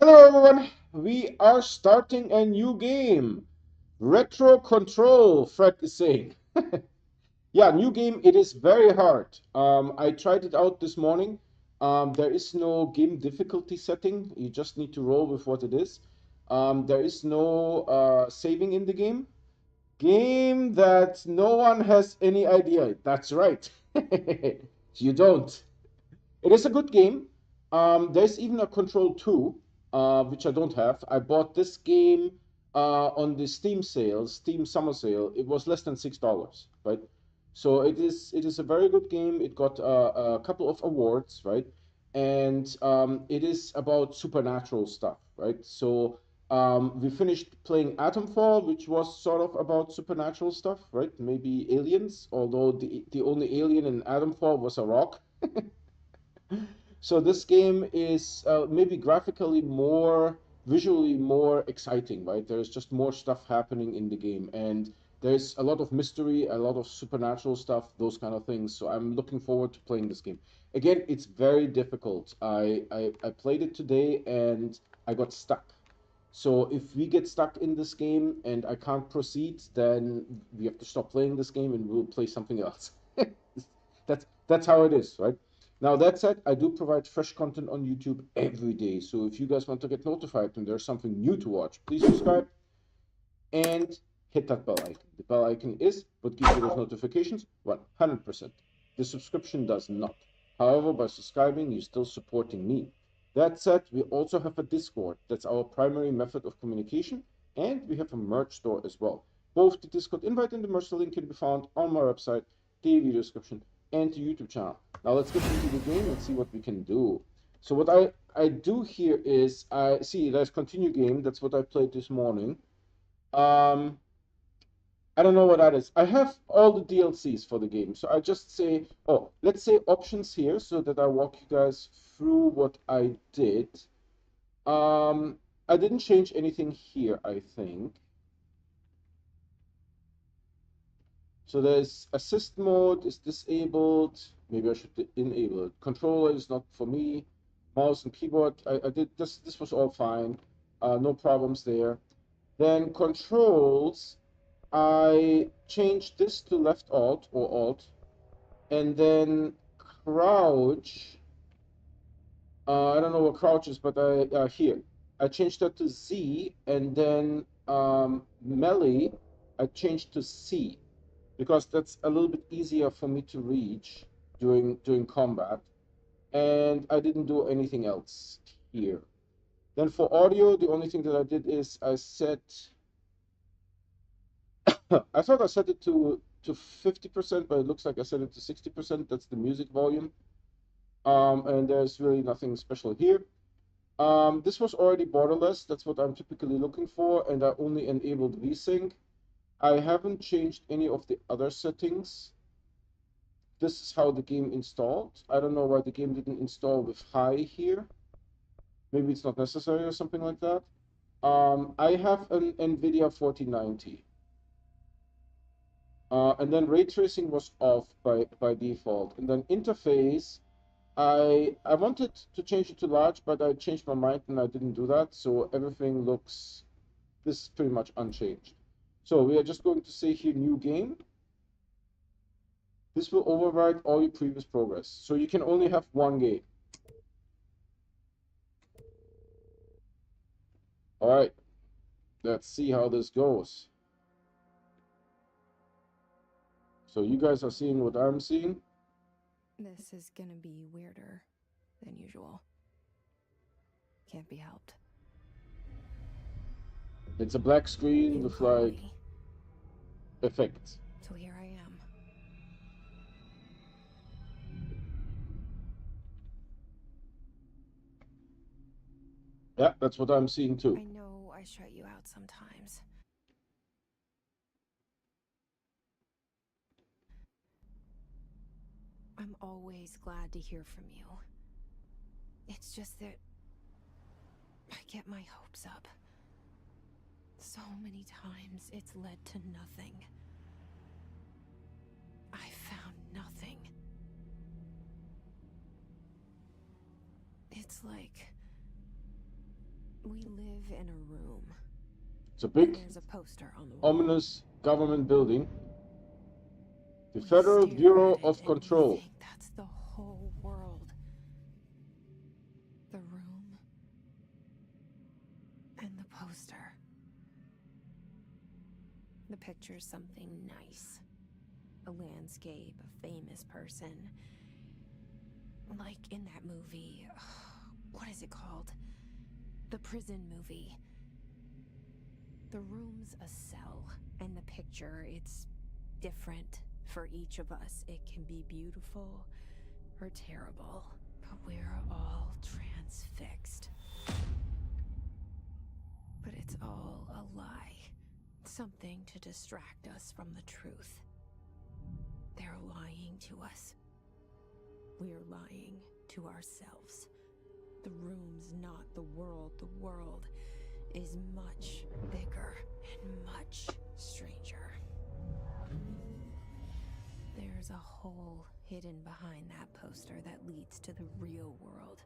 Hello everyone, we are starting a new game. Retro Control, Fred is saying. Yeah, new game, it is very hard. I tried it out this morning. There is no game difficulty setting, you just need to roll with what it is. There is no saving in the game. Game that no one has any idea. That's right. You don't. It is a good game. There's even a Control 2, which I don't have. I bought this game on the Steam sale, Steam summer sale. It was less than $6, right? So it is a very good game. It got a couple of awards, right? And it is about supernatural stuff, right? So we finished playing Atomfall, which was sort of about supernatural stuff, right? Maybe aliens, although the only alien in Atomfall was a rock. So this game is maybe graphically more, visually more exciting, right? There's just more stuff happening in the game, and there's a lot of mystery, a lot of supernatural stuff, those kind of things. So I'm looking forward to playing this game. Again, it's very difficult. I played it today and I got stuck. So if we get stuck in this game and I can't proceed, then we have to stop playing this game and we'll play something else. That's how it is, right? Now that said, I do provide fresh content on YouTube every day. So if you guys want to get notified when there's something new to watch, please subscribe and hit that bell icon. The bell icon is what gives you those notifications 100%. The subscription does not. However, by subscribing, you're still supporting me. That said, we also have a Discord. That's our primary method of communication. And we have a merch store as well. Both the Discord invite and the merch link can be found on my website, the video description, and the YouTube channel. Now let's get into the game and see what we can do. So what I do here is I see there's continue game. That's what I played this morning. Um, I don't know what that is. I have all the DLCs for the game. So I just say, oh, let's say options here so that I walk you guys through what I did. I didn't change anything here, I think. So there's assist mode is disabled. Maybe I should enable it. Controller is not for me. Mouse and keyboard, I did this. This was all fine. No problems there. Then controls, I changed this to left alt or alt, and then crouch. I don't know what crouch is, but here I changed that to Z, and then melee I changed to C because that's a little bit easier for me to reach during combat, and I didn't do anything else here. Then for audio, the only thing that I did is I set I thought I set it to 50%, but it looks like I set it to 60%. That's the music volume. And there's really nothing special here. This was already borderless. That's what I'm typically looking for, and I only enabled VSync. I haven't changed any of the other settings. This is how the game installed. I don't know why the game didn't install with high here. Maybe it's not necessary or something like that. I have an NVIDIA 4090. And then ray tracing was off by default. And then interface, I wanted to change it to large, but I changed my mind and I didn't do that. So everything looks, this is pretty much unchanged. So we are just going to say here, new game. This will override all your previous progress. So you can only have one game. All right, let's see how this goes. So you guys are seeing what I'm seeing. This is gonna be weirder than usual. Can't be helped. It's a black screen with like Finally. effects. So here I am. Yeah, that's what I'm seeing too. I know I shut you out sometimes. I'm always glad to hear from you. It's just that I get my hopes up. So many times it's led to nothing. I found nothing. It's like We live in a room. It's a And big, there's a poster on the wall. ominous government building. The We Federal stare Bureau at it of and Control. we think that's the whole world. The room and the poster. The picture's something nice. A landscape, a famous person. Like in that movie, what is it called? The prison movie. The room's a cell, and the picture, it's different for each of us. It can be beautiful or terrible, but we're all transfixed. But it's all a lie. Something to distract us from the truth. They're lying to us. We're lying to ourselves. The room's not the world. The world is much bigger and much stranger. There's a hole hidden behind that poster that leads to the real world.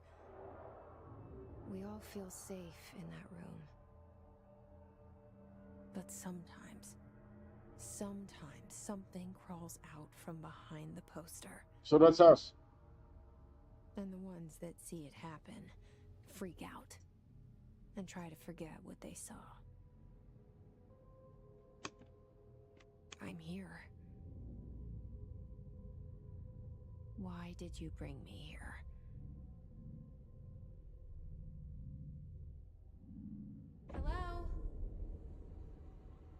We all feel safe in that room. But sometimes something crawls out from behind the poster. So that's us. And the ones that see it happen freak out and try to forget what they saw. I'm here. Why did you bring me here? Hello?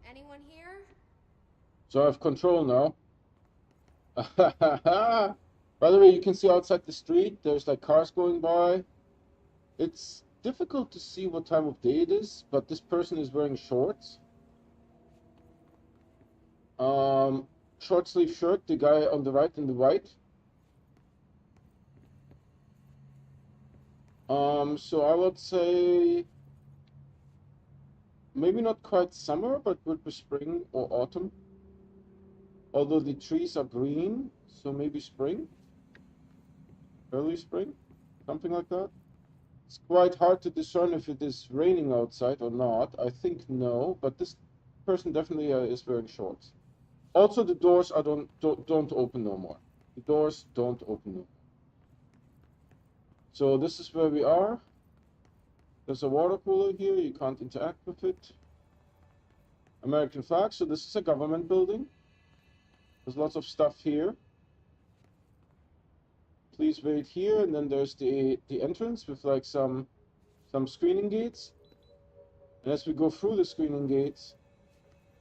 Anyone here? So I have control now. By the way, you can see outside the street, there's like cars going by. It's difficult to see what time of day it is, but this person is wearing shorts. Short sleeve shirt, the guy on the right in the white. So I would say maybe not quite summer, but would be spring or autumn. Although the trees are green, so maybe spring, early spring, something like that. It's quite hard to discern if it is raining outside or not. I think no, but this person definitely is wearing shorts. Also, the doors are don't open no more. The doors don't open no more. So this is where we are. There's a water cooler here. You can't interact with it. American flag. So this is a government building. There's lots of stuff here. Please wait here, and then there's the entrance with like some screening gates. And as we go through the screening gates,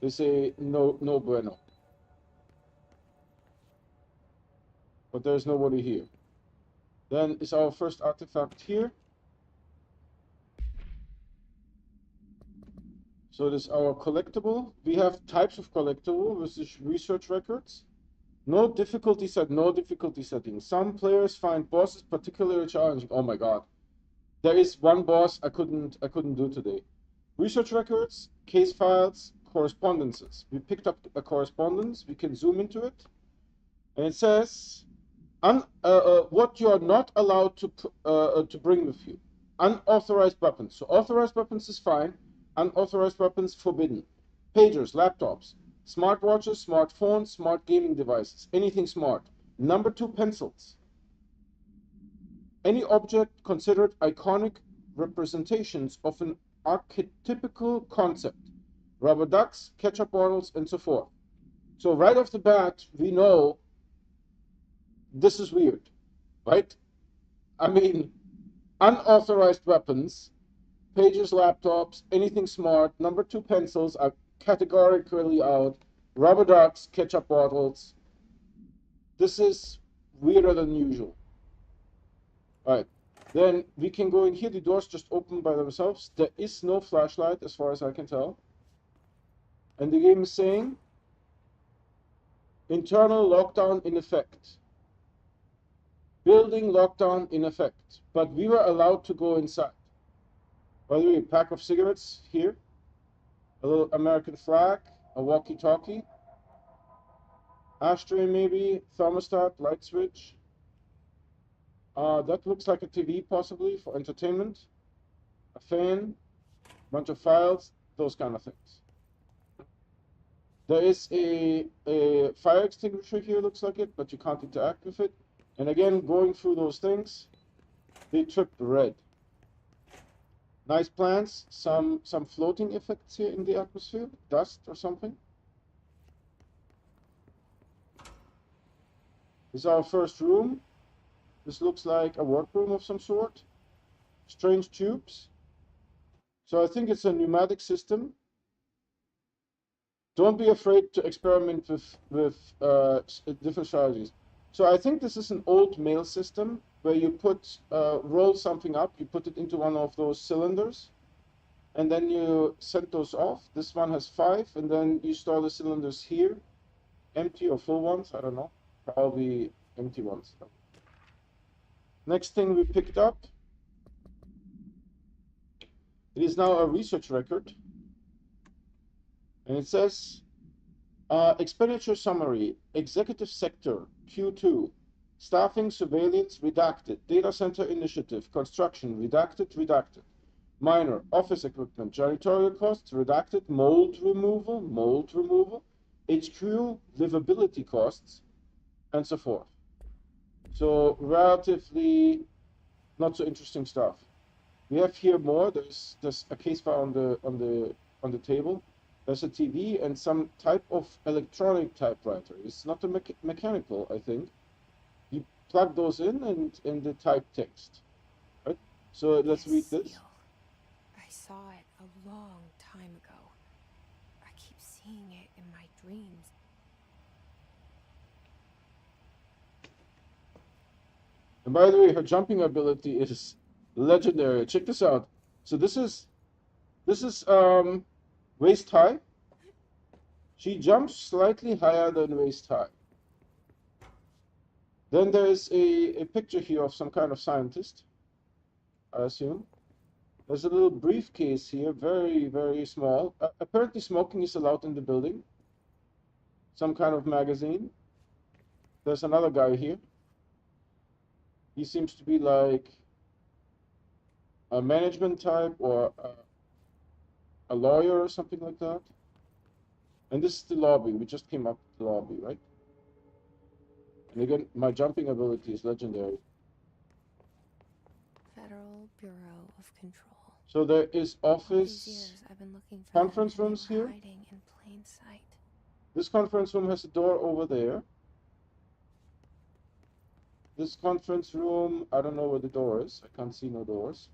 they say no bueno. But there's nobody here. Then is our first artifact here. So this is our collectible. We have types of collectible, which is research records. No difficulty set, no difficulty setting. Some players find bosses particularly challenging. Oh my god. There is one boss I couldn't do today. Research records, case files, correspondences. We picked up a correspondence. We can zoom into it. And it says what you are not allowed to bring with you. Unauthorized weapons. So authorized weapons is fine. Unauthorized weapons forbidden. Pagers, laptops, smartwatches, smartphones, smart gaming devices, anything smart. Number 2, pencils. Any object considered iconic representations of an archetypical concept. Rubber ducks, ketchup bottles, and so forth. So right off the bat, we know this is weird, right? I mean, unauthorized weapons, pages, laptops, anything smart. Number 2, pencils are categorically out. Rubber ducks, ketchup bottles. This is weirder than usual. All right. Then we can go in here. The doors just open by themselves. There is no flashlight as far as I can tell. And the game is saying internal lockdown in effect. Building lockdown in effect. But we were allowed to go inside. By the way, a pack of cigarettes here. A little American flag. A walkie-talkie. Ashtray maybe. Thermostat. Light switch. That looks like a TV possibly for entertainment. A fan. bunch of files, those kind of things. There is a fire extinguisher here, looks like it, but you can't interact with it. And again, going through those things, they tripped red. Nice plants, some floating effects here in the atmosphere, dust or something. This is our first room. This looks like a workroom of some sort. Strange tubes. So I think it's a pneumatic system. Don't be afraid to experiment with different strategies. So I think this is an old mail system where you put roll something up, you put it into one of those cylinders, and then you send those off. This one has 5, and then you store the cylinders here, empty or full ones, I don't know, probably empty ones. Next thing we picked up, it is now a research record, and it says, expenditure summary, executive sector, Q2, staffing, surveillance, redacted, data center initiative, construction, redacted, minor, office equipment, janitorial costs, redacted, mold removal, HQ, livability costs, and so forth. So relatively not so interesting stuff. We have here more. There's a case file on the table. There's a TV and some type of electronic typewriter. It's not a mechanical, I think. You plug those in and they type text. Right? So let's read this. Seal. I saw it a long time ago. I keep seeing it in my dreams. And by the way, her jumping ability is legendary. Check this out. So this is waist high. She jumps slightly higher than waist high. Then there's a picture here of some kind of scientist, I assume. There's a little briefcase here, very, very small. Apparently smoking is allowed in the building. Some kind of magazine. There's another guy here. He seems to be like a management type or a lawyer or something like that. And this is the lobby. We just came up to the lobby, right? And again, my jumping ability is legendary. Federal Bureau of Control. So there is All these office years I've been looking for conference them, and rooms they were here. hiding in plain sight. This conference room has a door over there. This conference room, I don't know where the door is. I can't see no doors.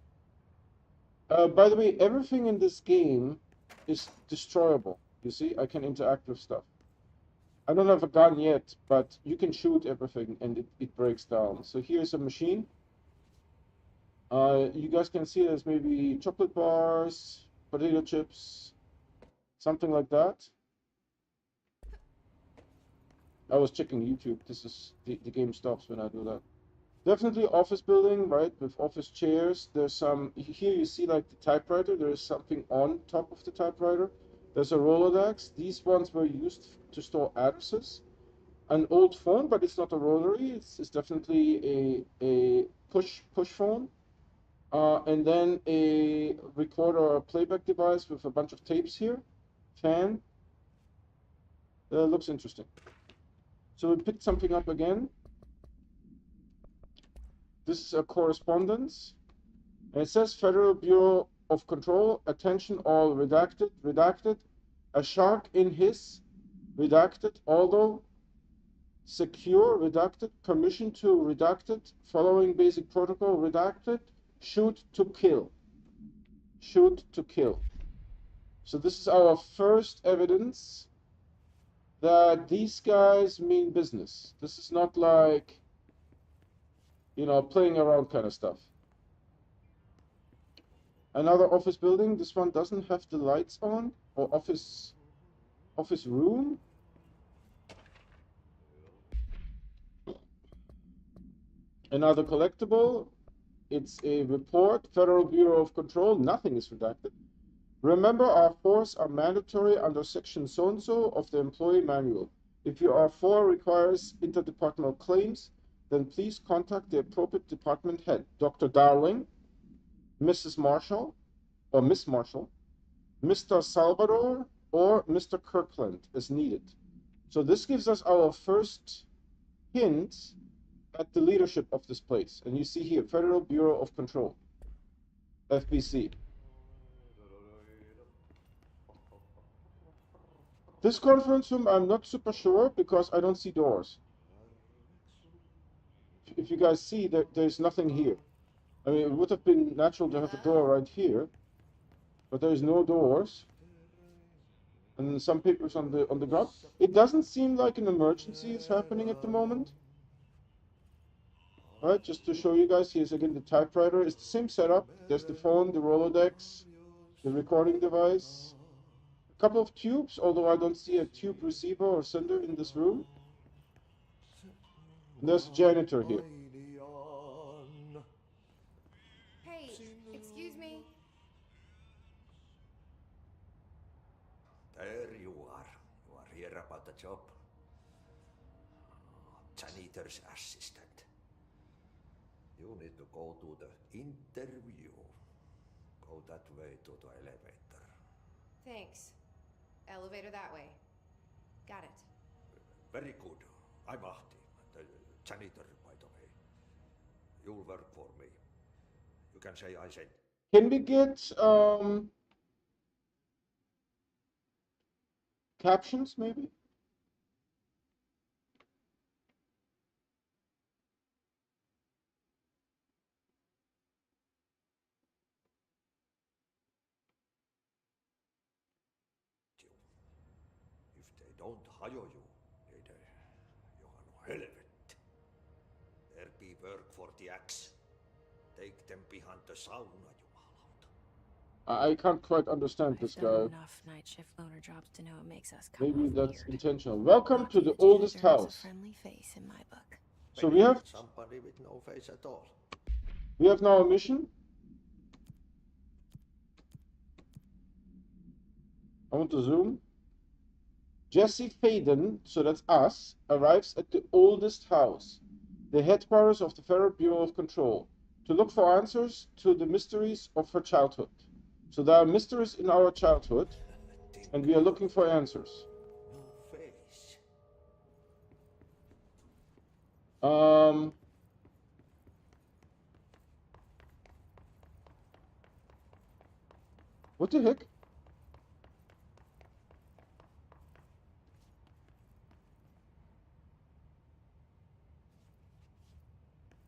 By the way, everything in this game is destroyable. You see, I can interact with stuff. I don't have a gun yet, but you can shoot everything and it breaks down. So here's a machine. You guys can see there's maybe chocolate bars, potato chips, something like that. I was checking YouTube. This is the game stops when I do that. Definitely office building, right? With office chairs. There's some here you see like the typewriter. There is something on top of the typewriter. There's a Rolodex. These ones were used to store addresses. An old phone, but it's not a rotary. It's definitely a push phone. And then a recorder or a playback device with a bunch of tapes here. Fan. Looks interesting. So we picked something up again. This is a correspondence. And it says Federal Bureau of Control, attention all redacted. A shark in his, redacted, although secure, redacted, permission to, redacted, following basic protocol, redacted, shoot to kill. Shoot to kill. So this is our first evidence that these guys mean business. This is not like, you know, playing around kind of stuff. Another office building. This one doesn't have the lights on, or office room. Another collectible. It's a report, Federal Bureau of Control. Nothing is redacted. Remember, our force are mandatory under section so-and-so of the employee manual. If your R4 requires interdepartmental claims, then please contact the appropriate department head, Dr. Darling, Mrs. Marshall, or Miss Marshall, Mr. Salvador or Mr. Kirkland is needed. So this gives us our first hint at the leadership of this place. And you see here, Federal Bureau of Control, FBC. This conference room, I'm not super sure because I don't see doors. If you guys see, there's nothing here. I mean, it would have been natural to have a door right here, but there's no doors. And some papers on the ground. It doesn't seem like an emergency is happening at the moment. All right, just to show you guys, here's again the typewriter. It's the same setup. There's the phone, the Rolodex, the recording device. A couple of tubes, although I don't see a tube receiver or sender in this room. And there's a janitor here. Hey, excuse me. There you are. You are here about the job. Janitor's assistant. You need to go to the interview. Go that way to the elevator. Thanks. Elevator that way. Got it. Very good. I'm Ahti, the janitor, by the way. You'll work for me. You can say I said. Can we get captions, maybe? If they don't hire you, you are no helvet. There be work for the axe. Take them behind the sauna, jumalauta. I can't quite understand this I've done guy. enough night shift loner jobs to know it makes us come Maybe off that's weird. intentional. Welcome Not to the each oldest janitor has a house. friendly face in my book. So we have Somebody with no face at all. now a mission. I want to zoom. Jesse Faden, so that's us, arrives at the oldest house, the headquarters of the Federal Bureau of Control, to look for answers to the mysteries of her childhood. So there are mysteries in our childhood, and we are looking for answers. No face. What the heck?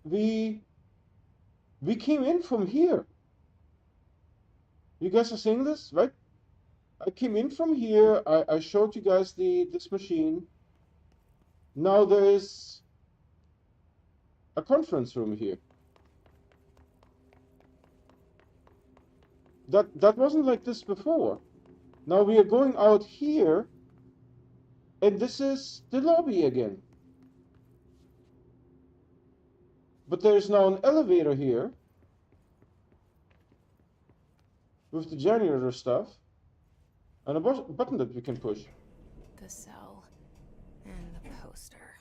We came in from here. You guys are seeing this, right? I came in from here. I showed you guys this machine. Now there is a conference room here. That wasn't like this before. Now we are going out here, and this is the lobby again. But there's now an elevator here with the janitor stuff and a button that we can push. The cell. And the poster.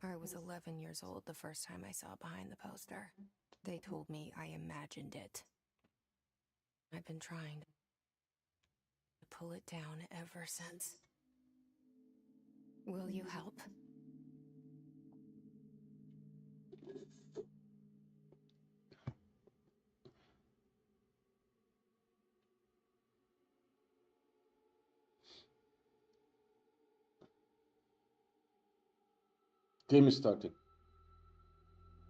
I was 11 years old the first time I saw behind the poster. They told me I imagined it. I've been trying to pull it down ever since. Will you help? Game is starting.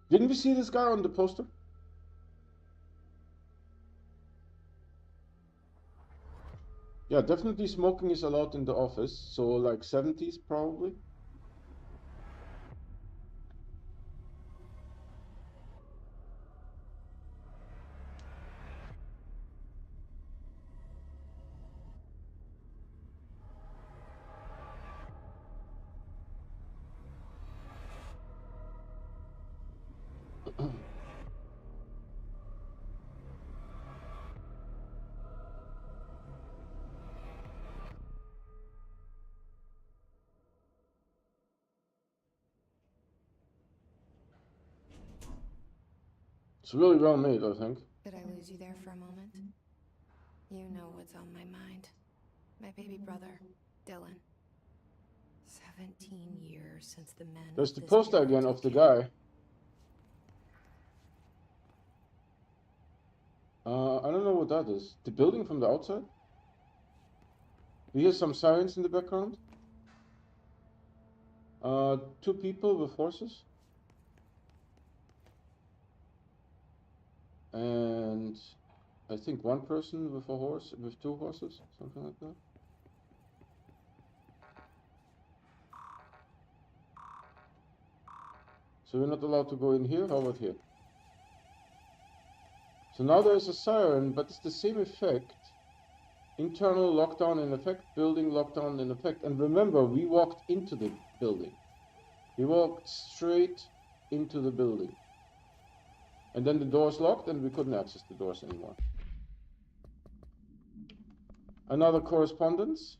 Didn't we see this guy on the poster? Yeah, definitely smoking is allowed in the office, so like 70s probably. It's really well made, I think. Did I lose you there for a moment? You know what's on my mind. My baby brother, Dylan. 17 years since the men There's of the this poster era again took of the him. guy. I don't know what that is. The building from the outside? We hear some sirens in the background. Two people with horses. And I think one person with a horse, with two horses, something like that. So we're not allowed to go in here? How about here? So now there's a siren, but it's the same effect. Internal lockdown in effect, building lockdown in effect. And remember, we walked into the building. We walked straight into the building. And then the doors locked and we couldn't access the doors anymore. Another correspondence.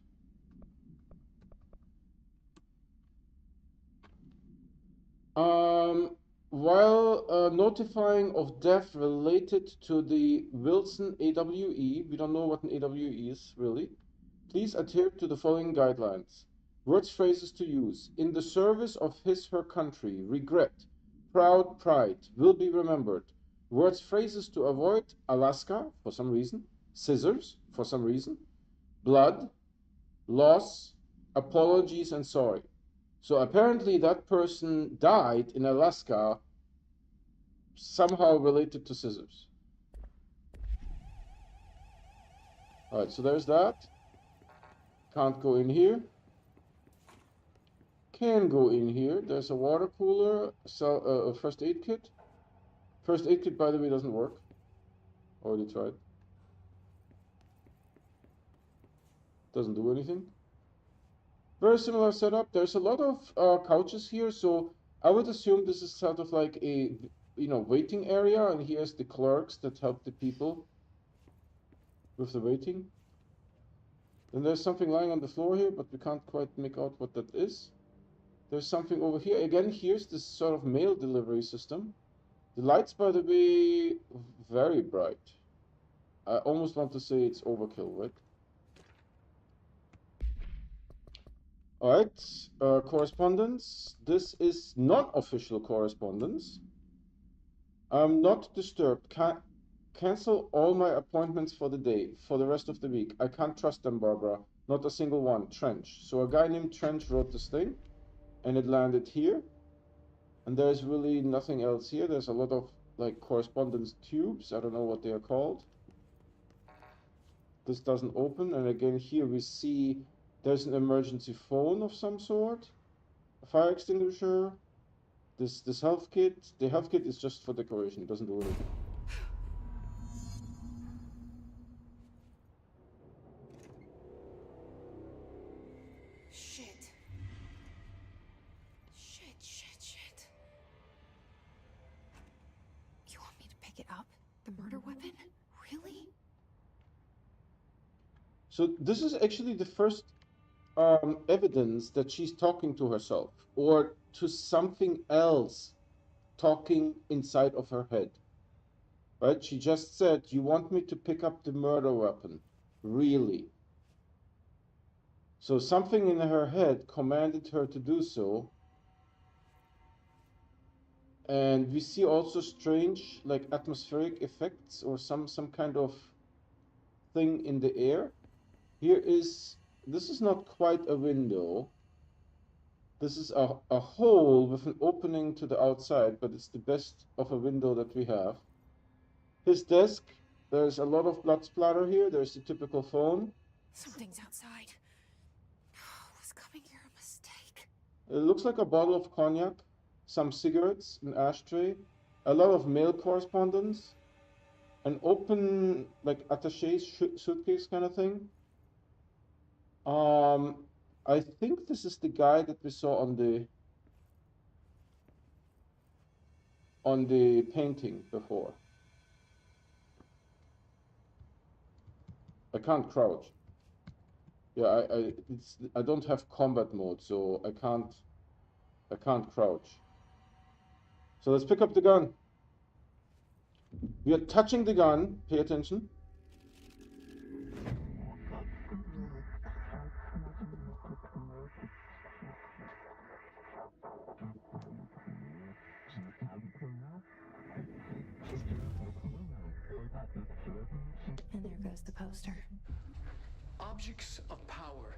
While notifying of death related to the Wilson AWE, we don't know what an AWE is really, please adhere to the following guidelines. Words, phrases to use. In the service of his/her country, regret, proud, pride, will be remembered. Words, phrases to avoid, Alaska, for some reason, scissors, for some reason, blood, loss, apologies, and sorry. So apparently that person died in Alaska, somehow related to scissors. Alright, so there's that. Can't go in here. Can go in here. There's a water cooler, a first aid kit. First aid kit, by the way, doesn't work. Already tried. Doesn't do anything. Very similar setup. There's a lot of couches here, so I would assume this is sort of like a, waiting area, and here's the clerks that help the people with the waiting. Then there's something lying on the floor here, but we can't quite make out what that is. There's something over here. Again, here's this sort of mail delivery system. The lights, by the way, very bright. I almost want to say it's overkill, right? Alright, correspondence. This is non-official correspondence. I'm not disturbed. Cancel all my appointments for the day, for the rest of the week. I can't trust them, Barbara. Not a single one. Trench. So a guy named Trench wrote this thing, and it landed here. And there's really nothing else here. There's a lot of, like, correspondence tubes. I don't know what they are called. This doesn't open. And again, here we see there's an emergency phone of some sort. A fire extinguisher. This health kit. The health kit is just for decoration. It doesn't do anything. Shit. Shit. You want me to pick it up? The murder weapon? Really? So this is actually the first evidence that she's talking to herself or to something else talking inside of her head. Right? She just said, "You want me to pick up the murder weapon? Really?" So something in her head commanded her to do so. And we see also strange, like, atmospheric effects or some kind of thing in the air. This is not quite a window. This is a hole with an opening to the outside, but it's the best of a window that we have. His desk, there's a lot of blood splatter here. There's the typical phone. Something's outside. Was coming here a mistake? It looks like a bottle of cognac, some cigarettes, an ashtray, a lot of mail correspondence, an open, like, attaché suitcase kind of thing. I think this is the guy that we saw on the painting before. I can't crouch. Yeah, I don't have combat mode, so I can't crouch. So let's pick up the gun. We are touching the gun. Pay attention. There goes the poster. Objects of power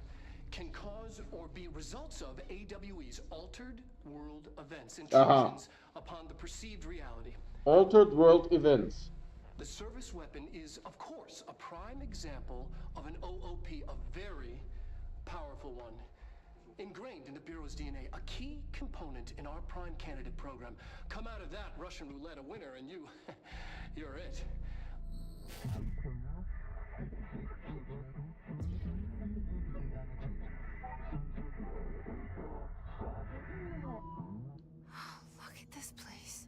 can cause or be results of AWE's altered world events, intrusions upon the perceived reality. Altered world events. The service weapon is, of course, a prime example of an OOP, a very powerful one. Ingrained in the Bureau's DNA, a key component in our prime candidate program. Come out of that Russian roulette a winner and you're it. Look at this place.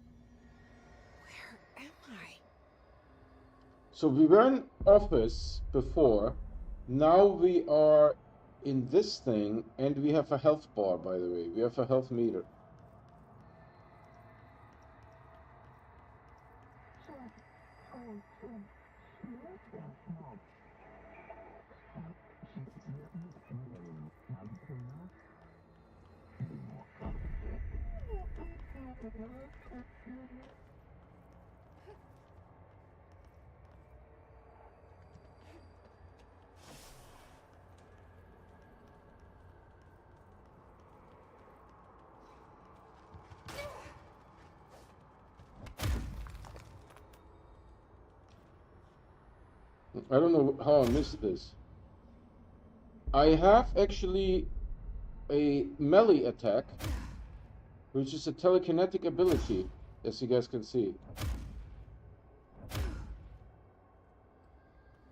Where am I? So we were in office before. Now we are in this thing, and we have a health bar, by the way. We have a health meter. I don't know how I missed this. I have actually a melee attack, which is a telekinetic ability, as you guys can see.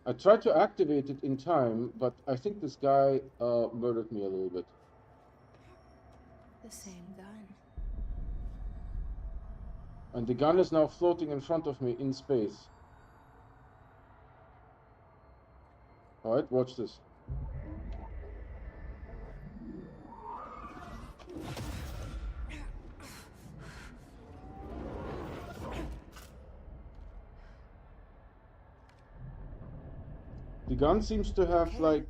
I tried to activate it in time, but I think this guy murdered me a little bit. The same gun. And the gun is now floating in front of me in space. Alright, watch this. The gun seems to have like...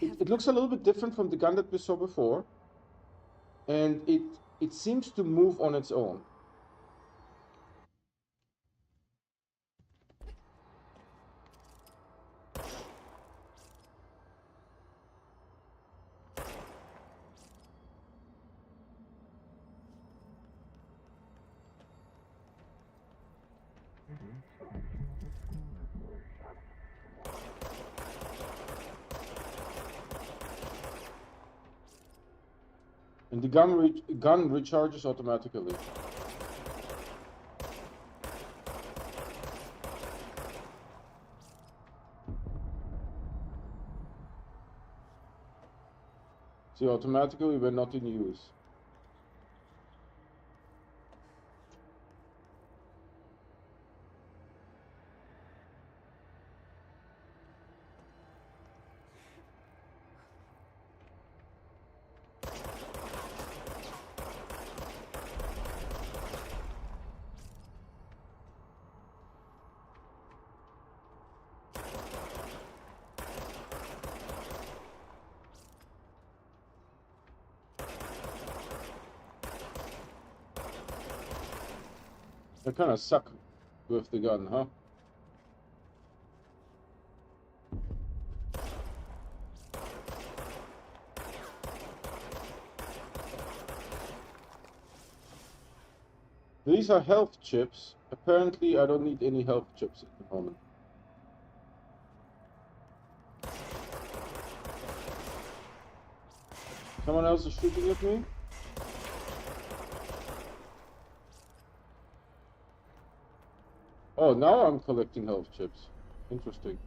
It looks a little bit different from the gun that we saw before. And it seems to move on its own. And the gun recharges automatically. See, automatically we're not in use. I kind of suck with the gun, huh? These are health chips. Apparently, I don't need any health chips at the moment. Someone else is shooting at me? Oh, now I'm collecting health chips. Interesting.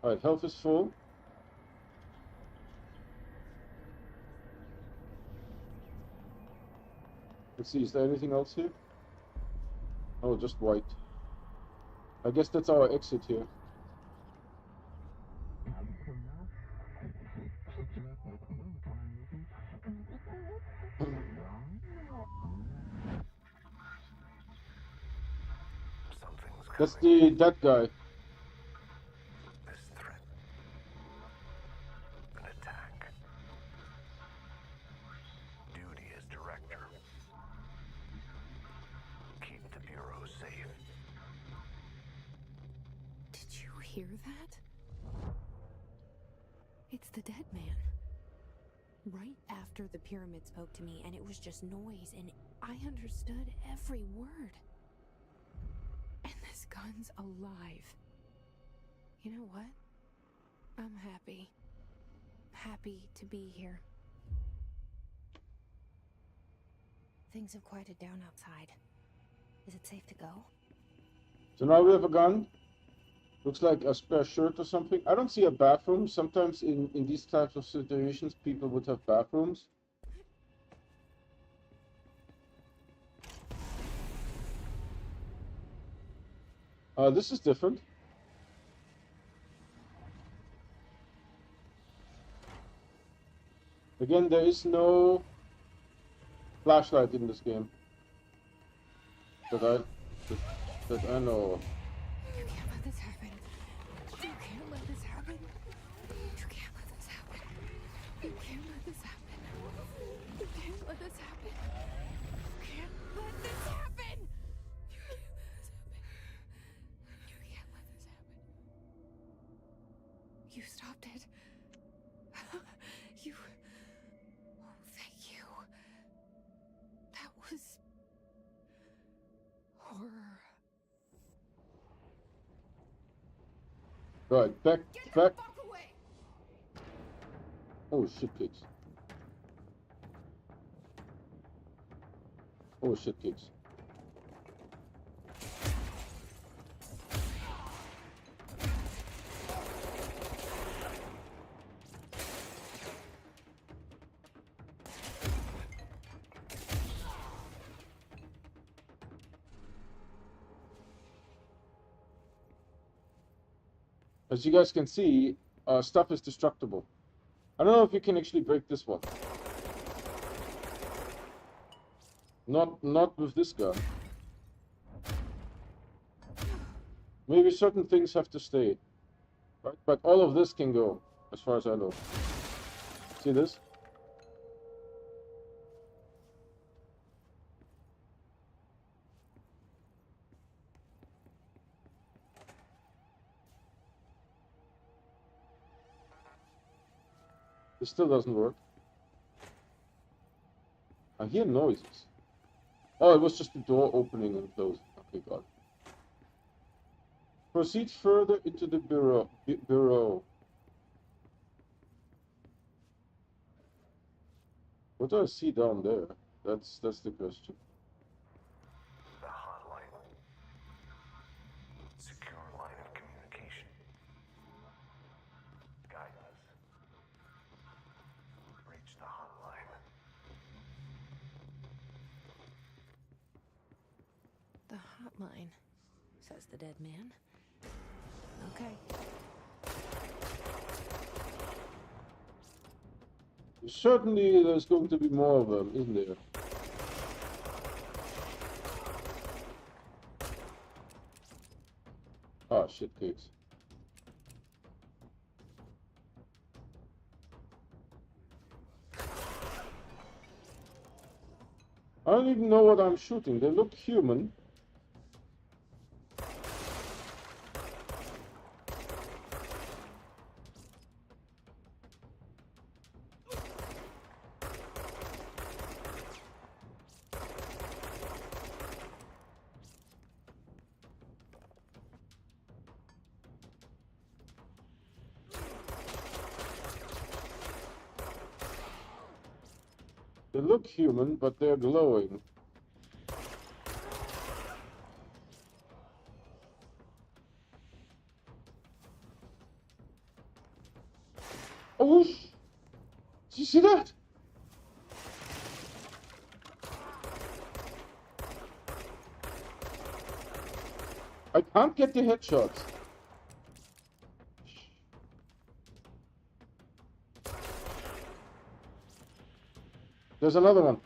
Alright, health is full. Let's see, is there anything else here? Oh, just white. I guess that's our exit here. That's that guy. This threat. An attack. Duty as director. Keep the Bureau safe. hear that? It's the dead man. Right after the pyramid spoke to me, and it was just noise, and I understood every word. And this gun's alive. You know what? I'm happy. Happy to be here. Things have quieted down outside. Is it safe to go? So now we have a gun. Looks like a spare shirt or something. I don't see a bathroom. Sometimes in these types of situations, people would have bathrooms. This is different. Again, there is no flashlight in this game that I know of. You can't let this happen. You can't let this happen. You can't let this happen. You can't let this happen. You can't let this happen. You can't let this happen. You can't let this happen. You can't let this happen. You stopped it. You. Oh, thank you. That was horror. Right, back. Fuck away! Oh shit, kicks. Oh shit, kicks. As you guys can see, stuff is destructible. I don't know if you can actually break this one. Not with this gun. Maybe certain things have to stay. Right? But all of this can go, as far as I know. See this? It still doesn't work. I hear noises. Oh, it was just the door opening and closing. Okay, got it. Proceed further into the bureau. What do I see down there? That's the question. The hotline. Secure line of communication. Guidance. Reach the hotline. The hotline, says the dead man. Okay. Certainly there's going to be more of them, isn't there? Ah, shit cakes. I don't even know what I'm shooting. They look human. They look human, but they're glowing. Oh, did you see that? I can't get the headshots. There's another one.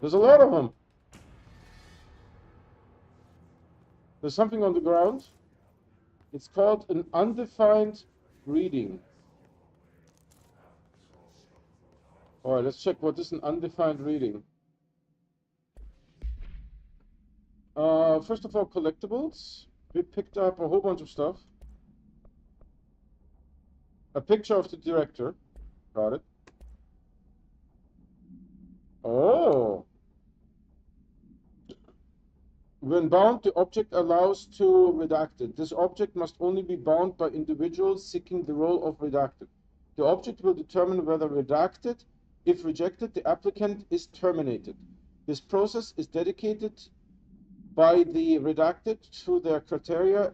There's a lot of them. There's something on the ground. It's called an undefined reading. All right, let's check what is an undefined reading. First of all, collectibles. We picked up a whole bunch of stuff. A picture of the director. Got it. Oh. When bound, the object allows to redact it. This object must only be bound by individuals seeking the role of redacted. The object will determine whether redacted. If rejected, the applicant is terminated. This process is dedicated by the redacted to their criteria,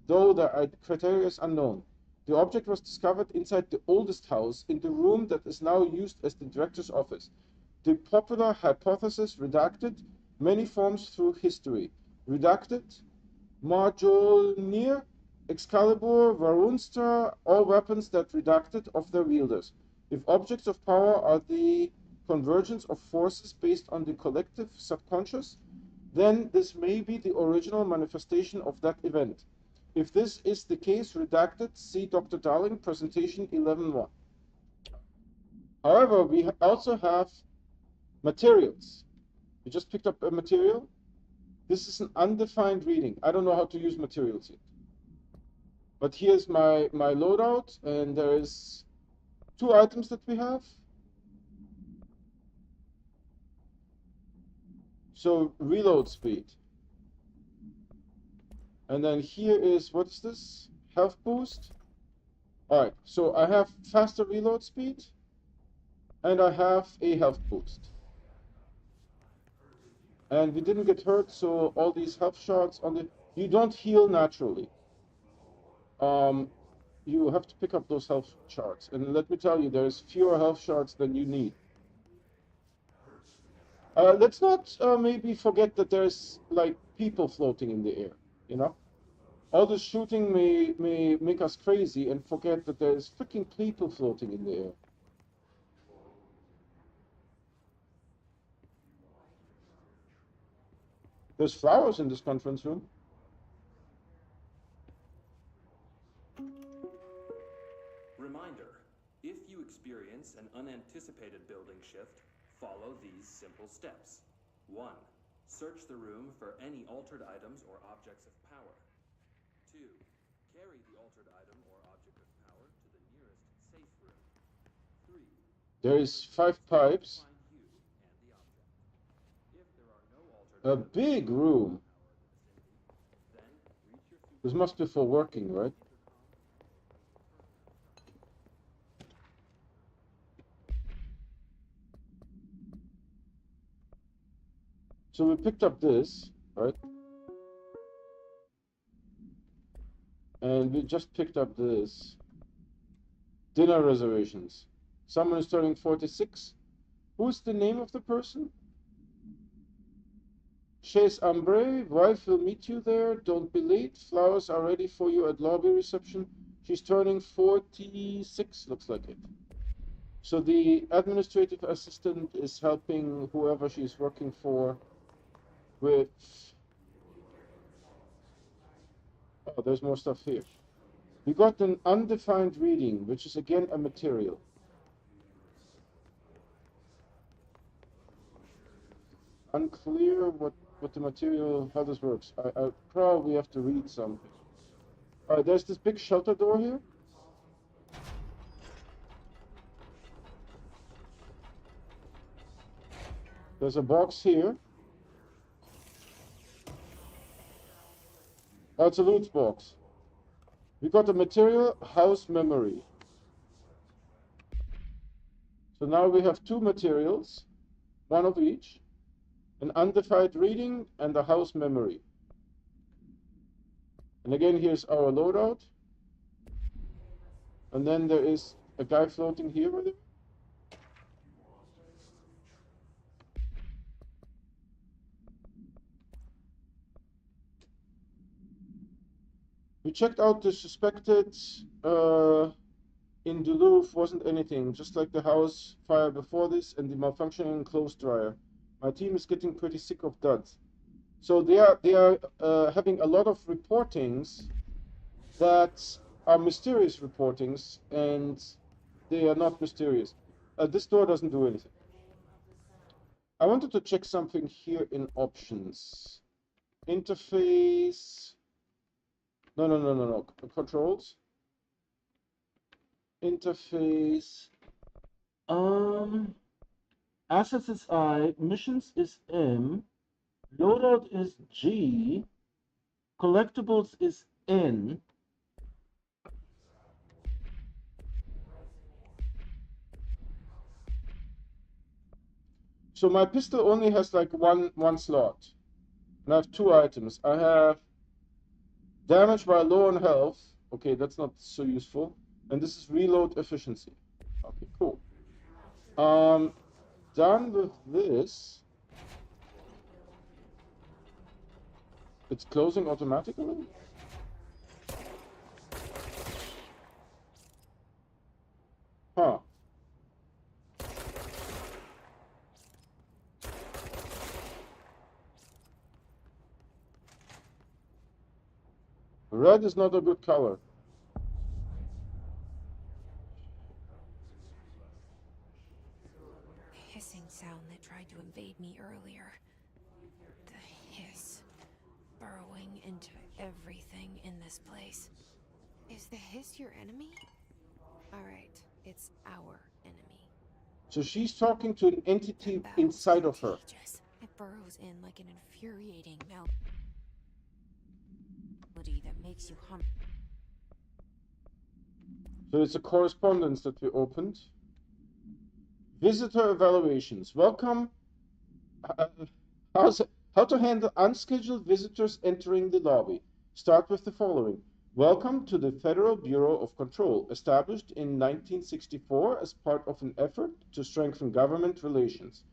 though their criteria is unknown. The object was discovered inside the oldest house in the room that is now used as the director's office. The popular hypothesis redacted many forms through history. Redacted, Mjolnir, Excalibur, Varunster, all weapons that redacted of their wielders. If objects of power are the convergence of forces based on the collective subconscious, then this may be the original manifestation of that event. If this is the case, redacted, see Dr. Darling, presentation 11.1. However, we also have materials. We just picked up a material. This is an undefined reading. I don't know how to use materials yet. But here's my loadout, and there is 2 items that we have. So reload speed. And then here is, what is this? Health boost. All right, so I have faster reload speed, and I have a health boost. And we didn't get hurt, so all these health shards on the... You don't heal naturally. You have to pick up those health shards. And let me tell you, there's fewer health shards than you need. Let's not maybe forget that there's, like, people floating in the air, you know? All this shooting may make us crazy and forget that there's freaking people floating in the air. There's flowers in this conference room. Reminder, if you experience an unanticipated building shift, follow these simple steps. 1. Search the room for any altered items or objects of power. 2. Carry the altered item or object of power to the nearest safe room. 3. There is 5 pipes. A big room. This must be for working, right? So we picked up this, right? And we just picked up this. Dinner reservations. Someone is turning 46. Who's the name of the person? Chez Ambre, wife will meet you there. Don't be late. Flowers are ready for you at lobby reception. She's turning 46, looks like it. So the administrative assistant is helping whoever she's working for with... Oh, there's more stuff here. We got an undefined reading, which is again a material. Unclear what the material, how this works. I probably have to read something. All right, there's this big shelter door here. There's a box here. Oh, it's a loot box. We got a material, house memory. So now we have 2 materials, 1 of each. An undefined reading and a house memory. And again, here's our loadout. And then there is a guy floating here with it. We checked out the suspected in Duluth, wasn't anything, just like the house fire before this and the malfunctioning clothes dryer. My team is getting pretty sick of duds. So they are having a lot of reportings that are mysterious reportings, and they are not mysterious. This door doesn't do anything. I wanted to check something here in options. Interface. No. Controls. Interface. Assets is I. Missions is M. Loadout is G. Collectibles is N. So my pistol only has like one slot. And I have 2 items. I have damage while low on health. Okay, that's not so useful. And this is reload efficiency. Okay, cool. Done with this. It's closing automatically? Huh. Red is not a good color. The hissing sound that tried to invade me earlier. The hiss. Burrowing into everything in this place. Is the hiss your enemy? Alright, it's our enemy. So she's talking to an entity That inside battle's of her. contagious. It burrows in like an infuriating melody that makes you hum. So it's a correspondence that we opened. Visitor evaluations. Welcome. How to handle unscheduled visitors entering the lobby. Start with the following. Welcome to the Federal Bureau of Control, established in 1964 as part of an effort to strengthen government relations.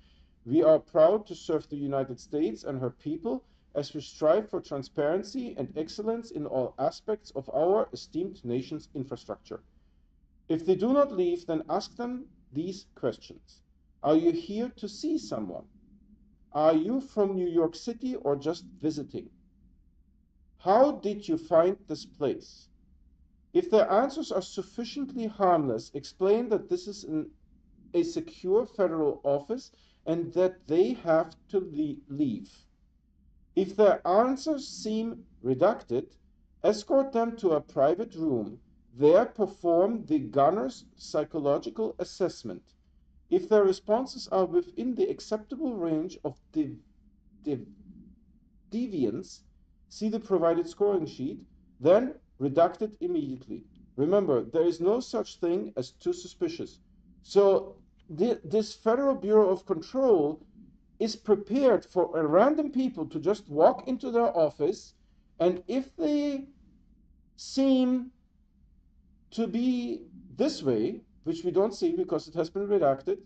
We are proud to serve the United States and her people as we strive for transparency and excellence in all aspects of our esteemed nation's infrastructure. If they do not leave, then ask them these questions. Are you here to see someone? Are you from New York City or just visiting? How did you find this place? If their answers are sufficiently harmless, explain that this is a secure federal office and that they have to leave. If their answers seem redacted, escort them to a private room. There perform the gunner's psychological assessment. If their responses are within the acceptable range of deviance, see the provided scoring sheet, then redact it immediately. Remember, there is no such thing as too suspicious. So this Federal Bureau of Control is prepared for random people to just walk into their office, and if they seem to be this way, which we don't see because it has been redacted,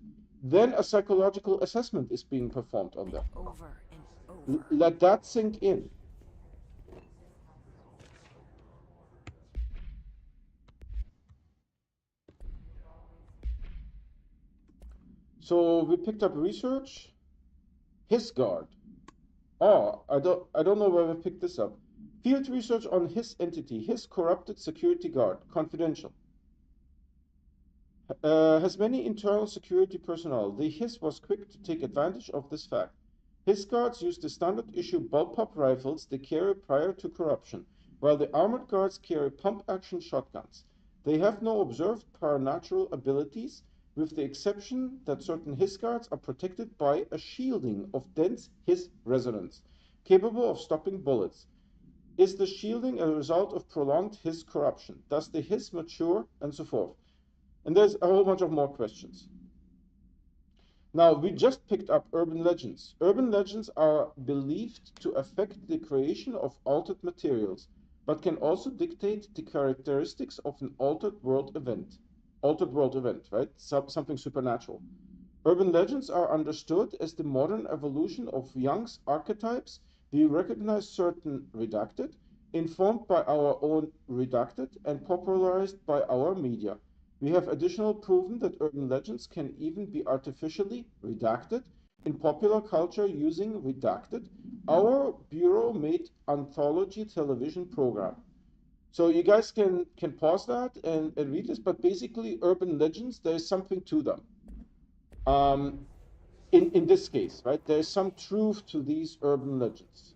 then a psychological assessment is being performed on them. Over and over. Let that sink in. So we picked up research. His guard. Oh, I don't know where we picked this up. Field research on his entity, his corrupted security guard, confidential. Has many internal security personnel. The Hiss was quick to take advantage of this fact. Hiss guards use the standard issue bullpup rifles they carry prior to corruption, while the armored guards carry pump-action shotguns. They have no observed paranatural abilities, with the exception that certain Hiss guards are protected by a shielding of dense Hiss resonance, capable of stopping bullets. Is the shielding a result of prolonged Hiss corruption? Does the Hiss mature? And so forth. And there's a whole bunch of more questions. Now, we just picked up urban legends. Urban legends are believed to affect the creation of altered materials, but can also dictate the characteristics of an altered world event. Altered world event, right? Something supernatural. Urban legends are understood as the modern evolution of Jung's archetypes. We recognize certain redacted, informed by our own redacted, and popularized by our media. We have additional proven that urban legends can even be artificially redacted in popular culture using Redacted, our Bureau-made anthology television program. So you guys can pause that and read this, but basically urban legends, there's something to them. In this case, right? There's some truth to these urban legends.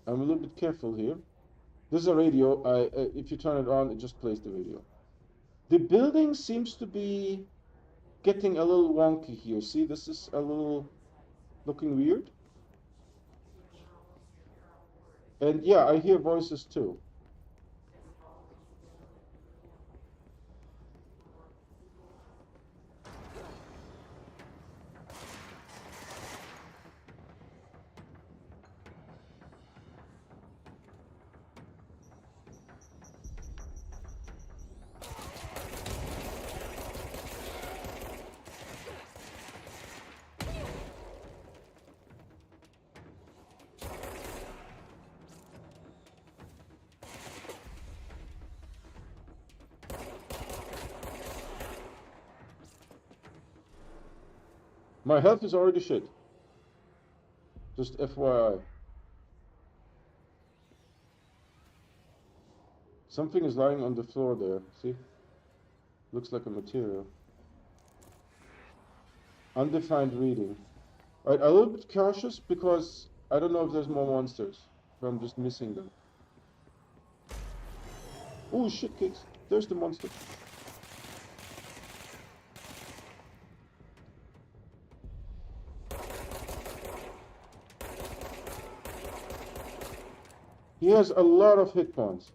I'm a little bit careful here. This is a radio. If you turn it on, it just plays the radio. The building seems to be getting a little wonky here. See, this is a little looking weird. And yeah, I hear voices too. My health is already shit. Just FYI. Something is lying on the floor there. See? Looks like a material. Undefined reading. Alright, a little bit cautious because I don't know if there's more monsters. But I'm just missing them. Oh shit, kicks. There's the monster. He has a lot of hit points.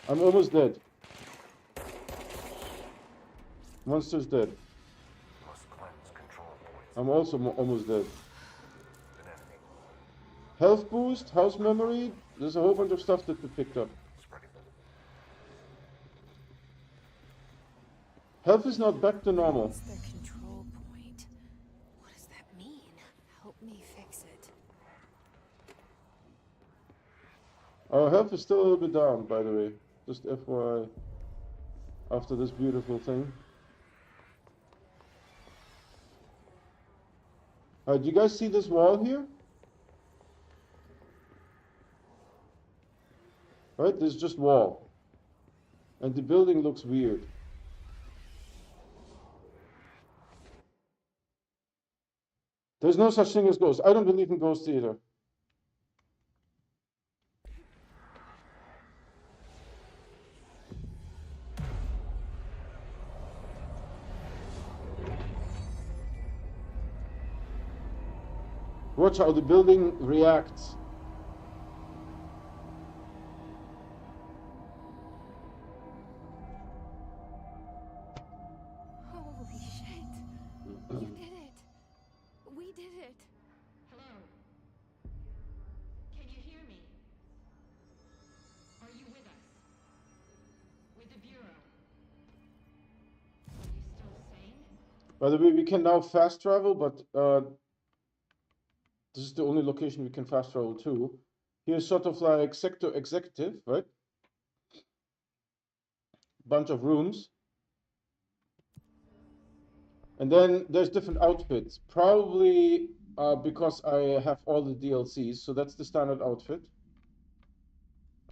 I'm almost dead. Monster's dead. Must cleanse control points. I'm also almost dead. An enemy. Health boost, house memory. There's a whole bunch of stuff that we picked up. Spreading them. Health is not back to normal. What's their control point? What does that mean? Help me fix it. Our health is still a little bit down, by the way. Just FYI. After this beautiful thing. Alright, do you guys see this wall here? Right, there's just wall. And the building looks weird. There's no such thing as ghosts. I don't believe in ghosts either. Watch how the building reacts. Holy shit. You did it. We did it. Hello? Can you hear me? Are you with us? With the Bureau? Are you still sane? By the way, we can now fast travel, but this is the only location we can fast travel to. Here's sort of like sector executive, right? Bunch of rooms. And then there's different outfits. Probably because I have all the DLCs, so that's the standard outfit.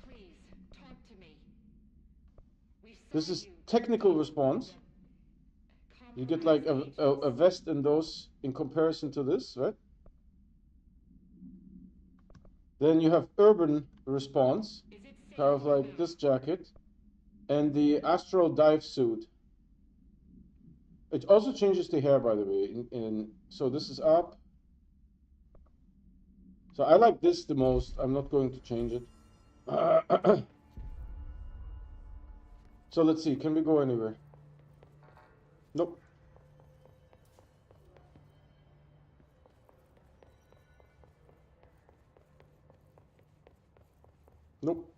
Please, talk to me. We saw This is you. technical response. You get like a vest in those in comparison to this, right? Then you have urban response, Is it safe kind of to like move? this jacket, and the astral dive suit. It also changes the hair, by the way. So this is up. So I like this the most. I'm not going to change it. So let's see. Can we go anywhere? Nope. Nope.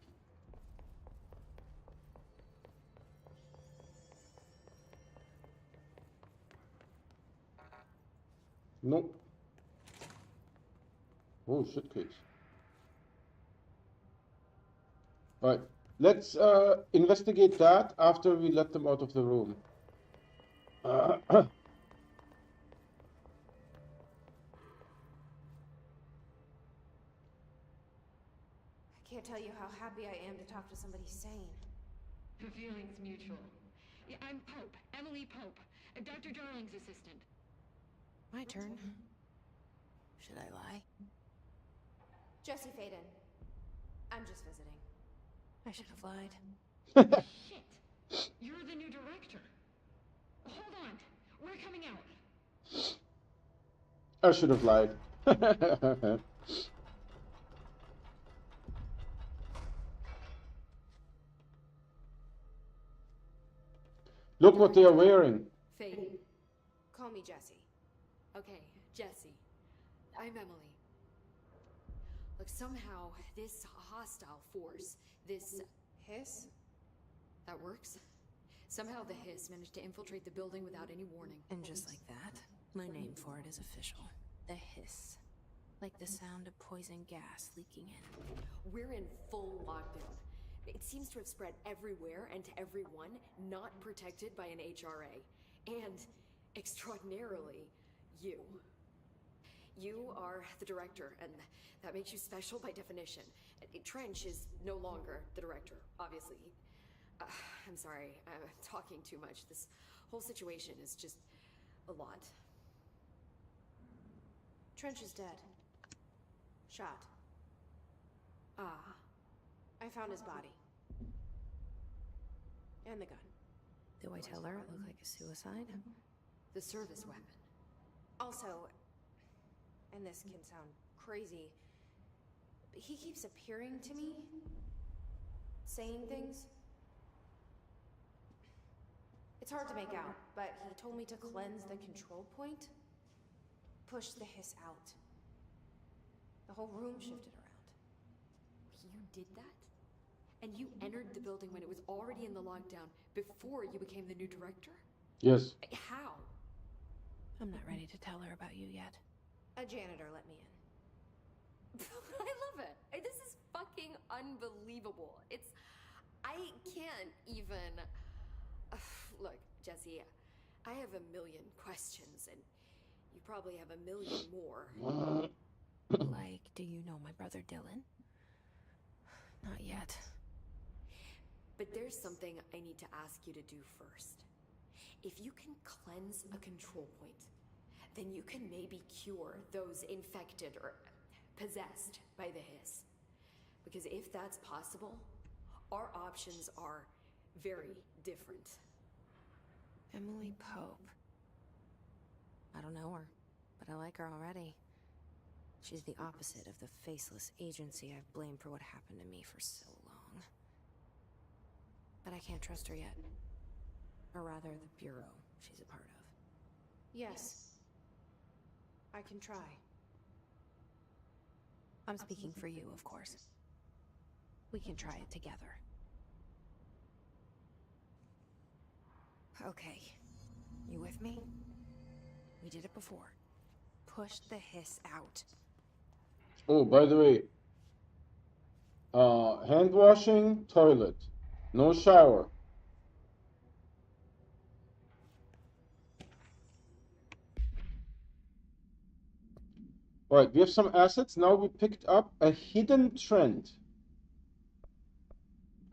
Nope. Oh, shit case. Right. Let's investigate that after we let them out of the room. I can't tell you how happy I am to talk to somebody sane. The feeling's mutual. Yeah, I'm Pope, Emily Pope, Dr. Darling's assistant. My turn. Should I lie? Jesse Faden. I'm just visiting. I should have lied. Shit! You're the new director. Hold on. We're coming out. I should have lied. Look what they are wearing. Faden. Call me Jesse. Okay, Jesse. I'm Emily. Look, somehow this hostile force, this Hiss? that works. Somehow the hiss managed to infiltrate the building without any warning. And just like that, my name for it is official. The hiss. Like the sound of poison gas leaking in. We're in full lockdown. It seems to have spread everywhere and to everyone not protected by an HRA. And, extraordinarily, you. You are the director, and that makes you special by definition. Trench is no longer the director, obviously. I'm sorry, I'm talking too much. This whole situation is just a lot. Trench is dead. Shot. Ah, I found his body. And the gun. Do I tell her it looked like a suicide? the service weapon. Also, and this can sound crazy, but he keeps appearing to me, saying things. It's hard to make out, but he told me to cleanse the control point, push the hiss out. The whole room shifted around. You did that? And you entered the building when it was already in the lockdown, before you became the new director? Yes. How? I'm not ready to tell her about you yet. A janitor let me in. I love it. This is fucking unbelievable. I can't even... Look, Jesse, I have a million questions, and you probably have a million more. Like, do you know my brother Dylan? Not yet. But there's something I need to ask you to do first. If you can cleanse a control point, then you can maybe cure those infected or possessed by the hiss. Because if that's possible, our options are very different. Emily Pope. I don't know her, but I like her already. She's the opposite of the faceless agency I've blamed for what happened to me for so long. But I can't trust her yet. Or rather, the Bureau she's a part of. Yes. I can try. I'm speaking for you, of course. We can try it together. Okay. You with me? We did it before. Push the hiss out. Oh, by the way, hand washing, toilet, no shower. All right, we have some assets. Now we picked up a hidden trend.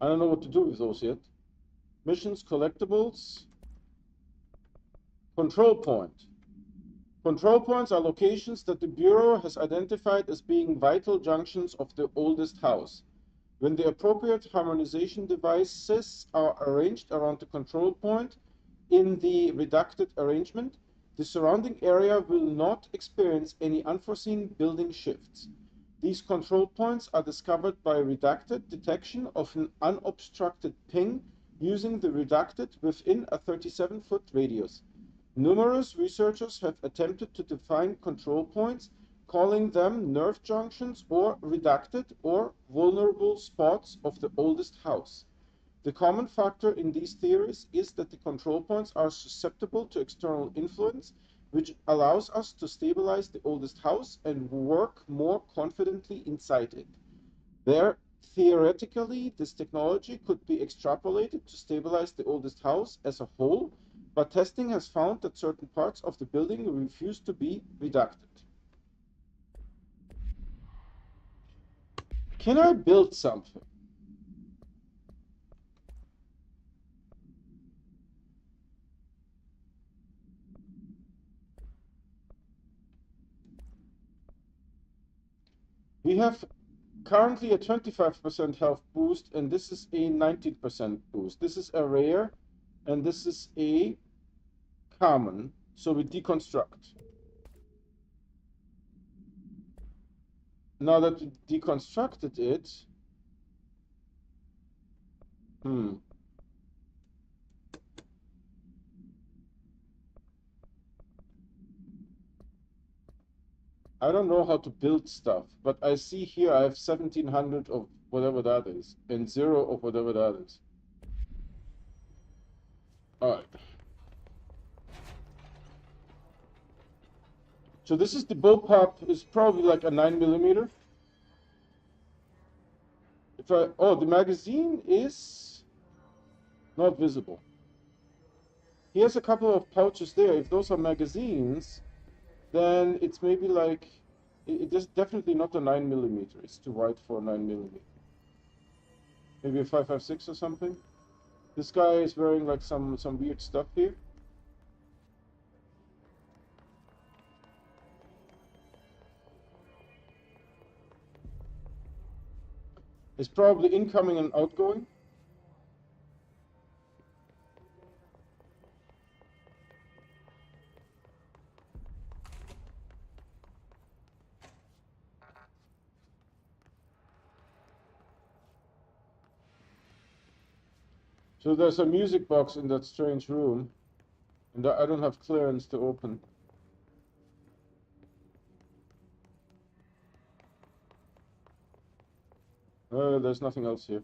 I don't know what to do with those yet. Missions, collectibles, control point. Control points are locations that the Bureau has identified as being vital junctions of the oldest house. When the appropriate harmonization devices are arranged around the control point in the redacted arrangement, the surrounding area will not experience any unforeseen building shifts. These control points are discovered by redacted detection of an unobstructed ping using the redacted within a 37-foot radius. Numerous researchers have attempted to define control points, calling them nerve junctions or redacted or vulnerable spots of the oldest house. The common factor in these theories is that the control points are susceptible to external influence, which allows us to stabilize the oldest house and work more confidently inside it. Theoretically, this technology could be extrapolated to stabilize the oldest house as a whole, but testing has found that certain parts of the building refuse to be redacted. Can I build something? We have currently a 25% health boost, and this is a 19% boost. This is a rare, and this is a common. So we deconstruct. Now that we deconstructed it, I don't know how to build stuff, but I see here I have 1700 of whatever that is, and 0 of whatever that is. Alright. So this is the bullpup, is probably like a 9mm. Oh, the magazine is not visible. He has a couple of pouches there. If those are magazines, then it's maybe like, it is definitely not a 9mm. It's too wide for a 9mm. Maybe a 5.56 or something. This guy is wearing like some weird stuff here. It's probably incoming and outgoing. So there's a music box in that strange room, and I don't have clearance to open. There's nothing else here.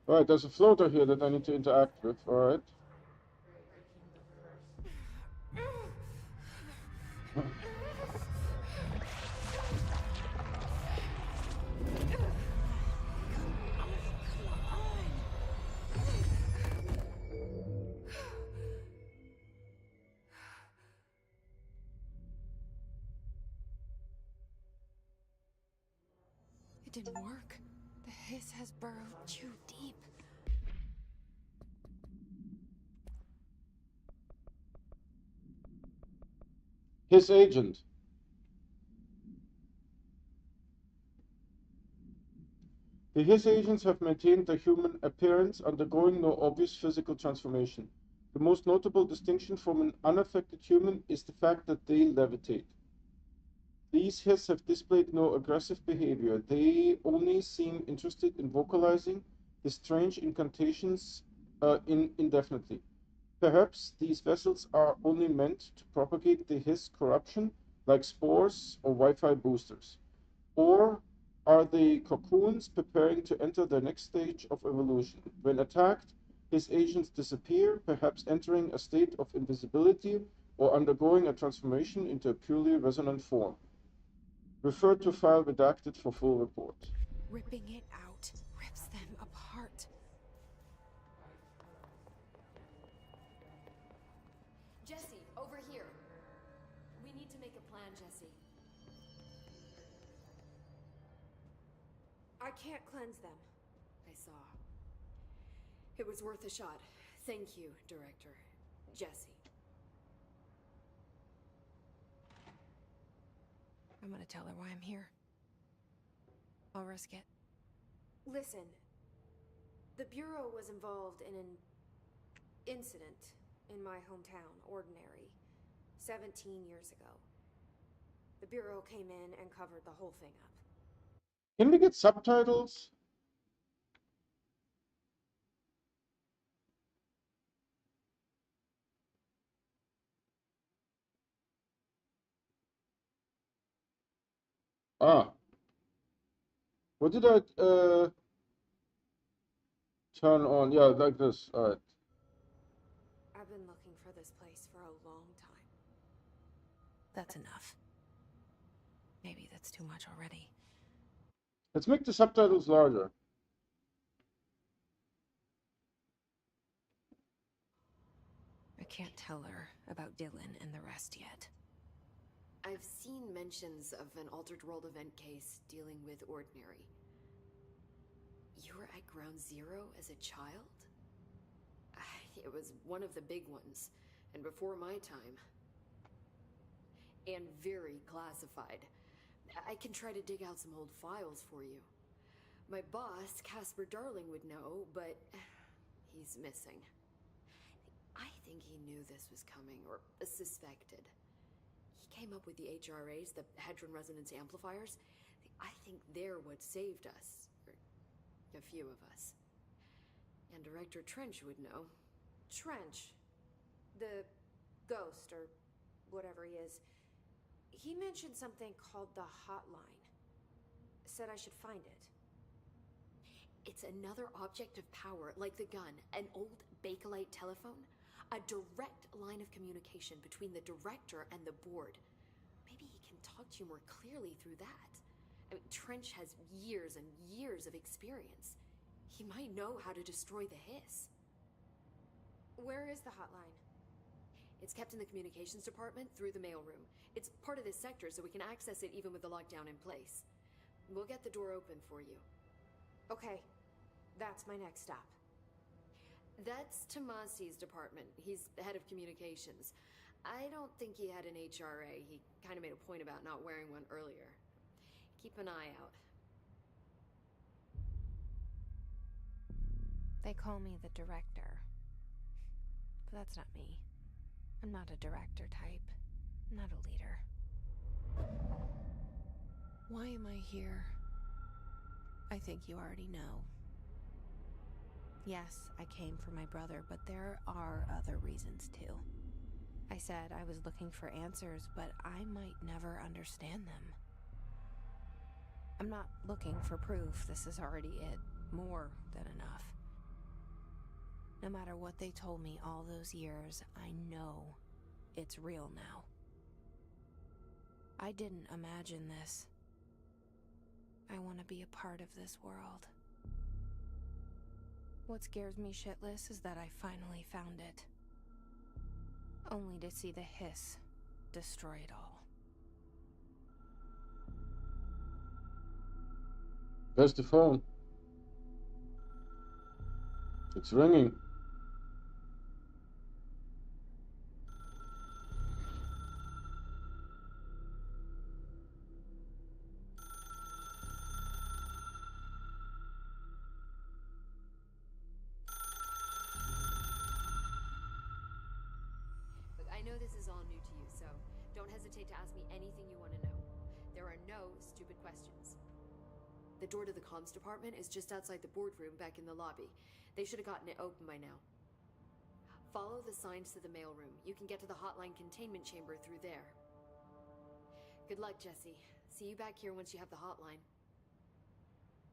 Alright, there's a floater here that I need to interact with, alright. It didn't work. The hiss has burrowed too deep. His agent. The His agents have maintained their human appearance, undergoing no obvious physical transformation. The most notable distinction from an unaffected human is the fact that they levitate. These His have displayed no aggressive behavior. They only seem interested in vocalizing the strange incantations indefinitely. Perhaps these vessels are only meant to propagate the His corruption, like spores or Wi-Fi boosters. Or are they cocoons preparing to enter their next stage of evolution? When attacked, His agents disappear, perhaps entering a state of invisibility or undergoing a transformation into a purely resonant form. Refer to file redacted for full report. Ripping it out rips them apart. Jesse, over here. We need to make a plan, Jesse. I can't cleanse them. I saw. It was worth a shot. Thank you, Director. Jesse. I'm gonna tell her why I'm here. I'll risk it. Listen, the Bureau was involved in an incident in my hometown, Ordinary, 17 years ago. The Bureau came in and covered the whole thing up. Can we get subtitles? Ah. What did I turn on? Yeah, like this. All right. That's enough. Maybe that's too much already. Let's make the subtitles larger. I can't tell her about Dylan and the rest yet. I've seen mentions of an Altered World event case dealing with Ordinary. You were at Ground Zero as a child? It was one of the big ones, and before my time. And very classified. I can try to dig out some old files for you. My boss, Casper Darling, would know, but he's missing. I think he knew this was coming, or suspected. He came up with the HRAs, the Hadron Resonance Amplifiers. I think they're what saved us. Or a few of us. And Director Trench would know. Trench. The ghost, or whatever he is. He mentioned something called the Hotline. Said I should find it. It's another object of power, like the gun, an old Bakelite telephone. A direct line of communication between the director and the board. Maybe he can talk to you more clearly through that. I mean, Trench has years and years of experience. He might know how to destroy the hiss. Where is the hotline? It's kept in the communications department through the mailroom. It's part of this sector, so we can access it even with the lockdown in place. We'll get the door open for you. Okay, that's my next stop. That's Tomasi's department. He's the head of communications. I don't think he had an HRA. He kind of made a point about not wearing one earlier. Keep an eye out. They call me the director. But that's not me. I'm not a director type. I'm not a leader. Why am I here? I think you already know. Yes, I came for my brother, but there are other reasons too. I said I was looking for answers, but I might never understand them. I'm not looking for proof. This is already it. More than enough. No matter what they told me all those years, I know it's real now. I didn't imagine this. I want to be a part of this world. What scares me shitless is that I finally found it. Only to see the hiss destroy it all. Where's the phone? It's ringing. Look, I know this is all new to you, so don't hesitate to ask me anything you want to know. There are no stupid questions. The door to the comms department is just outside the boardroom back in the lobby. They should have gotten it open by now. Follow the signs to the mailroom. You can get to the hotline containment chamber through there. Good luck, Jesse. See you back here once you have the hotline.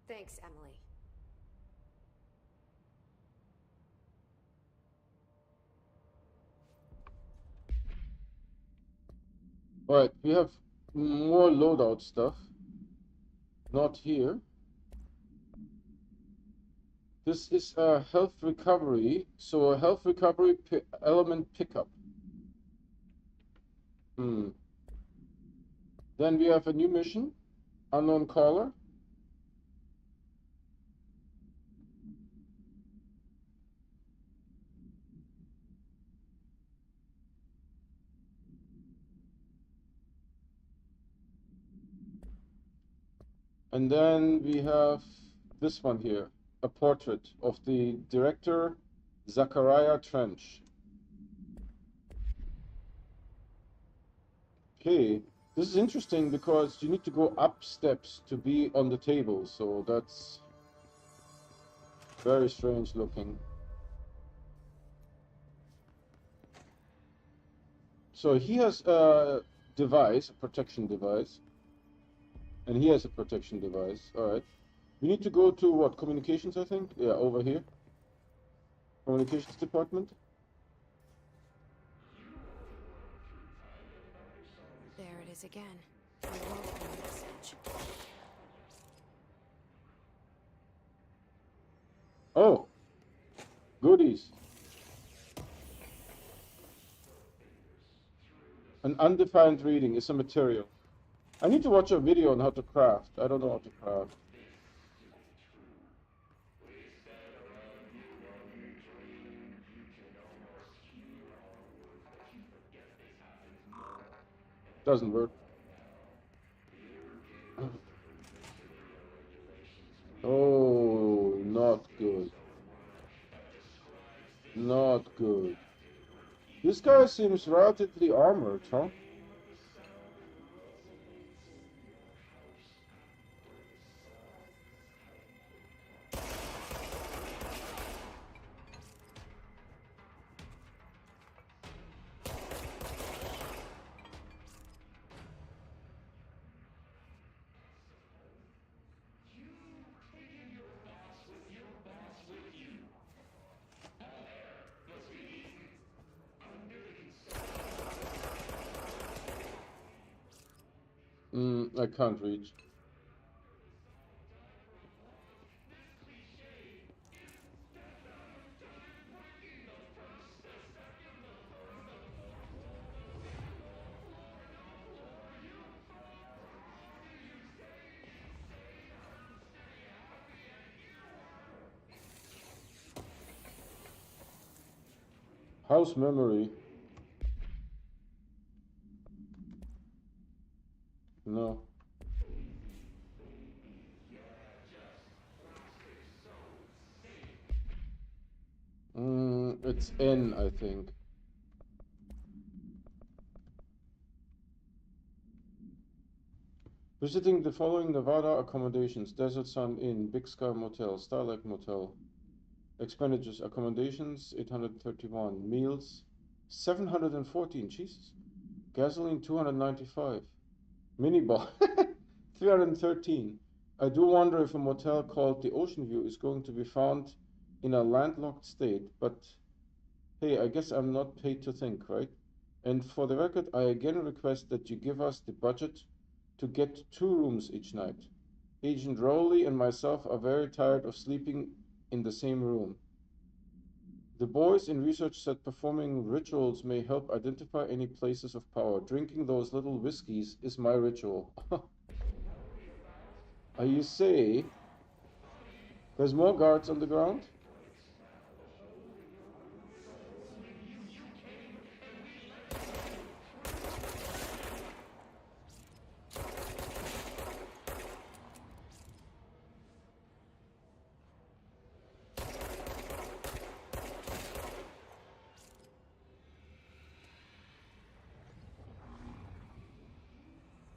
Thanks, Emily. Alright, we have more loadout stuff. Not here. This is a health recovery, so a health recovery element pickup. Then we have a new mission, unknown caller. And then we have this one here, a portrait of the director, Zachariah Trench. Okay, this is interesting because you need to go up steps to be on the table, so that's very strange looking. So he has a device, a protection device. And he has a protection device. Alright. We need to go to what? Communications, I think? Yeah, over here. Communications department. it is again. A welcome message. Oh, goodies. An undefined reading is a material. I need to watch a video on how to craft. I don't know how to craft. Doesn't work. Oh, not good. Not good. This guy seems relatively armored, huh? I can't reach. House memory. No. It's N, I think. Visiting the following Nevada accommodations: Desert Sun Inn, Big Sky Motel, Starlight Motel. Expenditures: accommodations 831, meals 714. Jesus. Gasoline 295. Minibar 313. I do wonder if a motel called the Ocean View is going to be found in a landlocked state, but hey, I guess I'm not paid to think, right? And for the record, I again request that you give us the budget to get 2 rooms each night. Agent Rowley and myself are very tired of sleeping in the same room. The boys in research said performing rituals may help identify any places of power. Drinking those little whiskeys is my ritual. You say there's more guards on the ground?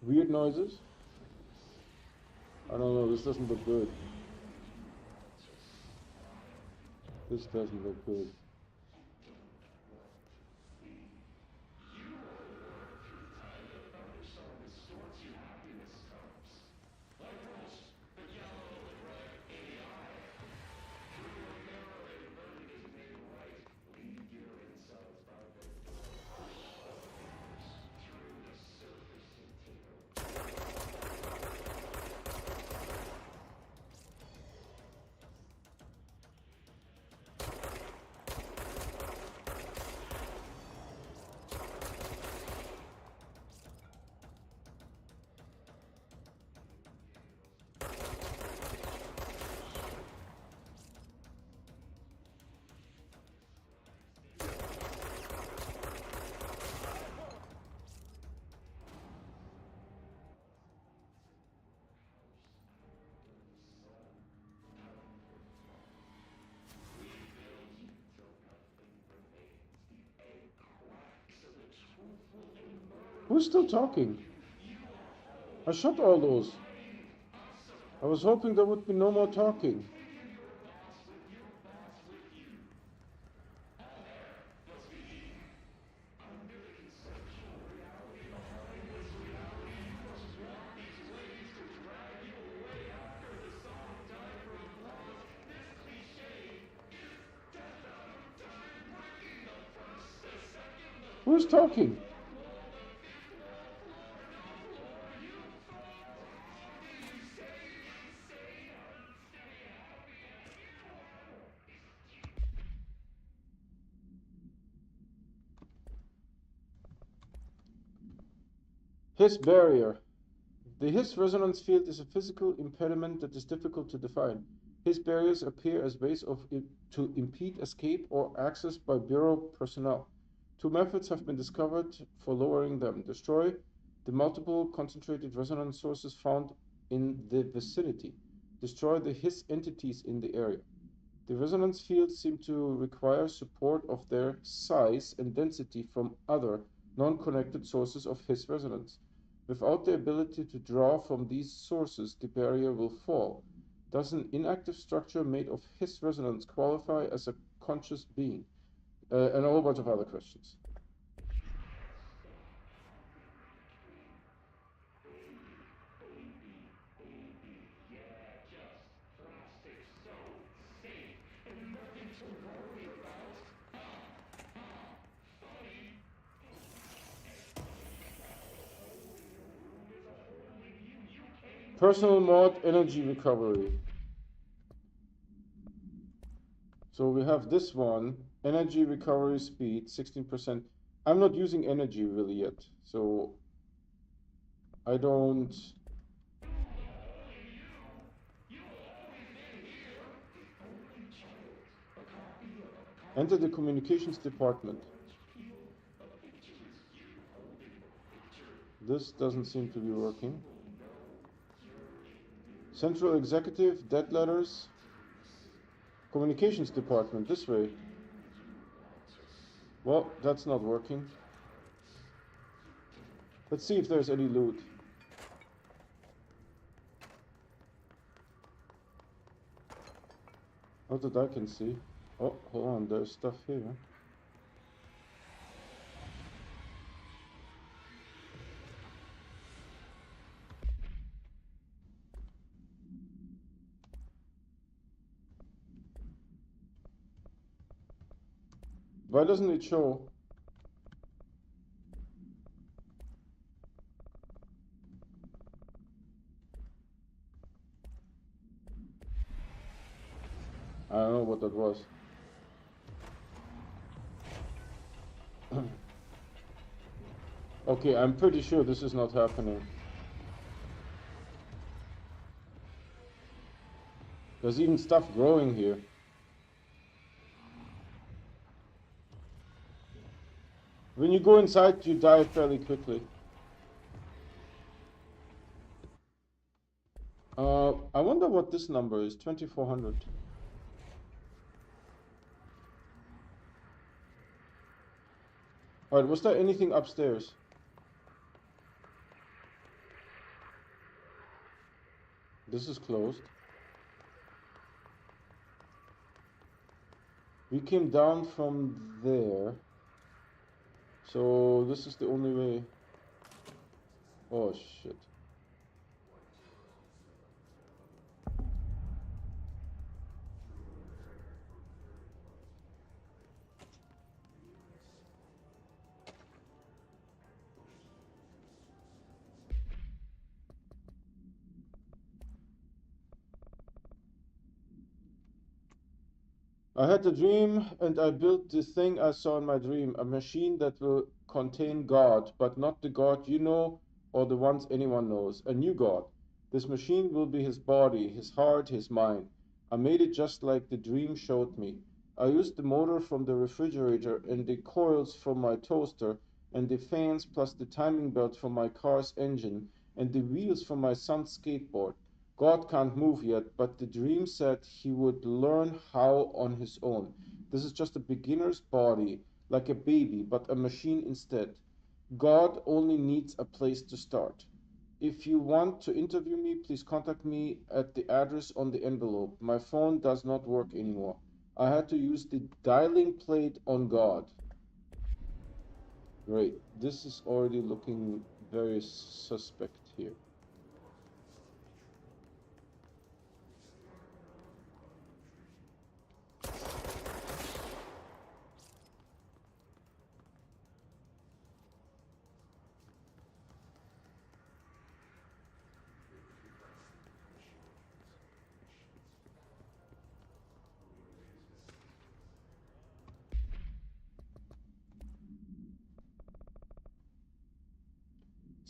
Weird noises? I don't know, this doesn't look good. This doesn't look good. Who's still talking? I shot all those. I was hoping there would be no more talking. Who's talking? His barrier. The His resonance field is a physical impediment that is difficult to define. His barriers appear as ways to impede escape or access by Bureau personnel. Two methods have been discovered for lowering them. Destroy the multiple concentrated resonance sources found in the vicinity. Destroy the His entities in the area. The resonance fields seem to require support of their size and density from other, non-connected sources of His resonance. Without the ability to draw from these sources, the barrier will fall. Does an inactive structure made of His resonance qualify as a conscious being? And a whole bunch of other questions. Personal mode, energy recovery. So we have this one, energy recovery speed, 16%. I'm not using energy really yet, so I don't... Enter the communications department. This doesn't seem to be working. Central executive, dead letters. Communications department, this way. Well, that's not working. Let's see if there's any loot. Not that I can see. Oh, hold on, there's stuff here. Why doesn't it show? I don't know what that was. Okay, I'm pretty sure this is not happening. There's even stuff growing here. When you go inside, you die fairly quickly. I wonder what this number is, 2400. Alright, was there anything upstairs? This is closed. We came down from there. So this is the only way. Oh shit. I had a dream and I built the thing I saw in my dream, a machine that will contain God, but not the God you know or the ones anyone knows, a new God. This machine will be his body, his heart, his mind. I made it just like the dream showed me. I used the motor from the refrigerator and the coils from my toaster and the fans plus the timing belt from my car's engine and the wheels from my son's skateboard. God can't move yet, but the dream said he would learn how on his own. This is just a beginner's body, like a baby, but a machine instead. God only needs a place to start. If you want to interview me, please contact me at the address on the envelope. My phone does not work anymore. I had to use the dialing plate on God. Great. This is already looking very suspect here.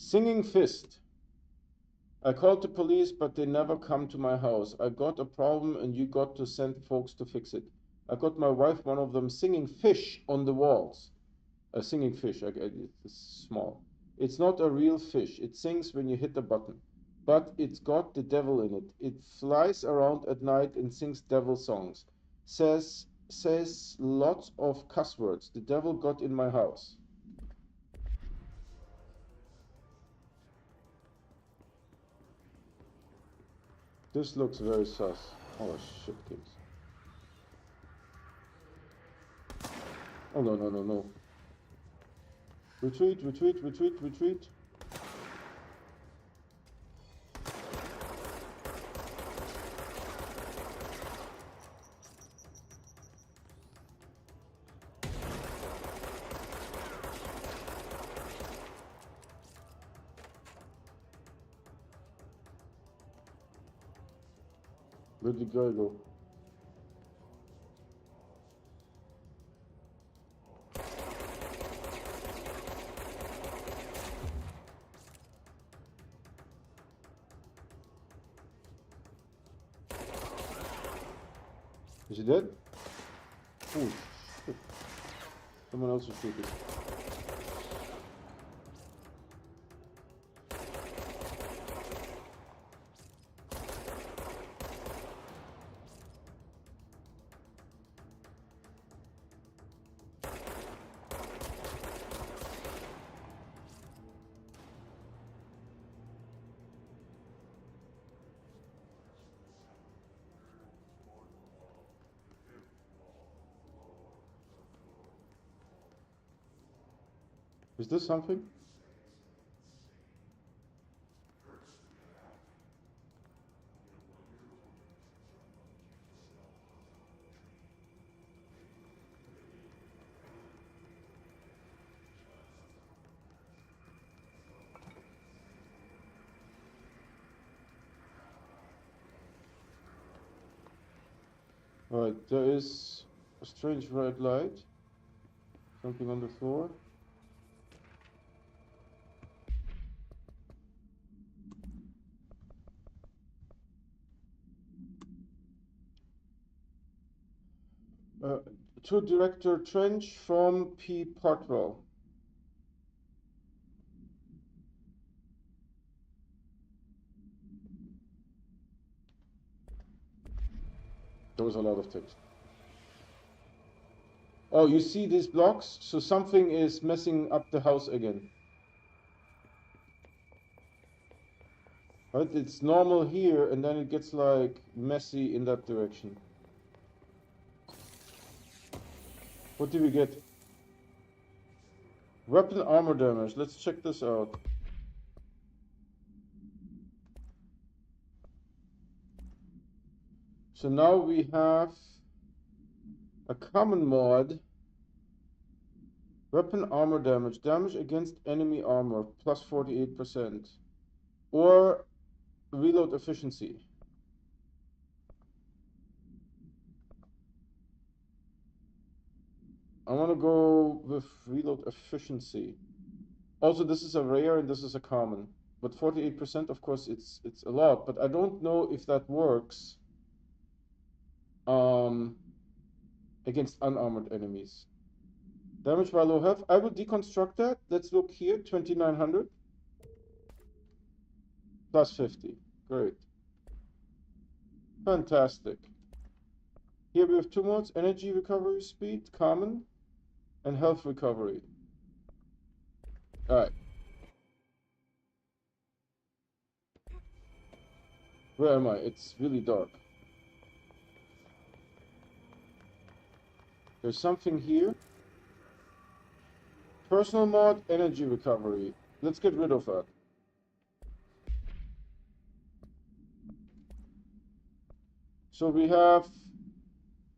Singing Fist. I called the police, but they never come to my house. I got a problem and you got to send folks to fix it. I got my wife, one of them, singing fish on the walls. A singing fish, it's small. It's not a real fish. It sings when you hit the button. But it's got the devil in it. It flies around at night and sings devil songs. Says lots of cuss words. The devil got in my house. This looks very sus. Oh shit, kids. Oh no, no, no, no. Retreat, retreat, retreat, retreat. Where'd the guy go? Is he dead? Oh shit. Someone else is shooting. Is this something? Alright, there is a strange red light. Something on the floor. To Director Trench from P. Partwell. There was a lot of text. Oh, you see these blocks? So something is messing up the house again. Right? It's normal here, and then it gets like messy in that direction. What do we get? Weapon armor damage. Let's check this out. So now we have a common mod. Weapon armor damage. Damage against enemy armor plus 48%. Or reload efficiency. I want to go with reload efficiency. Also, this is a rare and this is a common. But 48%, of course, it's a lot. But I don't know if that works against unarmored enemies. Damage by low health. I will deconstruct that. Let's look here. 2900. Plus 50. Great. Fantastic. Here we have two modes. Energy recovery speed, common, and health recovery. Alright. Where am I? It's really dark. There's something here. Personal mod, energy recovery. Let's get rid of that. So we have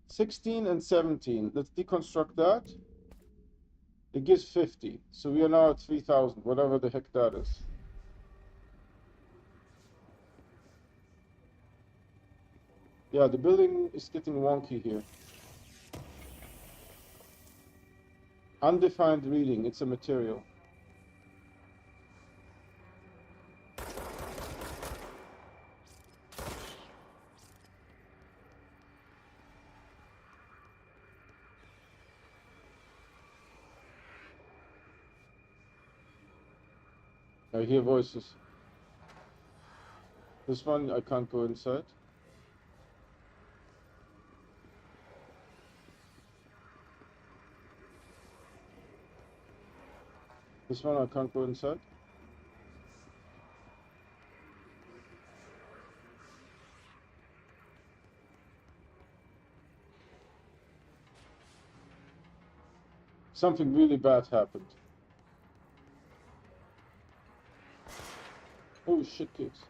16 and 17. Let's deconstruct that. It gives 50. So we are now at 3000, whatever the heck that is. Yeah, the building is getting wonky here. Undefined reading, it's a material. I hear voices. This one I can't go inside. This one I can't go inside. Something really bad happened. Oh shit, kids.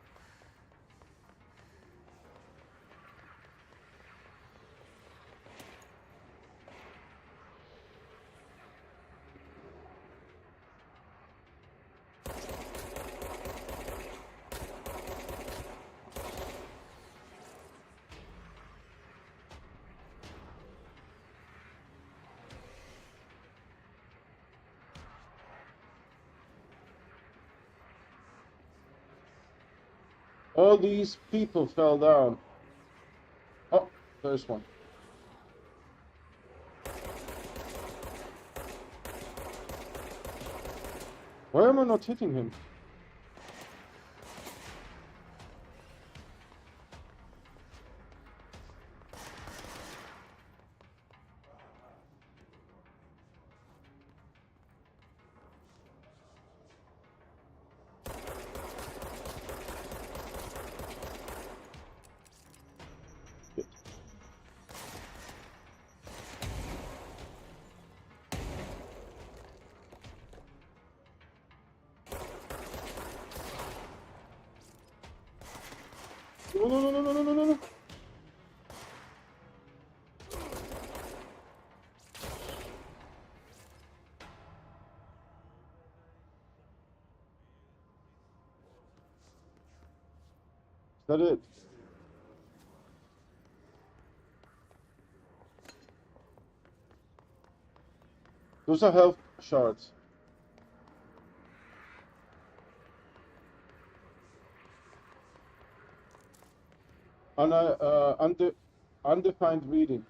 All these people fell down. Oh, there's one. Why am I not hitting him? Shit. No, no, no, no, no, no, no, no. Is that it? Those are health shards. Undefined reading.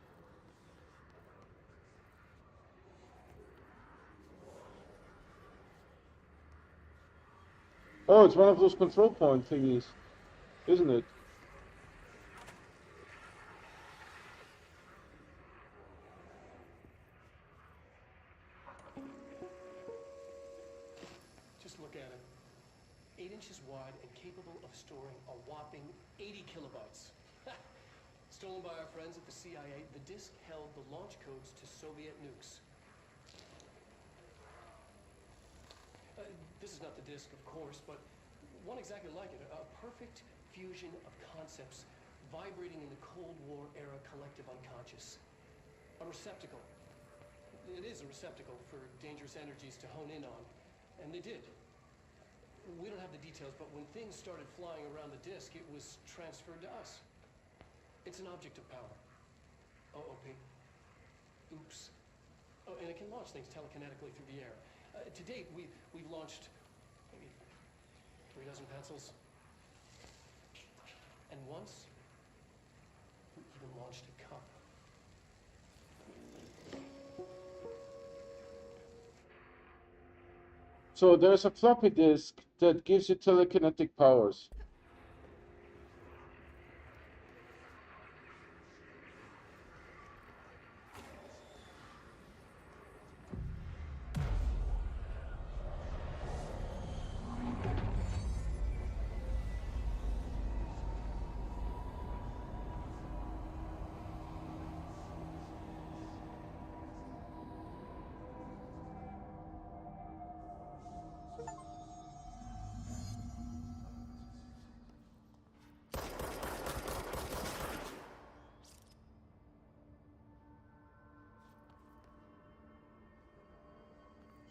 Oh, it's one of those control point thingies, isn't it? Just look at it. 8 inches wide and capable of storing a whopping 80 kilobytes. Stolen by our friends at the CIA, the disk held the launch codes to Soviet nukes. This is not the disk, of course, but one exactly like it. A perfect fusion of concepts vibrating in the Cold War era collective unconscious. A receptacle. It is a receptacle for dangerous energies to hone in on. And they did. We don't have the details, but when things started flying around the disk, it was transferred to us. It's an object of power. OOP. Oops. Oh, and it can launch things telekinetically through the air. To date, we've launched maybe 3 dozen pencils. And once, we even launched a cup. So there's a floppy disk that gives you telekinetic powers.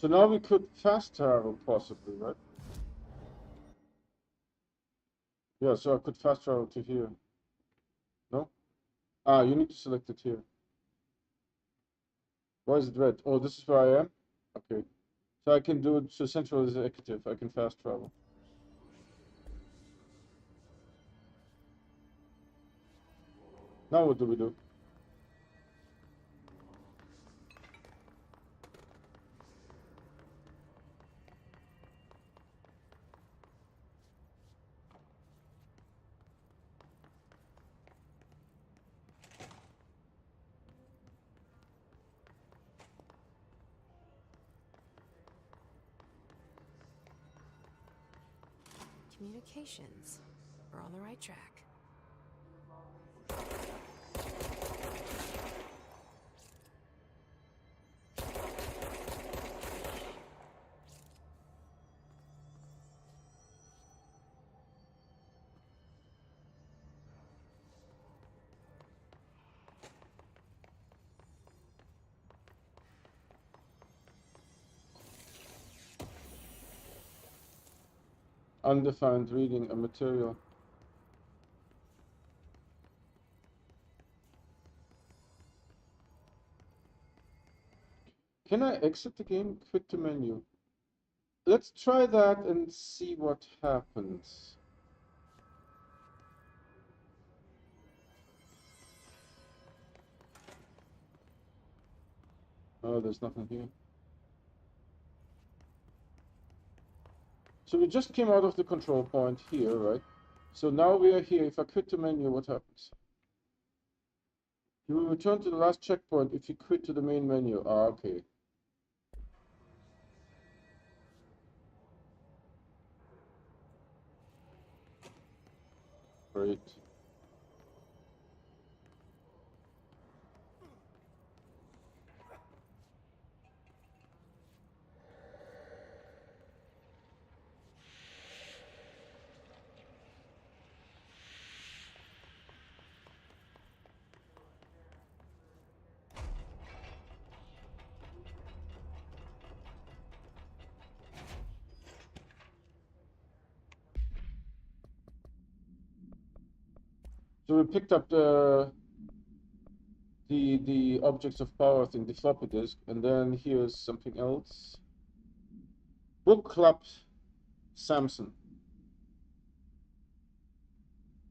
So now we could fast travel, possibly, right? Yeah, so I could fast travel to here. No? Ah, you need to select it here. Why is it red? Oh, this is where I am? Okay. So I can do it to Central Executive. I can fast travel. Now what do we do? communications. We're on the right track. Undefined reading a material. Can I exit the game? Quit the menu. Let's try that and see what happens. Oh, there's nothing here. So we just came out of the control point here, right? So now we are here. If I quit the menu, what happens? You will return to the last checkpoint if you quit to the main menu. Ah, okay. Great. So we picked up the objects of power thing, the floppy disk, and then here's something else. Book Club Samson.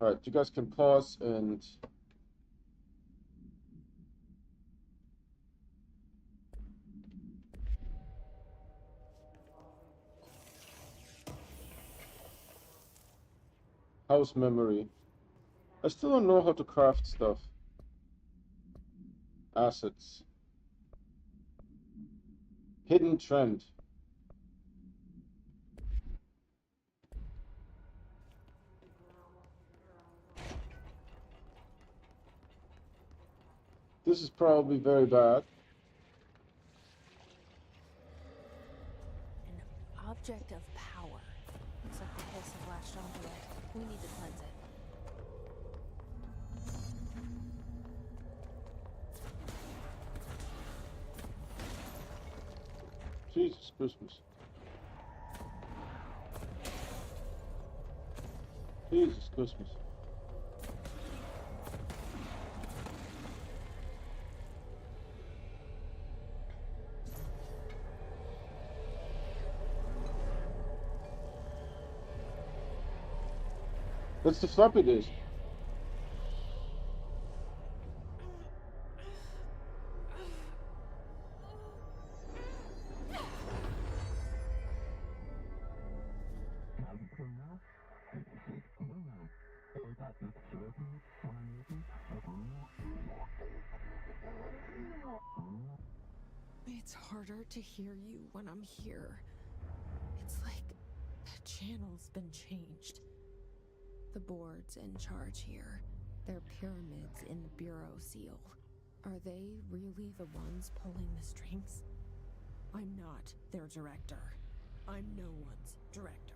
All right, you guys can pause and house memory. I still don't know how to craft stuff. Assets. Hidden trend. This is probably very bad. An object of power. Looks like the hiss have latched onto it. We need to cleanse it. Jesus Christmas. Jesus Christmas. That's the floppy disk. It's harder to hear you when I'm here. It's like the channel's been changed. The board's in charge here. They're pyramids in the Bureau seal. Are they really the ones pulling the strings? I'm not their director. I'm no one's director.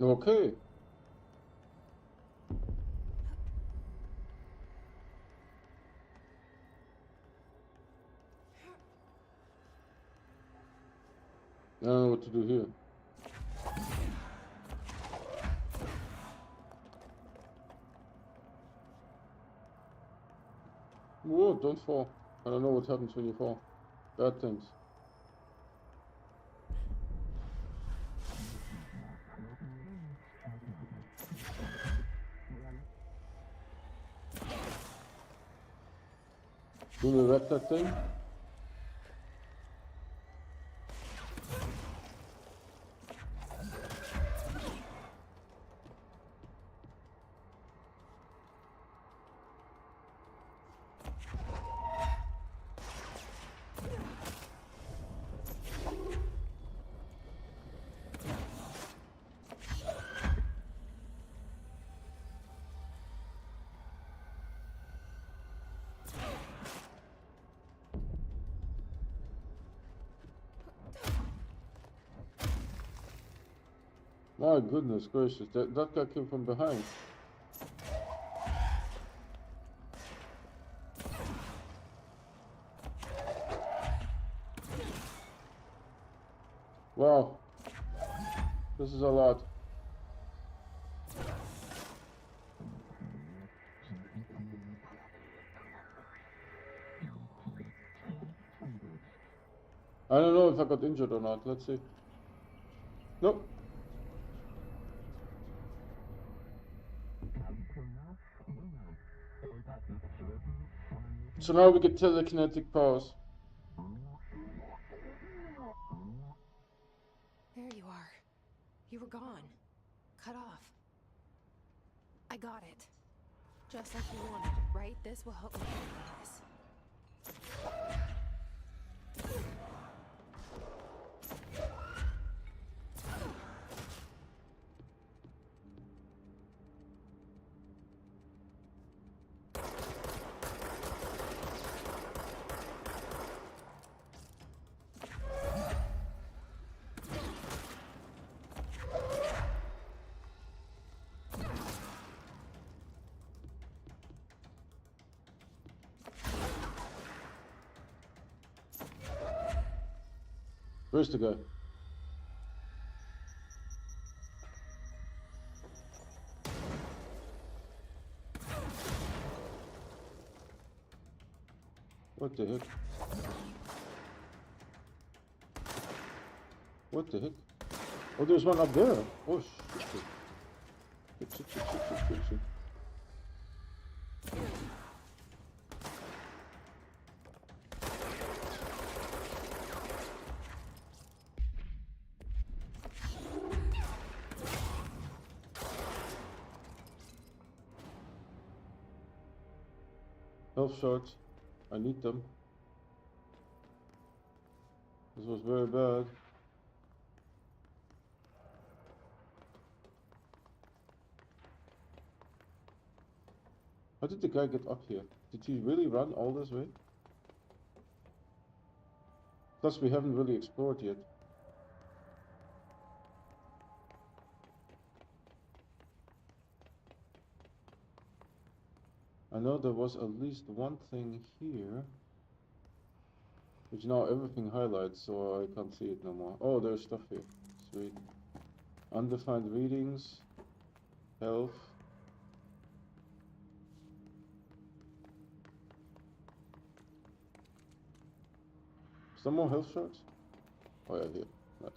Okay. I don't know what to do here. Whoa, don't fall. I don't know what happens when you fall. Bad things. Do we wreck that thing? My goodness gracious, that guy came from behind. Wow. This is a lot. I don't know if I got injured or not. Let's see. Nope. So now we get telekinetic powers. There you are. You were gone. Cut off. I got it. Just like you wanted, right? This will help me handle this. Where's the guy? What the heck? What the heck? Oh, there's one up there. Oh, shit. Shit. Health shards. I need them. This was very bad. How did the guy get up here? Did he really run all this way? Plus we haven't really explored yet. I know there was at least one thing here, which now everything highlights, so I can't see it no more. Oh, there's stuff here. Sweet. Undefined readings. Health. Some more health shards? Oh yeah, here. Nice.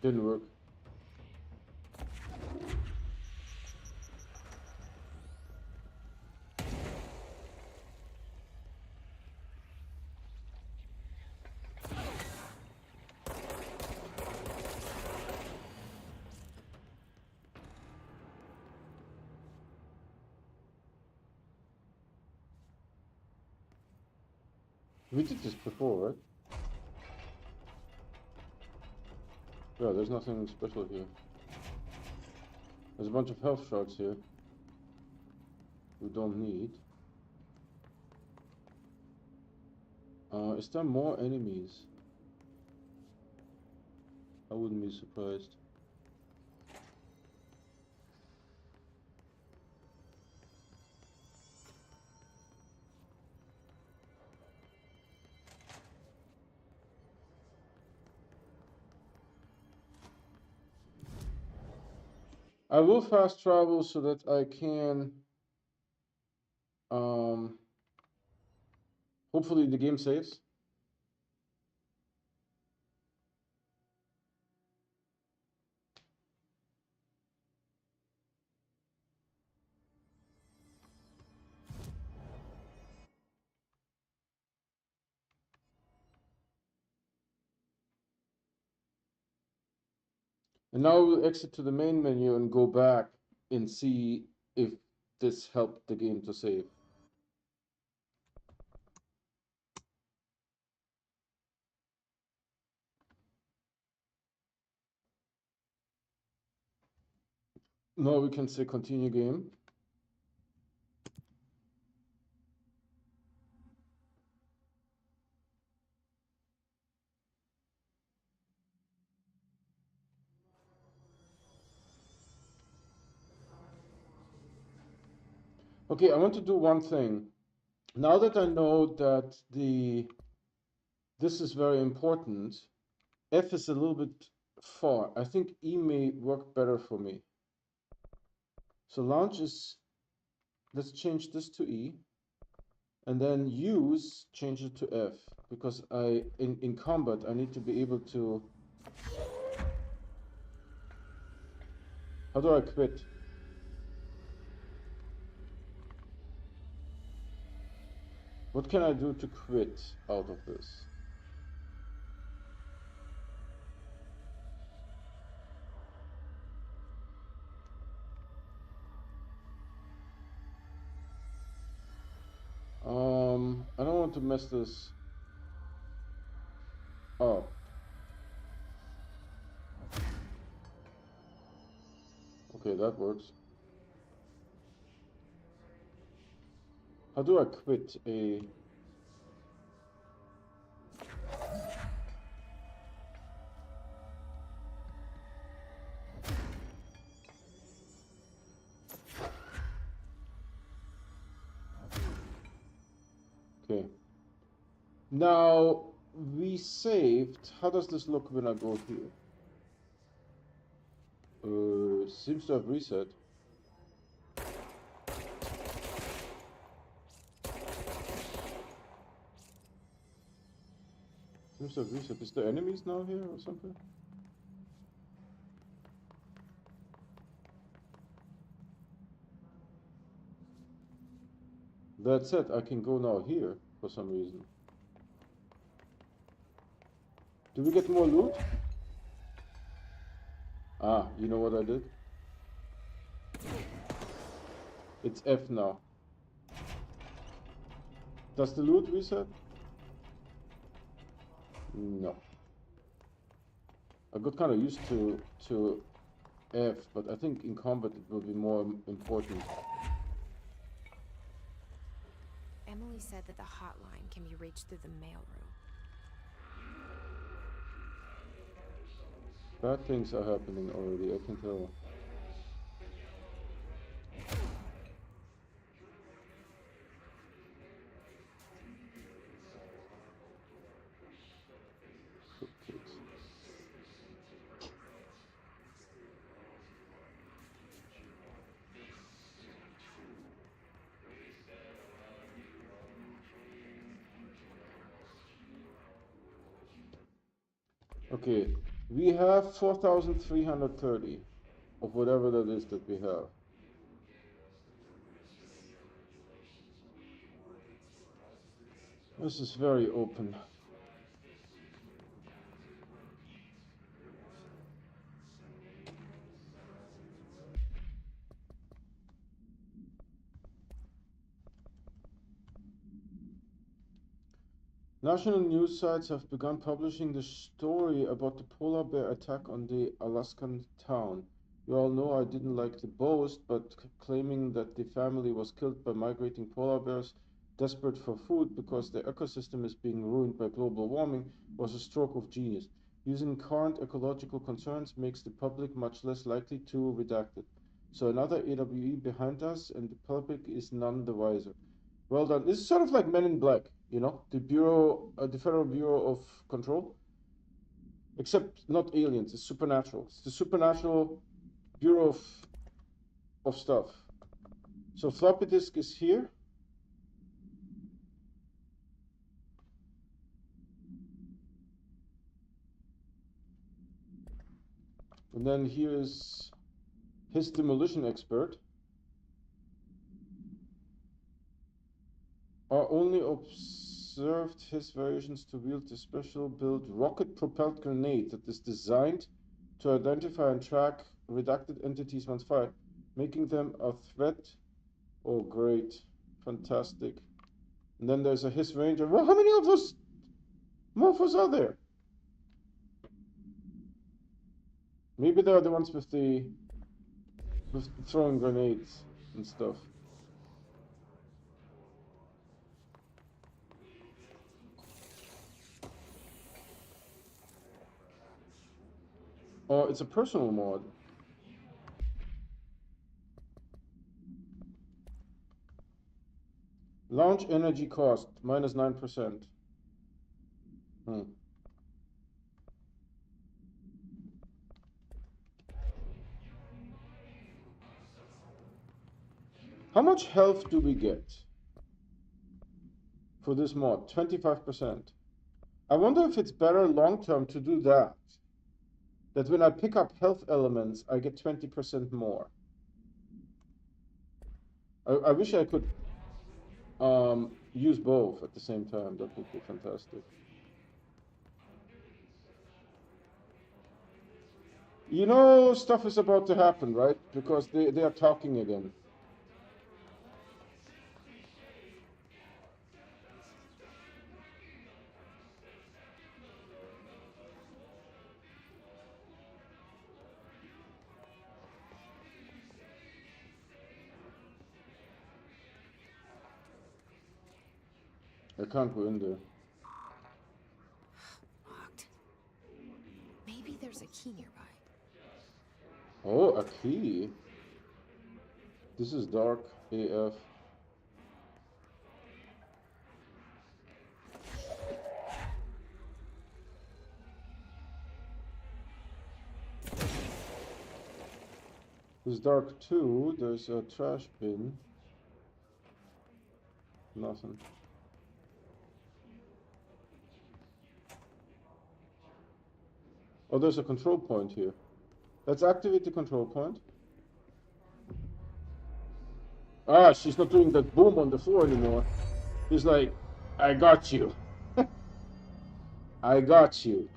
Didn't work. We did this before, right? Yeah, there's nothing special here. There's a bunch of health shards here. We don't need. Is there more enemies? I wouldn't be surprised. I will fast travel so that I can hopefully the game saves. And now we'll exit to the main menu and go back and see if this helped the game to save. Now we can say continue game. Okay, I want to do one thing. Now that I know that this is very important, F is a little bit far. I think E may work better for me. So launch is, let's change this to E. And then use, change it to F. Because in combat, I need to be able to... How do I quit? What can I do to quit out of this? I don't want to mess this up. Okay, that works. How do I quit a... Okay. Now, we saved. How does this look when I go here? Seems to have reset. Seems to have reset. Is there enemies now here or something? That's it. I can go now here for some reason. Do we get more loot? Ah, you know what I did? It's F now. Does the loot reset? No. I got kind of used to F, but I think in combat it will be more important. Emily said that the hotline can be reached through the mailroom. Bad things are happening already, I can tell. Okay, we have 4,330 of whatever that is that we have. This is very open. National news sites have begun publishing the story about the polar bear attack on the Alaskan town. You all know I didn't like the boast, but claiming that the family was killed by migrating polar bears desperate for food because their ecosystem is being ruined by global warming was a stroke of genius. Using current ecological concerns makes the public much less likely to redact it. So another AWE behind us, and the public is none the wiser. Well done. This is sort of like Men in Black, you know, the Bureau, the Federal Bureau of Control, except not aliens. It's supernatural. It's the Supernatural Bureau of of stuff. So floppy disk is here. And then here is his demolition expert. I only observed his variations to wield the special built rocket-propelled grenade that is designed to identify and track redacted entities once fired, making them a threat. Oh, great. Fantastic. And then there's a his ranger. Well, how many of those morphos are there? Maybe they're the ones with throwing grenades and stuff. Oh, it's a personal mod. Launch energy cost, minus 9%. How much health do we get for this mod? 25%. I wonder if it's better long term to do that. That when I pick up health elements, I get 20% more. I wish I could use both at the same time. That would be fantastic. You know, stuff is about to happen, right? Because they are talking again. I can't go in there. Locked. Maybe there's a key nearby. Oh, a key. This is dark AF. This is dark too. There's a trash bin. Nothing. Oh, there's a control point here. Let's activate the control point. Ah, she's not doing that boom on the floor anymore. He's like, I got you. I got you.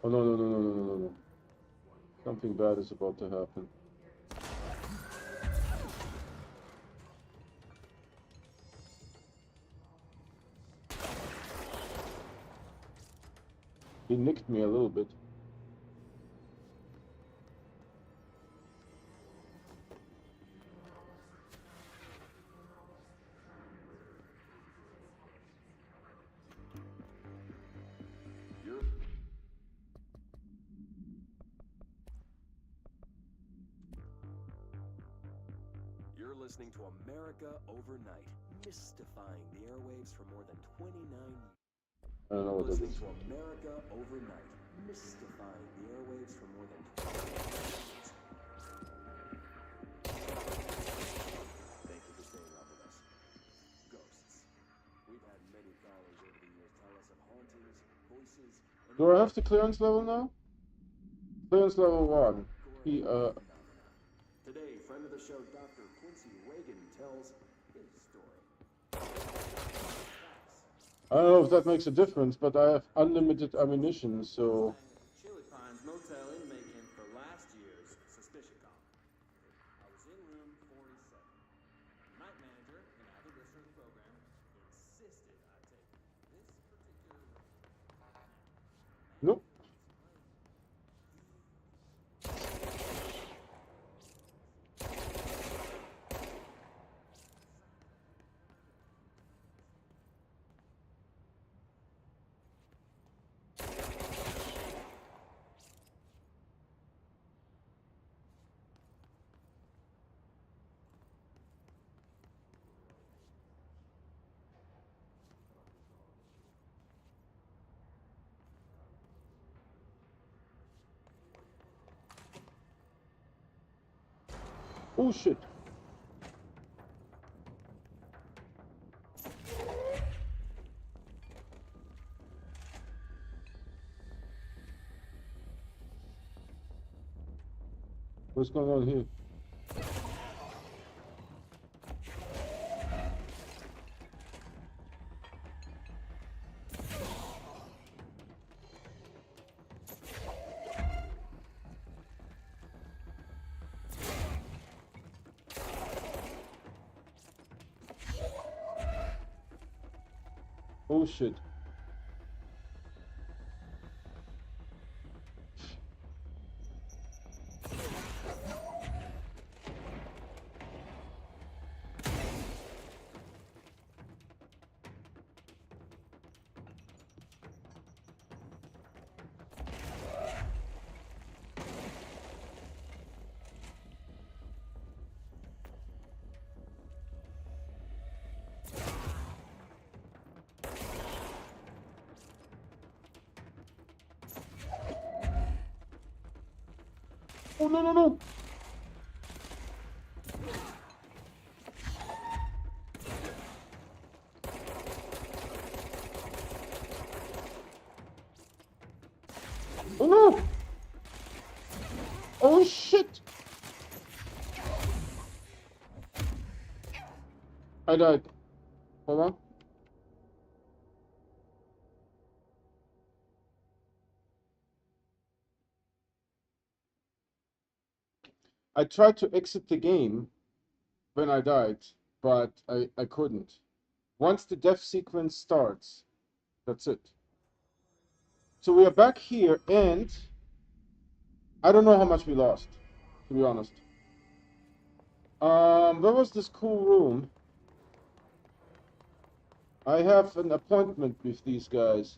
Oh, no. Something bad is about to happen. He nicked me a little bit. You're listening to America Overnight, mystifying the airwaves for more than 29 years. I don't know what that Listening is. to America Overnight, mystifying the airwaves for more than 29 years. Thank you for staying on with us. Ghosts. We've had many callers over the years tell us of hauntings, voices, and Do I have the clearance level now? Clearance level 1. Today, friend of the show, Dr. Quincy Reagan tells his story. I don't know if that makes a difference, but I have unlimited ammunition, so... Chili Pines Motel inmate for last year's Suspicion Call. I was in room 47. Night manager in our district program insisted I take this particular room. Nope. Oh shit. What's going on here? Oh shit. Oh no no no! Oh no! Oh shit! I died. Hold on. I tried to exit the game when I died, but I couldn't. Once the death sequence starts, that's it. So we are back here, and I don't know how much we lost, to be honest. Where was this cool room? I have an appointment with these guys.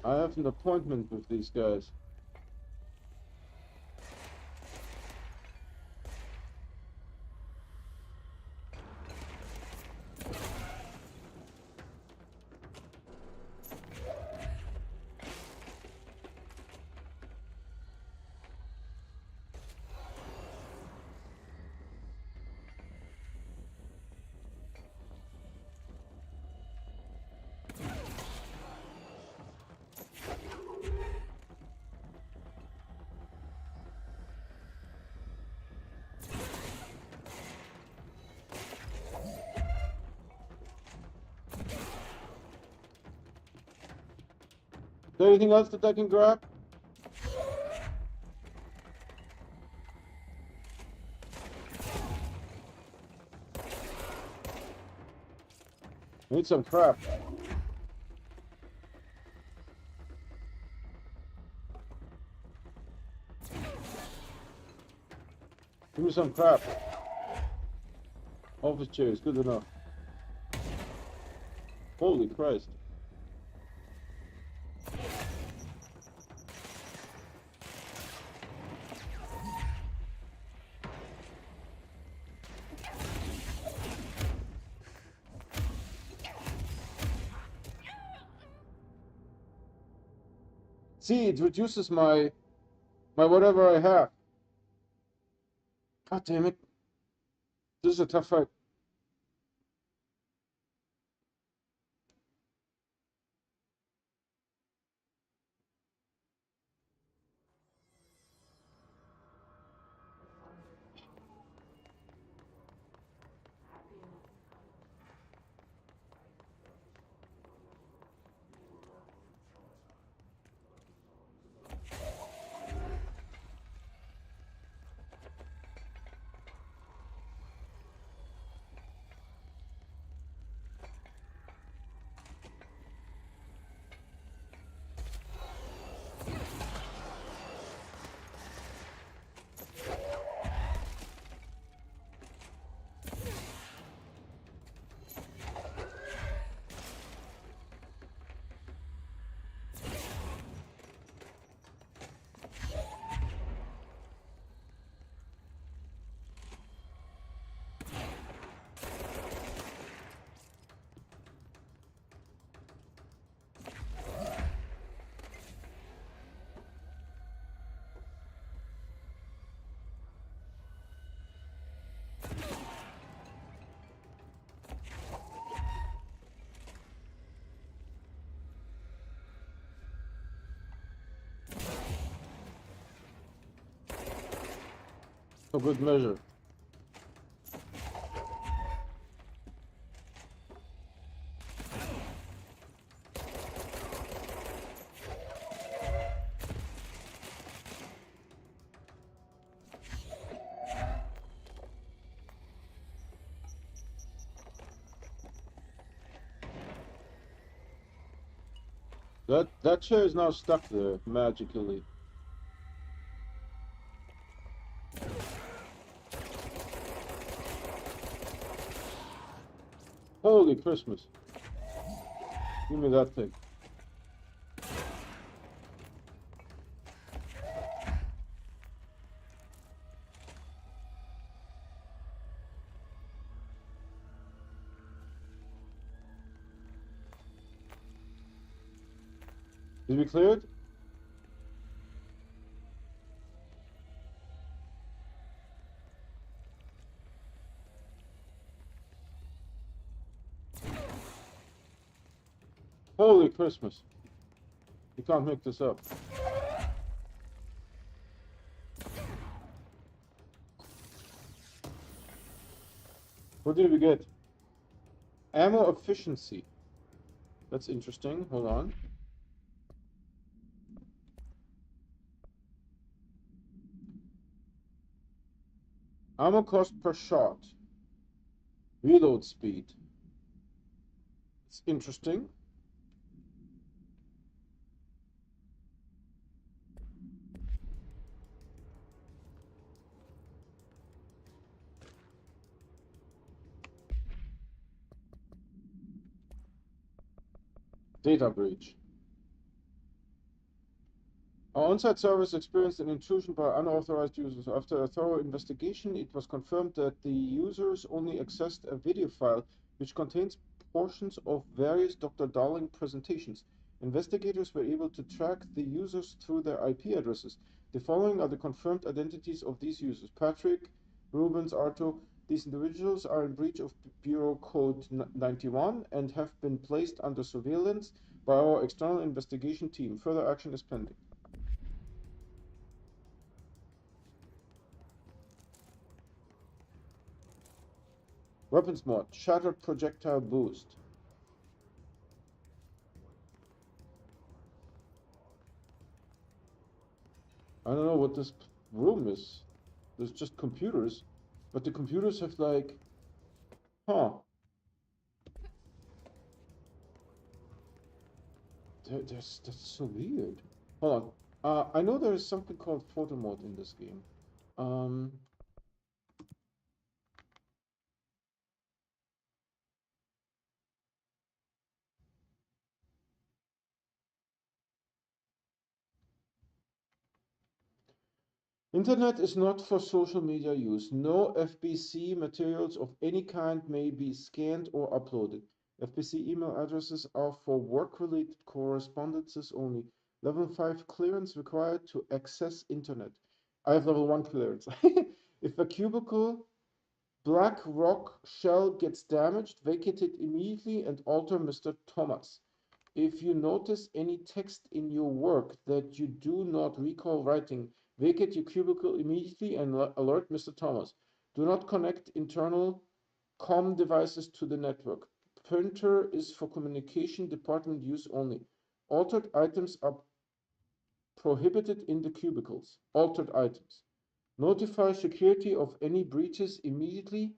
I have an appointment with these guys. Is there anything else that I can grab? I need some crap. Give me some crap. Office chair is good enough. Holy Christ. See, it reduces my whatever I have. God damn it. This is a tough fight. for good measure. That chair is now stuck there magically. Holy Christmas. Give me that thing. Did we clear it? Holy Christmas. You can't make this up. What did we get? Ammo efficiency. That's interesting. Hold on. Ammo cost per shot. Reload speed. It's interesting. Data breach. Our on-site service experienced an intrusion by unauthorized users. After a thorough investigation, it was confirmed that the users only accessed a video file which contains portions of various Dr. Darling presentations. Investigators were able to track the users through their IP addresses. The following are the confirmed identities of these users. Patrick, Rubens, Arto. These individuals are in breach of Bureau Code 91 and have been placed under surveillance by our external investigation team. Further action is pending. Weapons mod, shattered projectile boost. I don't know what this room is. There's just computers, but the computers have like, huh. That's so weird. Hold on. I know there is something called photo mode in this game. Internet is not for social media use. No FBC materials of any kind may be scanned or uploaded. FBC email addresses are for work-related correspondences only. Level 5 clearance required to access internet. I have level 1 clearance. If a cubicle black rock shell gets damaged, vacate it immediately and alter Mr. Thomas. If you notice any text in your work that you do not recall writing, vacate your cubicle immediately and alert Mr. Thomas. Do not connect internal COM devices to the network. Printer is for communication department use only. Altered items are prohibited in the cubicles. Altered items. Notify security of any breaches immediately.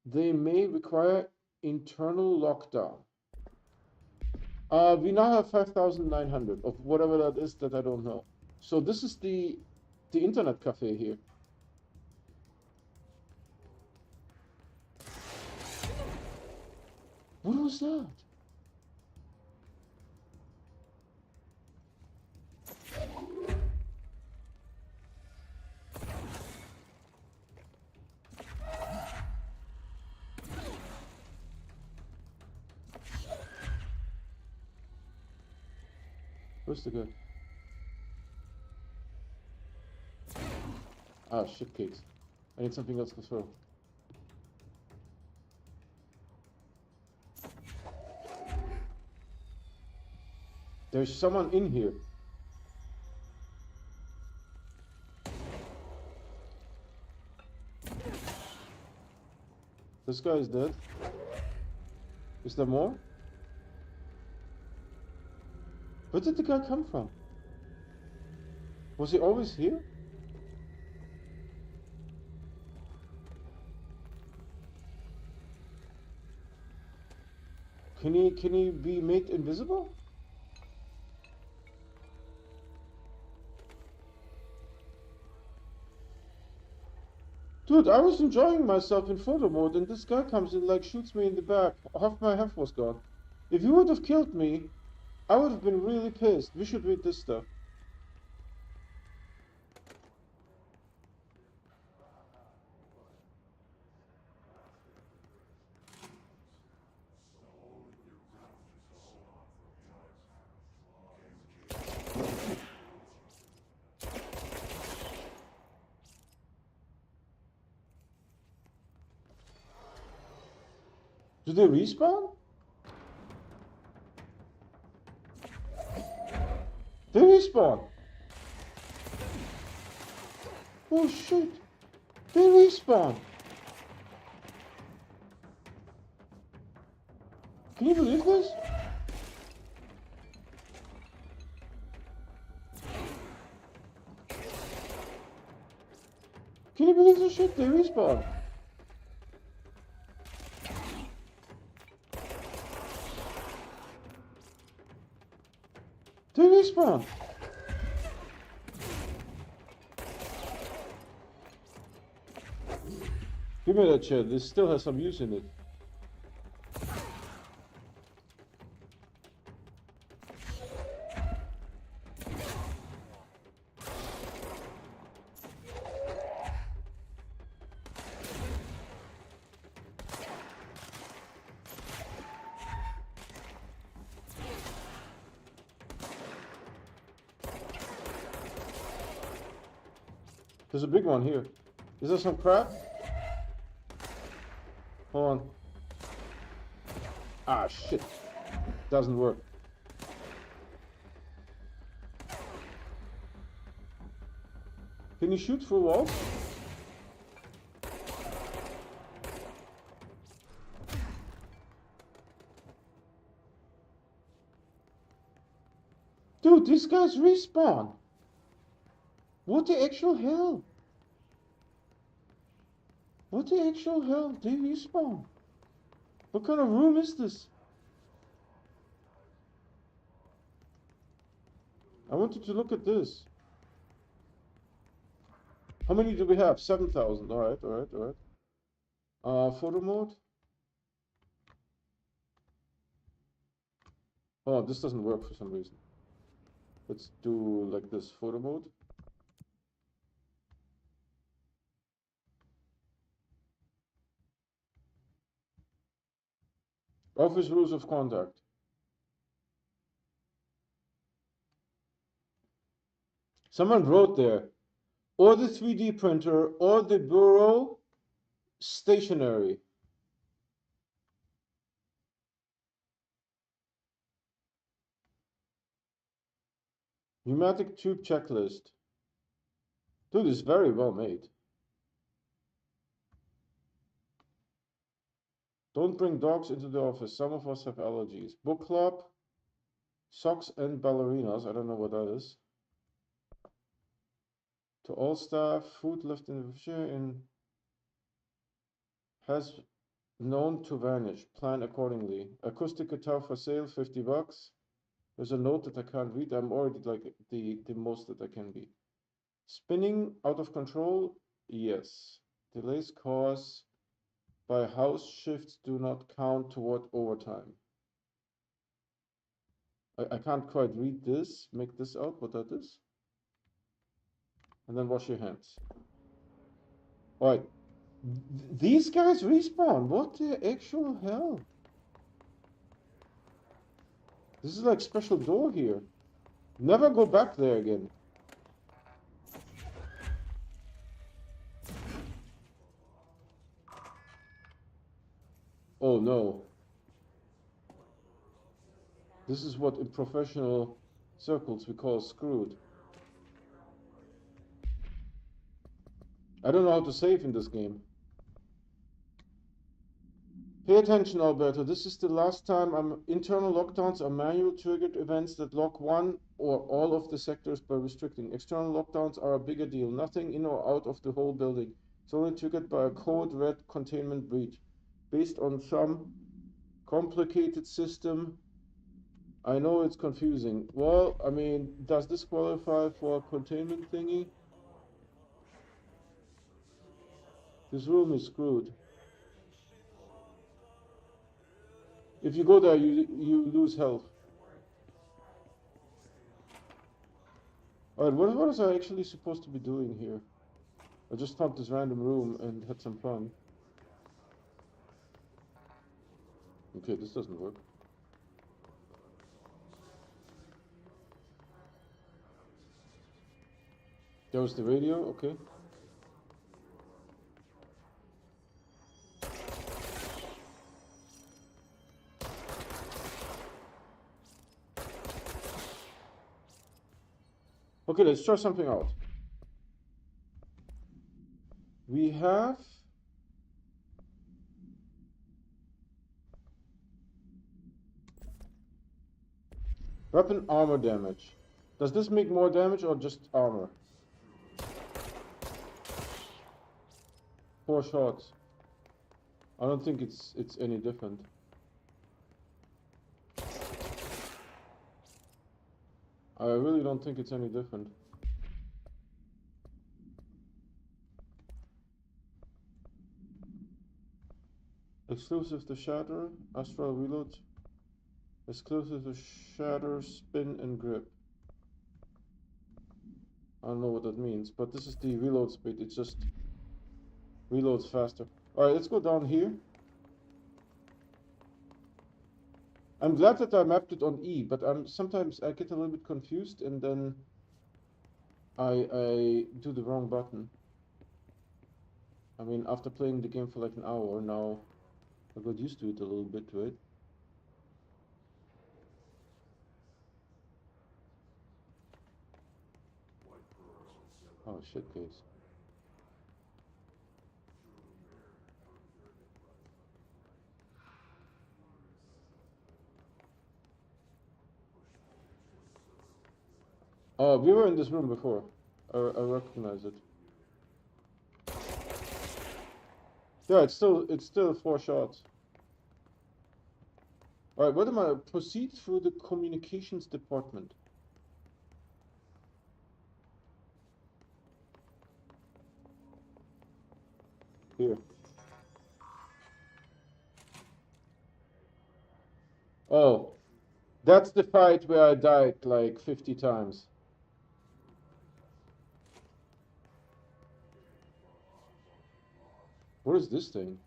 They may require internal lockdown. We now have 5,900 of whatever that is that I don't know. So this is the internet cafe here. What was that? Where's the guy? Ah, shit cakes. I need something else to throw. There's someone in here. This guy is dead. Is there more? Where did the guy come from? Was he always here? Can he be made invisible? Dude, I was enjoying myself in photo mode and this guy comes and like shoots me in the back. Half my health was gone. If he would have killed me, I would have been really pissed. We should read this stuff. Do they respawn? They respawn. Oh shit. They respawn. Can you believe this? Can you believe this shit? They respawn. They respawn. Give me that shit. This still has some use in it. There's a big one here. Is there some crap? Hold on. Ah, shit. Doesn't work. Can you shoot through walls? Dude, these guys respawn. What the actual hell? What the actual hell? They respawn. What kind of room is this? I wanted to look at this. How many do we have? 7,000. Alright, alright, alright. Photo mode. Oh, this doesn't work for some reason. Let's do like this, photo mode. Office rules of conduct. Someone wrote there, or the 3D printer, or the bureau stationary. Pneumatic tube checklist. Dude, it's very well made. Don't bring dogs into the office. Some of us have allergies. Book club. Socks and ballerinas. I don't know what that is. To all staff. Food left in the refrigerator and has known to vanish. Plan accordingly. Acoustic guitar for sale. $50. There's a note that I can't read. I'm already like the most that I can be. Spinning out of control. Yes. Delays caused by house shifts do not count toward overtime. I can't quite read this. Make this out, what that is. And then wash your hands. Alright. These guys respawn. What the actual hell? This is like special door here. Never go back there again. Oh no. This is what in professional circles we call screwed. I don't know how to save in this game. Pay attention, Alberto. This is the last time internal lockdowns are manual triggered events that lock one or all of the sectors by restricting. External lockdowns are a bigger deal. Nothing in or out of the whole building. It's only triggered by a code red containment breach. Based on some complicated system. I know it's confusing. Well, I mean, does this qualify for a containment thingy? This room is screwed. If you go there, you lose health. Alright, what was I actually supposed to be doing here? I just found this random room and had some fun. Okay, this doesn't work. There was the radio, okay. Okay, let's try something out. We have weapon armor damage. Does this make more damage or just armor? 4 shots. I don't think it's any different. I really don't think it's any different. Exclusive to Shatter, Astral Reload. Exclusive to Shatter, Spin and Grip. I don't know what that means, but this is the reload speed. It just reloads faster. Alright, let's go down here. I'm glad that I mapped it on E, but sometimes I get a little bit confused and then I do the wrong button. I mean, after playing the game for like an hour now, I got used to it a little bit, right? Oh, shit case. Oh, we were in this room before. I recognize it. Yeah, it's still 4 shots. Alright, what am I? Proceed through the communications department. Here. Oh, that's the fight where I died like 50 times. What is this thing?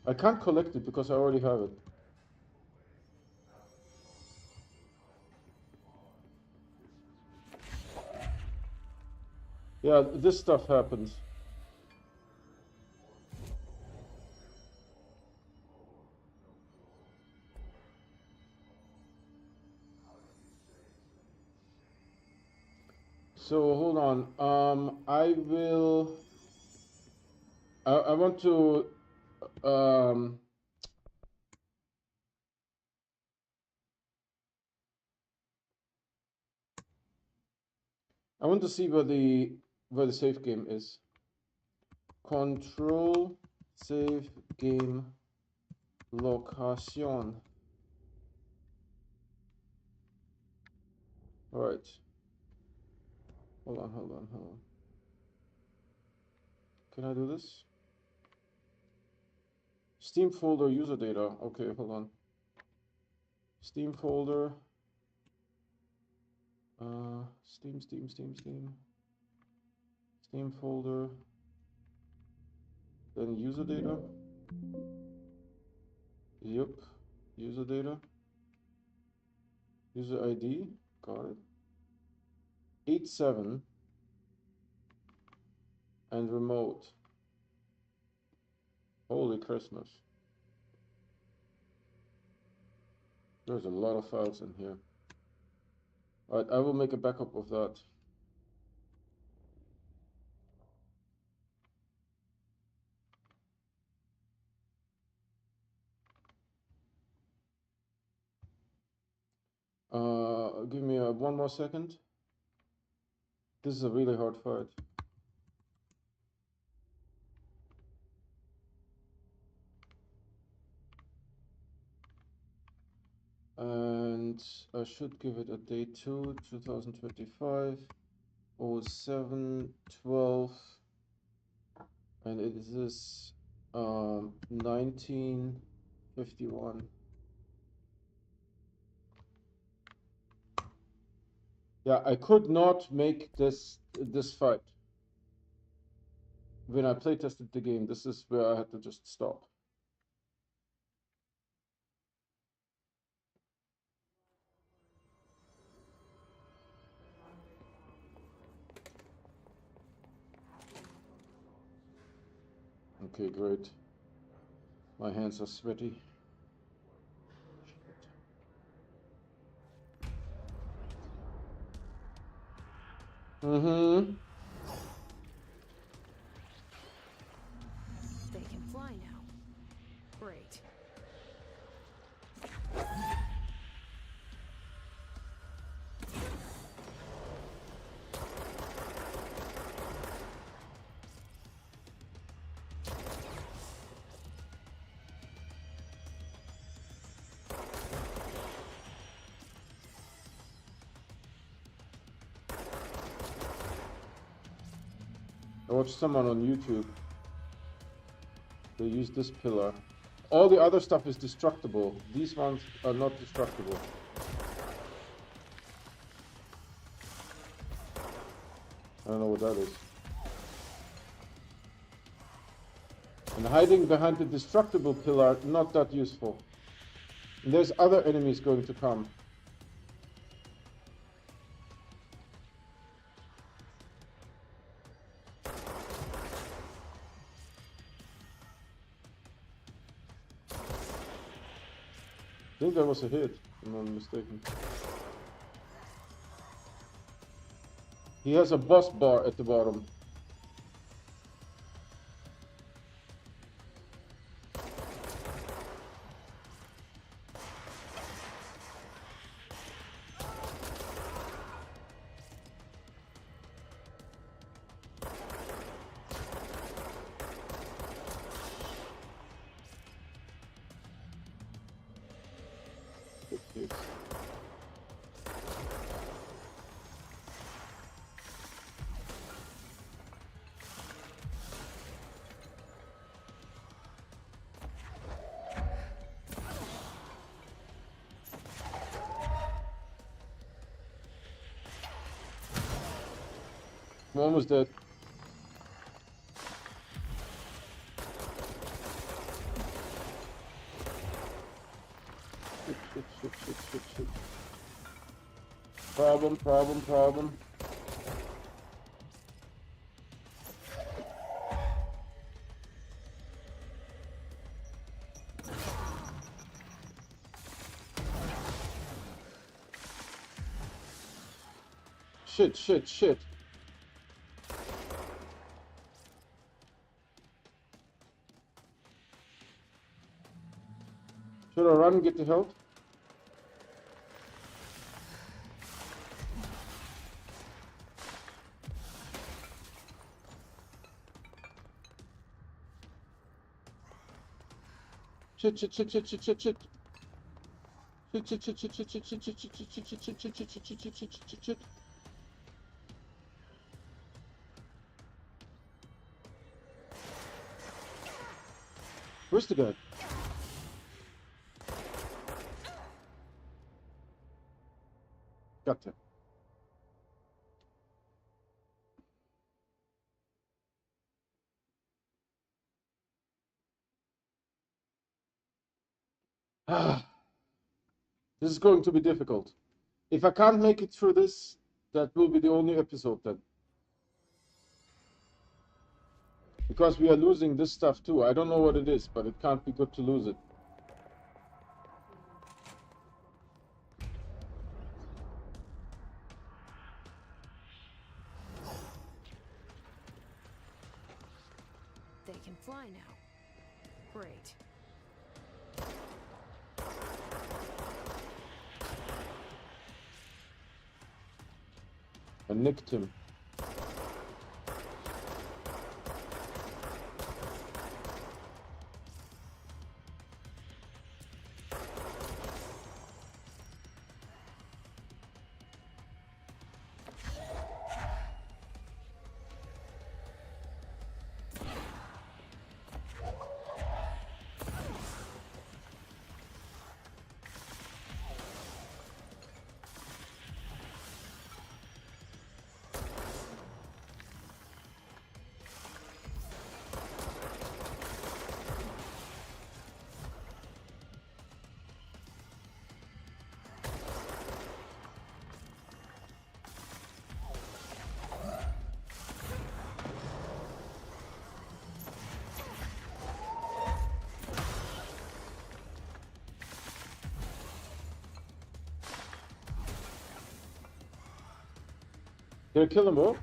I can't collect it because I already have it. Yeah, this stuff happens. So hold on. I will. I want to. I want to see where the save game is. Control save game location. All right. Hold on. Can I do this? Steam folder user data. Okay, hold on. Steam folder. Steam. Steam folder. Then user data. Yep. User data. User ID. Got it. 87. And remote. Holy Christmas. There's a lot of files in here. Alright, I will make a backup of that. one more second. This is a really hard fight. And I should give it a day 2, 2025, 07, 12, and it is 1951. Yeah, I could not make this fight. When I playtested the game, this is where I had to just stop. Okay, great. My hands are sweaty. Mm-hmm. They can fly now. Great. I watched someone on YouTube. They use this pillar. All the other stuff is destructible. These ones are not destructible. I don't know what that is. And hiding behind the destructible pillar, not that useful. And there's other enemies going to come. I think that was a hit, if I'm not mistaken. He has a boss bar at the bottom. I'm almost dead. Shit. Problem. Shit. Should I run and get the help? Shit. Where's the guy? Got him. This is going to be difficult. If I can't make it through this, that will be the only episode then. Because we are losing this stuff too. I don't know what it is, but it can't be good to lose it. They can fly now. Great. I nicked him. Did I kill them all?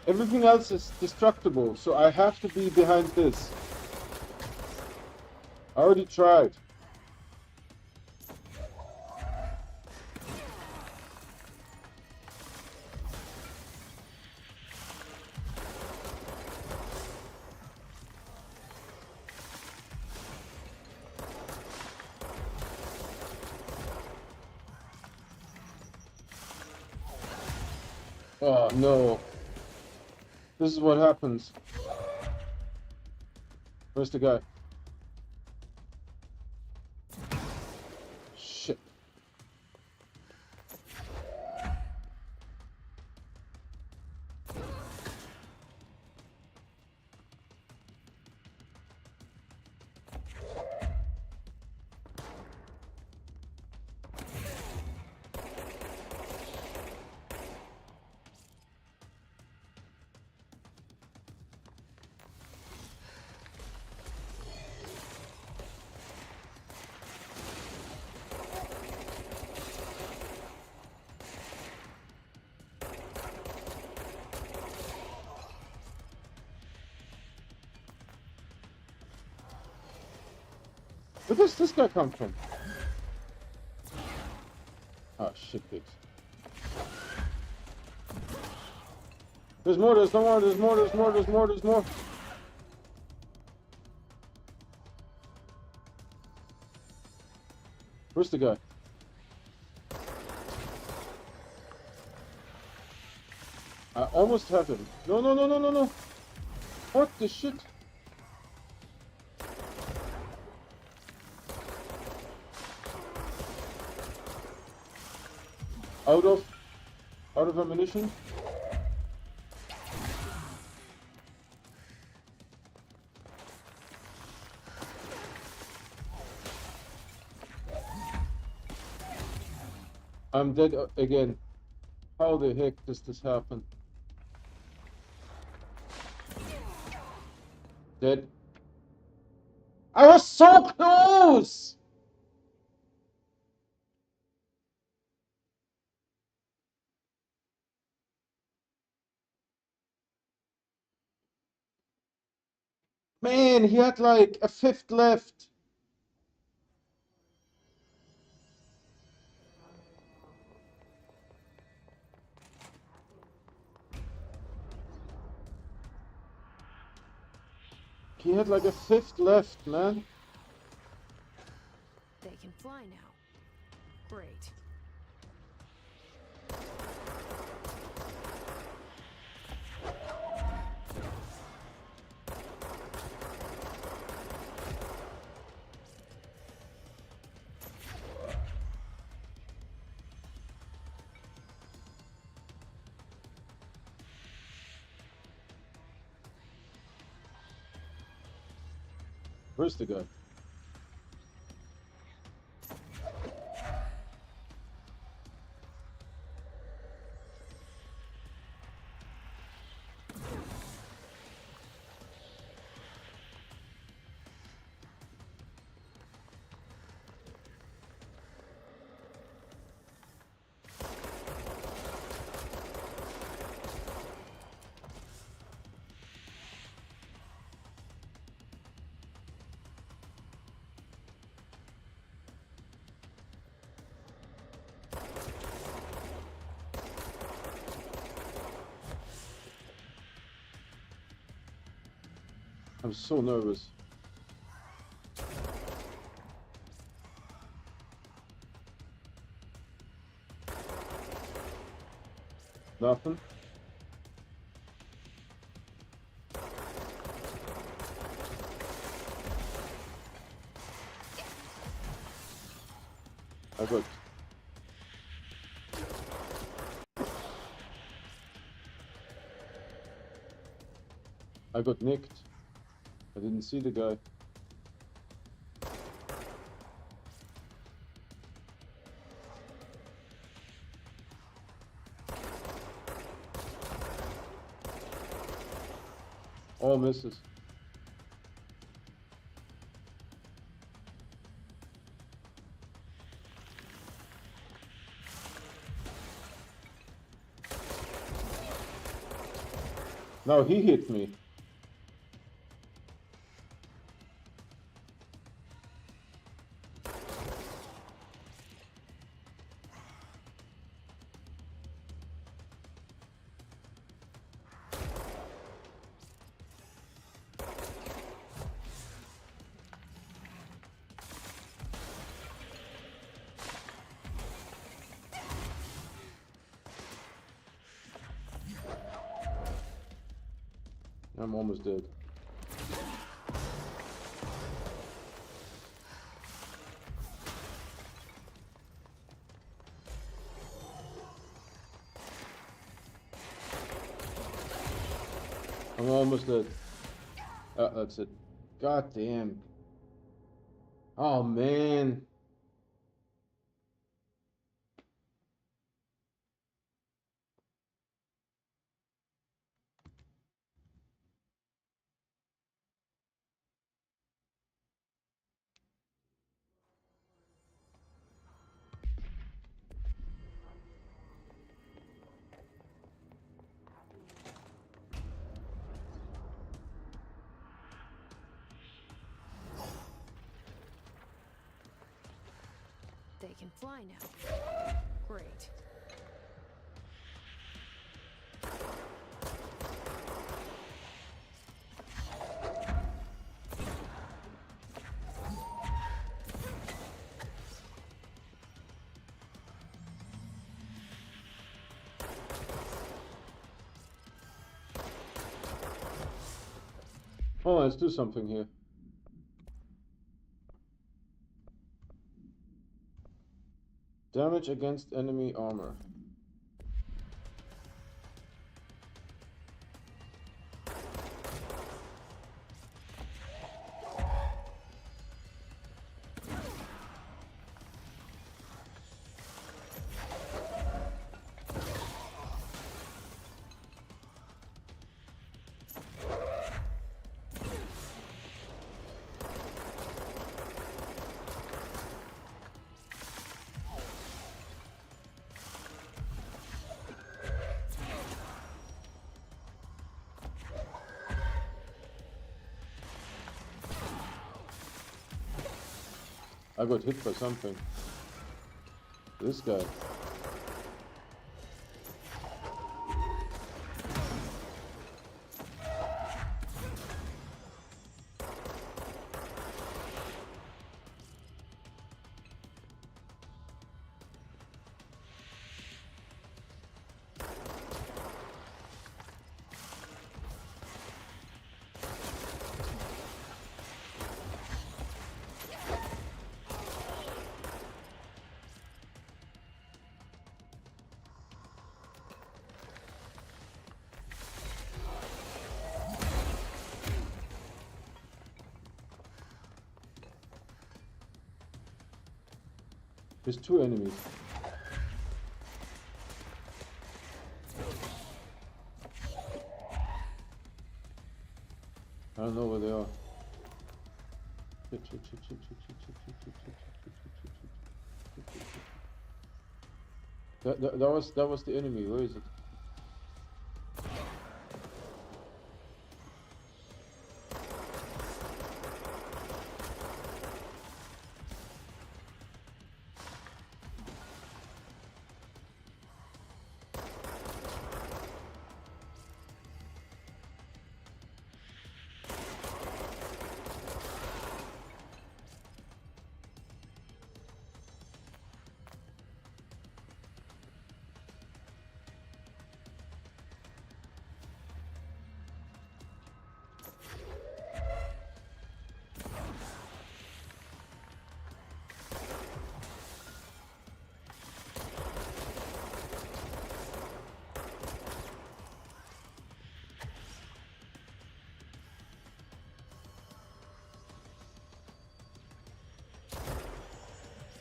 Everything else is destructible, so I have to be behind this. I already tried. Oh no. This is what happens. Where's the guy? Shit. Where does this guy come from? Ah, shit, pigs. There's more, there's no more, there's more, there's more, there's more, there's more. Where's the guy? I almost have him. No, no, no, no, no, no. What the shit? Out of ammunition. I'm dead again. How the heck does this happen? Dead. I was so close! Man, he had like a fifth left. He had like a fifth left, man. They can fly now. Great. Where's the guy? I'm so nervous. Nothing. I got. I got nicked. I didn't see the guy. All misses. Now he hit me. I'm almost dead. I'm almost dead. That's it. God damn. Oh man. They can fly now. Great. Oh, let's do something here. Damage against enemy armor. I got hit by something. This guy. There's two enemies. I don't know where they are. That was the enemy. Where is it?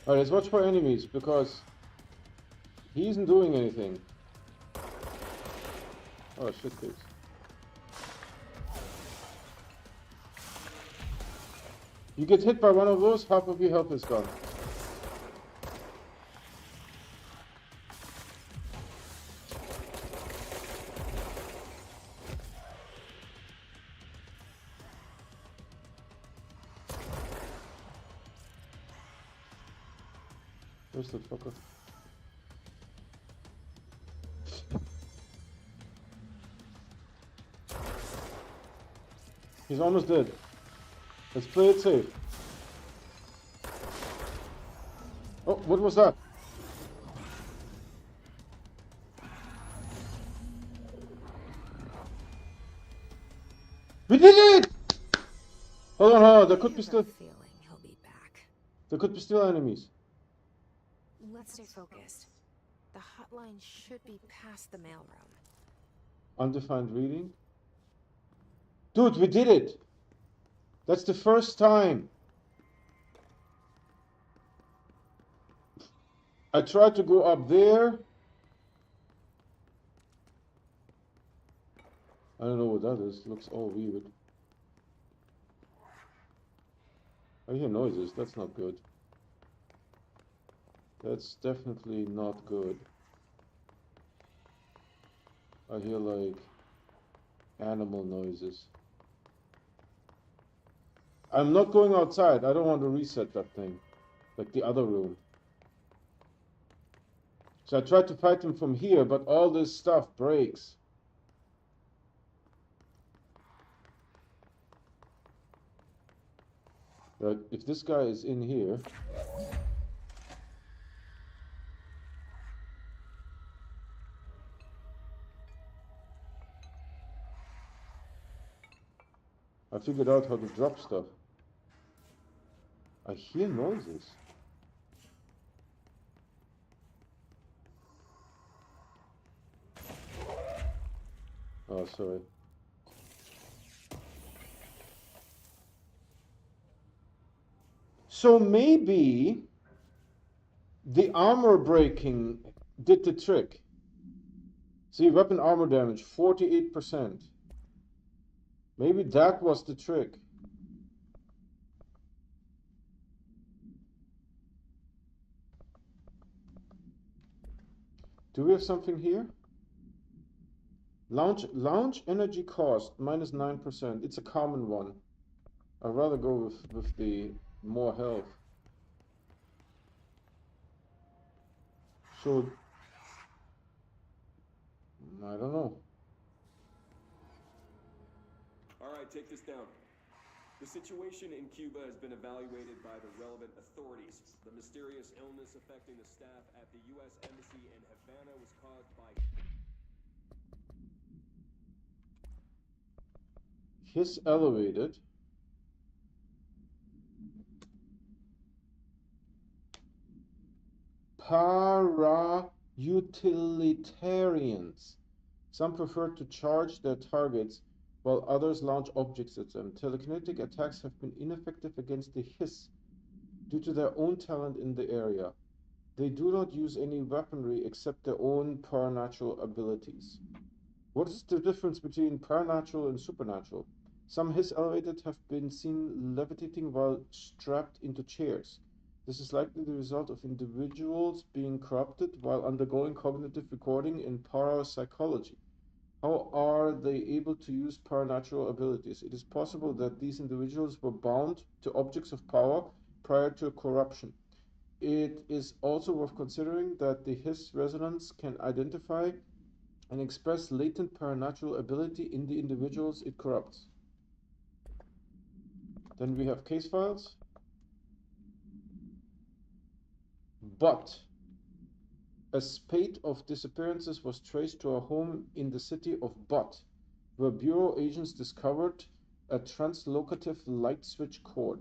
Alright, let's watch for enemies, because he isn't doing anything. Oh, shit, kids. You get hit by one of those, half of your health is gone. Where's the fucker? He's almost dead. Let's play it safe. Oh, what was that? We did it! Hold on, there could be still... feeling he'll be back. There could be still enemies. Let's stay focused. The hotline should be past the mailroom. Undefined reading. Dude, we did it! That's the first time. I tried to go up there. I don't know what that is. Looks all weird. I hear noises. That's not good. That's definitely not good. I hear like animal noises. I'm not going outside. I don't want to reset that thing. Like the other room. So I tried to fight him from here, but all this stuff breaks. Right, if this guy is in here... I figured out how to drop stuff. I hear noises. Oh, sorry. So maybe the armor breaking did the trick. See, weapon armor damage, 48%. Maybe that was the trick. Do we have something here? Lounge energy cost, minus 9%. It's a common one. I'd rather go with the more health. So, I don't know. Alright, take this down. The situation in Cuba has been evaluated by the relevant authorities. The mysterious illness affecting the staff at the U.S. Embassy in Havana was caused by... His elevated. Para-utilitarians. Some prefer to charge their targets while others launch objects at them. Telekinetic attacks have been ineffective against the Hiss due to their own talent in the area. They do not use any weaponry except their own paranatural abilities. What is the difference between paranatural and supernatural? Some Hiss elevated have been seen levitating while strapped into chairs. This is likely the result of individuals being corrupted while undergoing cognitive recording in parapsychology. How are they able to use paranatural abilities? It is possible that these individuals were bound to objects of power prior to corruption. It is also worth considering that the Hiss resonance can identify and express latent paranatural ability in the individuals it corrupts. Then we have case files. But a spate of disappearances was traced to a home in the city of Butt, where Bureau agents discovered a translocative light switch cord.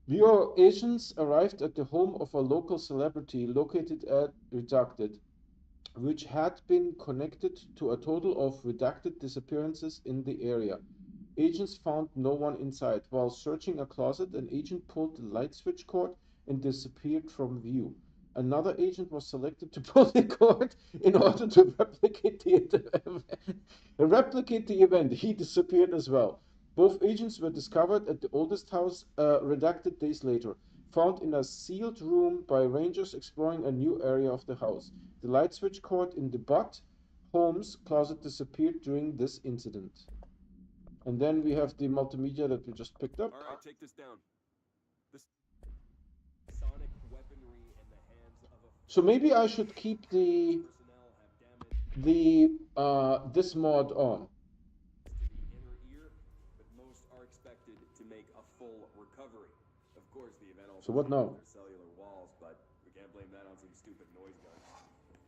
Bureau agents arrived at the home of a local celebrity located at Redacted, which had been connected to a total of redacted disappearances in the area. Agents found no one inside. While searching a closet, an agent pulled the light switch cord and disappeared from view. Another agent was selected to pull the cord in order to replicate the event. He disappeared as well. Both agents were discovered at the oldest house, redacted days later, found in a sealed room by rangers exploring a new area of the house. The light switch cord in the Butt Holmes closet disappeared during this incident. And then we have the multimedia that we just picked up. All right, take this down. This sonic weaponry in the hands of a So maybe I should keep the this mod on. To the inner ear, but most are expected to make a full recovery. Of course, the event also So what now? their cellular walls, but we can't blame that on some stupid noise guns.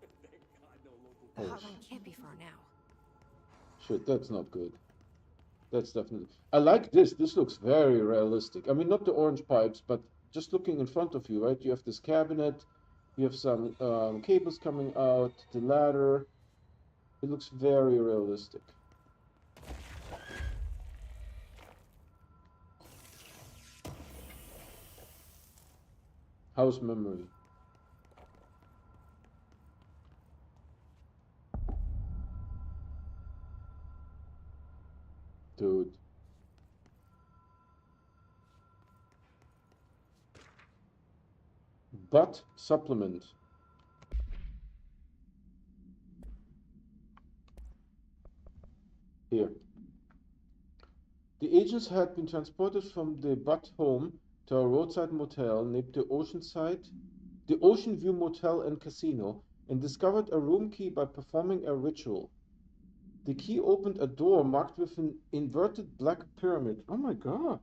Thank God no local. The Oh, hotline can't be far now. Shit, that's not good. That's definitely. I like this. This looks very realistic. I mean, not the orange pipes, but just looking in front of you, right? You have this cabinet. You have some cables coming out. The ladder. It looks very realistic. House memory. Dude. But supplement. Here. The agents had been transported from the Butt home to a roadside motel named the Ocean View Motel and Casino, and discovered a room key by performing a ritual. The key opened a door marked with an inverted black pyramid. Oh my god.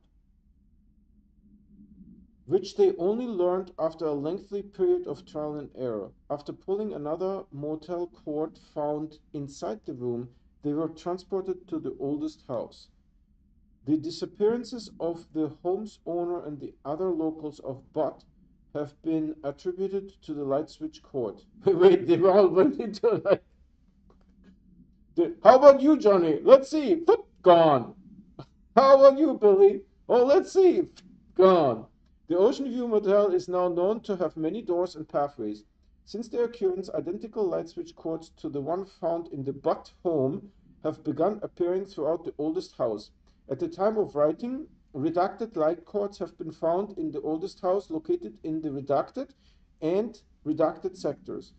Which they only learned after a lengthy period of trial and error. After pulling another motel cord found inside the room, they were transported to the oldest house. The disappearances of the home's owner and the other locals of Butt have been attributed to the light switch cord. Wait, they all went into a light. How about you, Johnny? Let's see. Gone. How about you, Billy? Oh, let's see. Gone. The Ocean View Motel is now known to have many doors and pathways. Since their occurrence, identical light switch cords to the one found in the Butt home have begun appearing throughout the oldest house. At the time of writing, redacted light cords have been found in the oldest house located in the redacted and redacted sectors.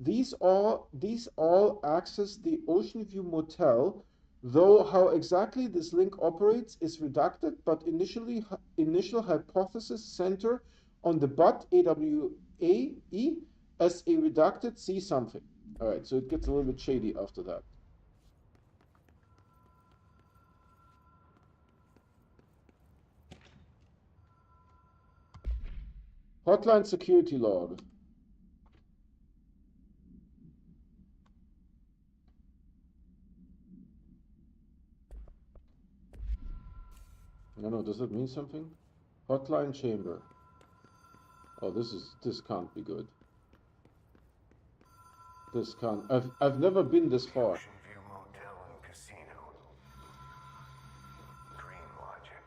These all access the Ocean View Motel, though how exactly this link operates is redacted, but initial hypothesis center on the Butt AWAE as a redacted C something. Alright, so it gets a little bit shady after that. Hotline security log. I don't know, does that mean something? Hotline chamber. Oh, this can't be good. This can't. I've never been this far. Ocean View Motel and Casino. Dream logic.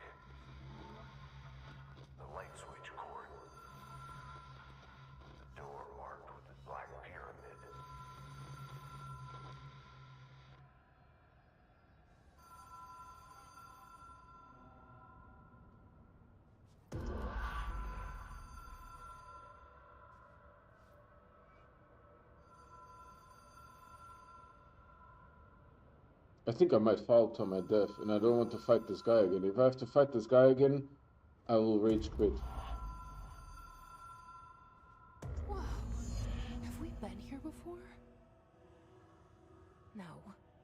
The light switch cord. I think I might fall to my death, and I don't want to fight this guy again. If I have to fight this guy again, I will rage quit. Whoa. Have we been here before? No.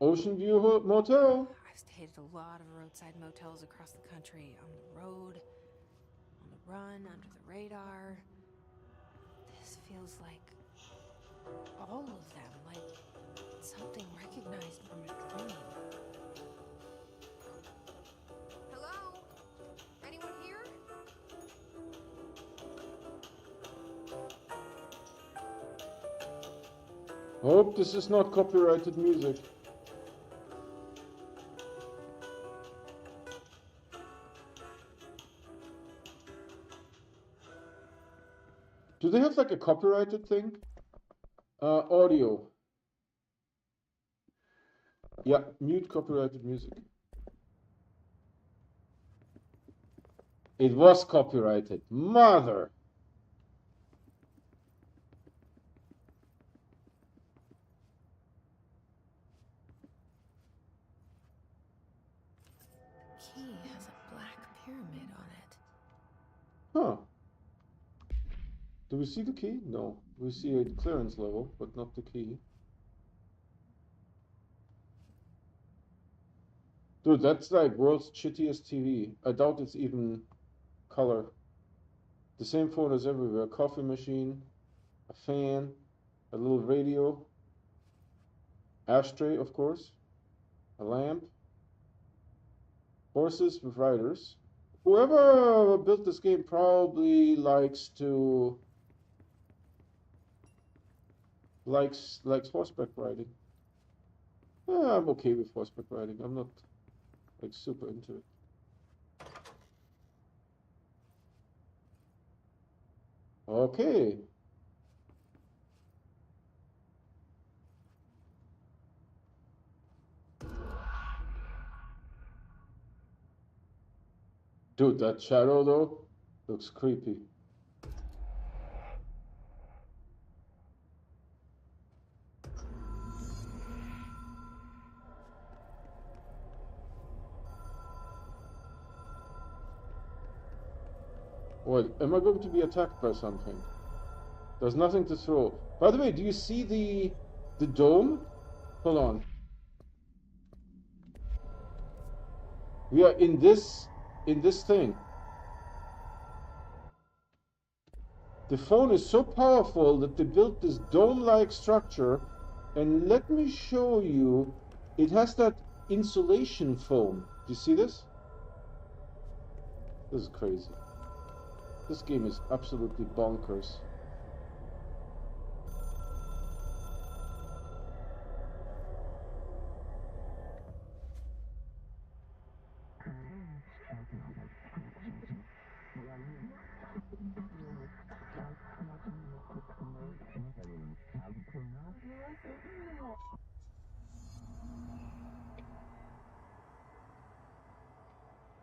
Ocean View Motel. I've stayed at a lot of roadside motels across the country, on the road, on the run, under the radar. This feels like all of them, like something recognized from a dream. Hello? Anyone here? Hope this is not copyrighted music. Do they have like a copyrighted thing? Audio. Yeah, mute copyrighted music. It was copyrighted. Mother! The key has a black pyramid on it. Huh. Do we see the key? No. We see a clearance level, but not the key. Dude, that's like world's shittiest TV. I doubt it's even color. The same photos everywhere. Coffee machine, a fan, a little radio, ashtray, of course, a lamp, horses with riders. Whoever built this game probably likes horseback riding. I'm okay with horseback riding. I'm not like super into it. Okay. Dude, that shadow though looks creepy. Wait, am I going to be attacked by something? There's nothing to throw. By the way, do you see the dome? Hold on. We are in this thing. The phone is so powerful that they built this dome-like structure, and let me show you. It has that insulation foam. Do you see this? This is crazy. This game is absolutely bonkers.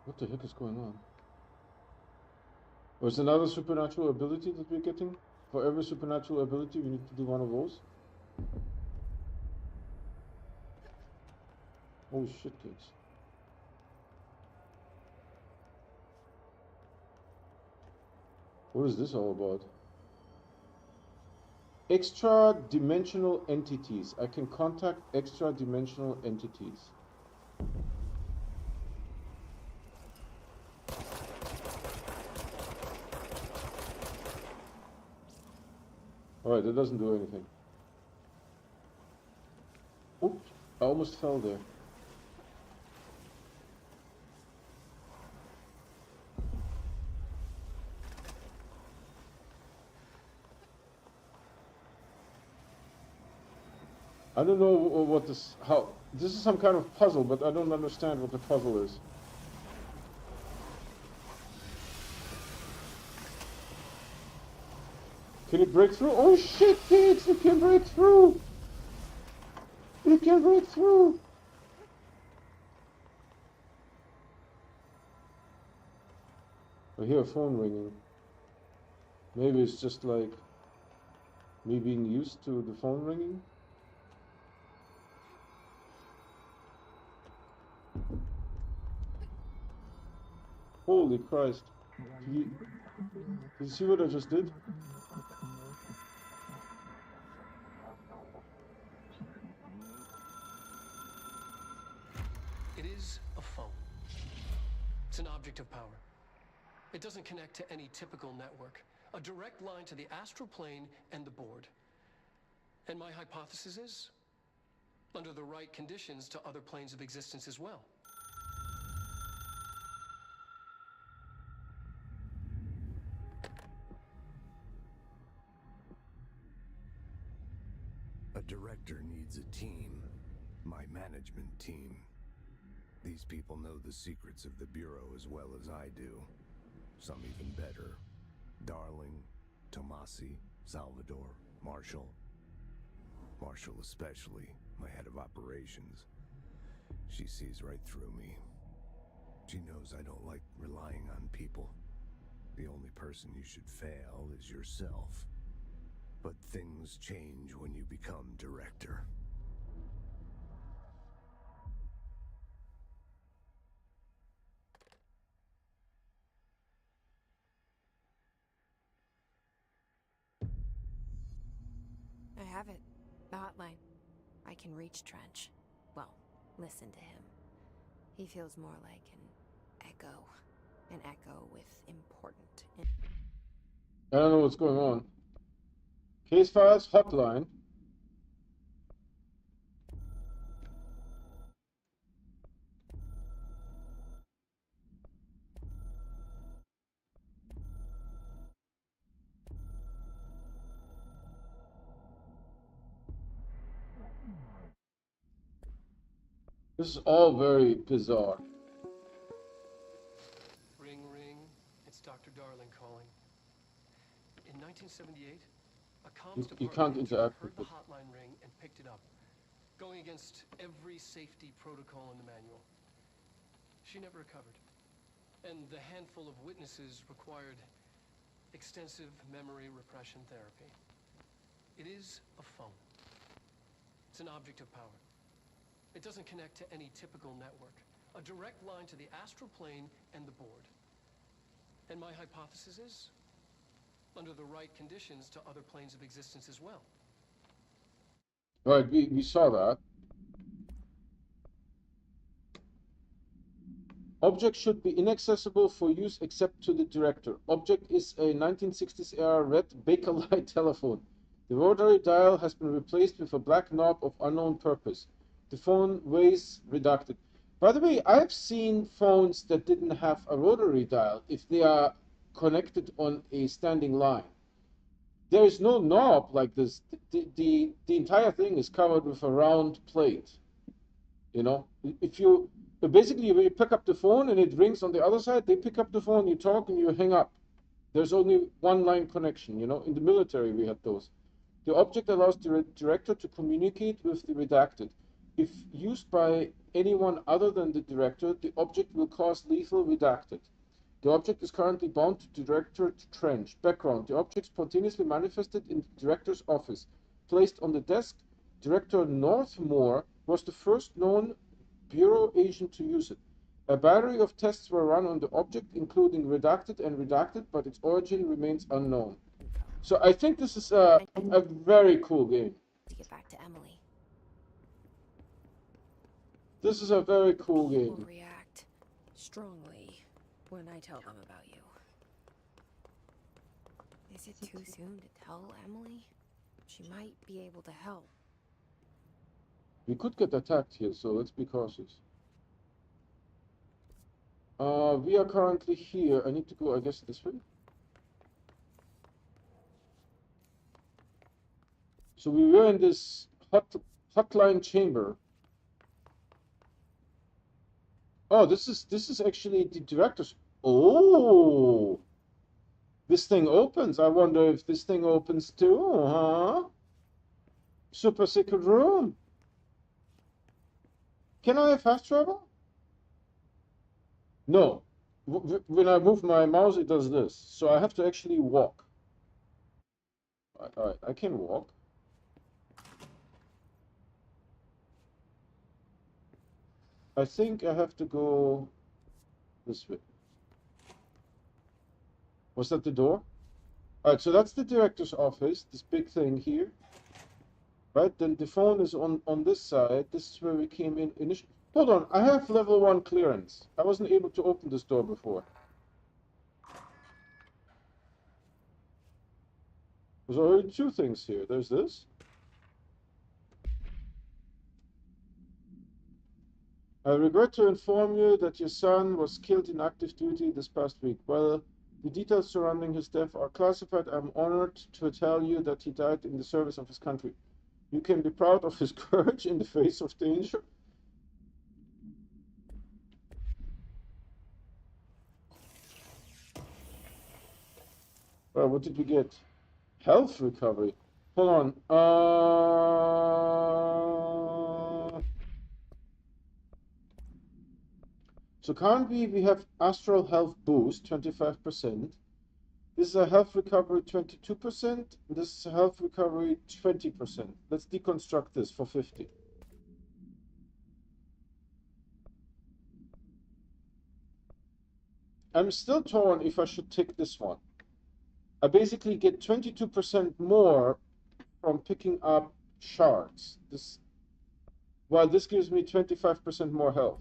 What the heck is going on? Was another supernatural ability that we're getting? For every supernatural ability, we need to do one of those? Oh shit, kids. What is this all about? Extra-dimensional entities. I can contact extra-dimensional entities. Alright, that doesn't do anything. Oops, I almost fell there. I don't know what this, how, this is some kind of puzzle, but I don't understand what the puzzle is. Can it break through? Oh shit, kids, it can break through! It can break through! I hear a phone ringing. Maybe it's just like me being used to the phone ringing. Holy Christ. Did you see what I just did? It is a phone. It's an object of power. It doesn't connect to any typical network. A direct line to the astral plane and the board. And my hypothesis is, under the right conditions, to other planes of existence as well. A director needs a team. My management team. These people know the secrets of the Bureau as well as I do. Some even better. Darling, Tomasi, Salvador, Marshall. Marshall especially, my head of operations. She sees right through me. She knows I don't like relying on people. The only person you should fail is yourself. But things change when you become director. I have it. The hotline. I can reach Trench. Well, listen to him. He feels more like an echo. An echo with important... I don't know what's going on. Case files hotline. This is all very bizarre. Ring, ring. It's Dr. Darling calling. In 1978, a comms You department can't intern interact heard with the it. hotline ring and picked it up, going against every safety protocol in the manual. She never recovered. And the handful of witnesses required extensive memory repression therapy. It is a phone. It's an object of power. It doesn't connect to any typical network. A direct line to the astral plane and the board. And my hypothesis is, under the right conditions, to other planes of existence as well. Right, we saw that. Object should be inaccessible for use except to the director. Object is a 1960s era red Bakelite telephone. The rotary dial has been replaced with a black knob of unknown purpose. The phone weighs redacted. By the way, I've seen phones that didn't have a rotary dial if they are connected on a standing line. There is no knob like this. The entire thing is covered with a round plate. You know, if you basically when you pick up the phone and it rings on the other side, they pick up the phone, you talk, and you hang up. There's only one line connection. You know, in the military we had those. The object allows the director to communicate with the redacted. If used by anyone other than the director, the object will cause lethal redacted. The object is currently bound to Director Trench. Background: the object spontaneously manifested in the director's office. Placed on the desk, Director Northmore was the first known Bureau agent to use it. A battery of tests were run on the object, including redacted and redacted, but its origin remains unknown. So I think this is a very cool game. To get back to Emily. This is a very cool People game. react strongly when I tell them about you. Is it too soon to tell Emily? She might be able to help. We could get attacked here, so let's be cautious. We are currently here. I need to go, I guess, this way. So we were in this hotline chamber. Oh, this is actually the director's. Oh, this thing opens. I wonder if this thing opens too, huh? Super secret room. Can I fast travel? No. When I move my mouse, it does this. So I have to actually walk. Alright, I can walk. I think I have to go this way. Was that the door? Alright, so that's the director's office, this big thing here. Right, then the phone is on this side. This is where we came in initially. Hold on, I have level 1 clearance. I wasn't able to open this door before. There's already 2 things here. There's this. I regret to inform you that your son was killed in active duty this past week. While the details surrounding his death are classified, I'm honored to tell you that he died in the service of his country. You can be proud of his courage in the face of danger. What did we get? Health recovery. Hold on. So currently we have astral health boost, 25%. This is a health recovery, 22%. This is a health recovery, 20%. Let's deconstruct this for 50. I'm still torn if I should take this one. I basically get 22% more from picking up shards. While this gives me 25% more health.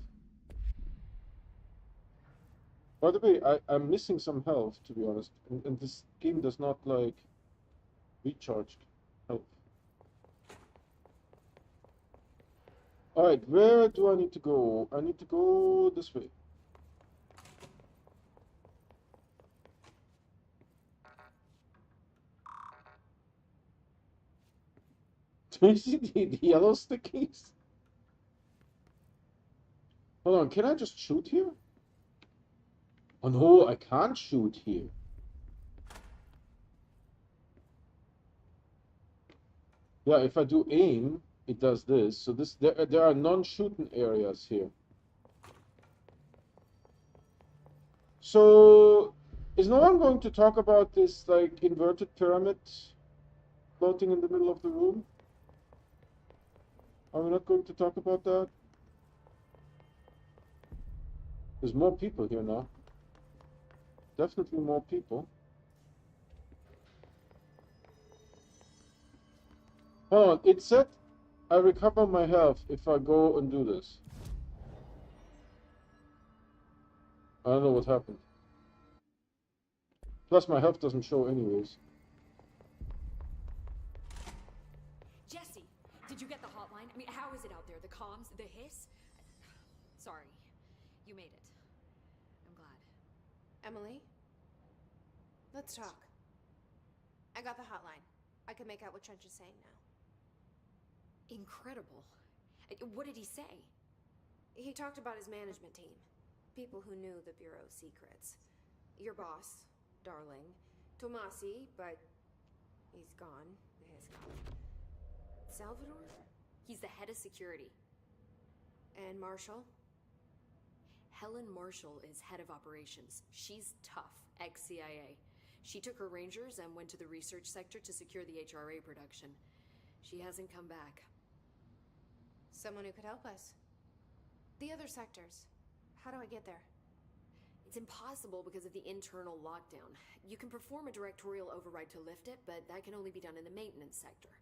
By the way, I'm missing some health, to be honest. And this game does not, like, recharge health. Alright, where do I need to go? I need to go this way. Do you see the yellow stickies? Hold on, can I just shoot here? Oh no, I can't shoot here. Yeah, if I do aim, it does this. So there are non-shooting areas here. So is no one going to talk about this like inverted pyramid floating in the middle of the room? Are we not going to talk about that? There's more people here now. Definitely more people. Hold on, it said I recover my health if I go and do this. I don't know what happened. Plus my health doesn't show anyways. Jesse, did you get the hotline? I mean, how is it out there? The comms, the hiss? Sorry, you made it. I'm glad. Emily? Let's talk. I got the hotline. I can make out what Trench is saying now. Incredible. What did he say? He talked about his management team. People who knew the Bureau's secrets. Your boss, Darling. Tomasi, but he's gone. He's gone. Salvador? He's the head of security. And Marshall? Helen Marshall is head of operations. She's tough, ex-CIA. She took her Rangers and went to the research sector to secure the HRA production. She hasn't come back. Someone who could help us. The other sectors. How do I get there? It's impossible because of the internal lockdown. You can perform a directorial override to lift it, but that can only be done in the maintenance sector.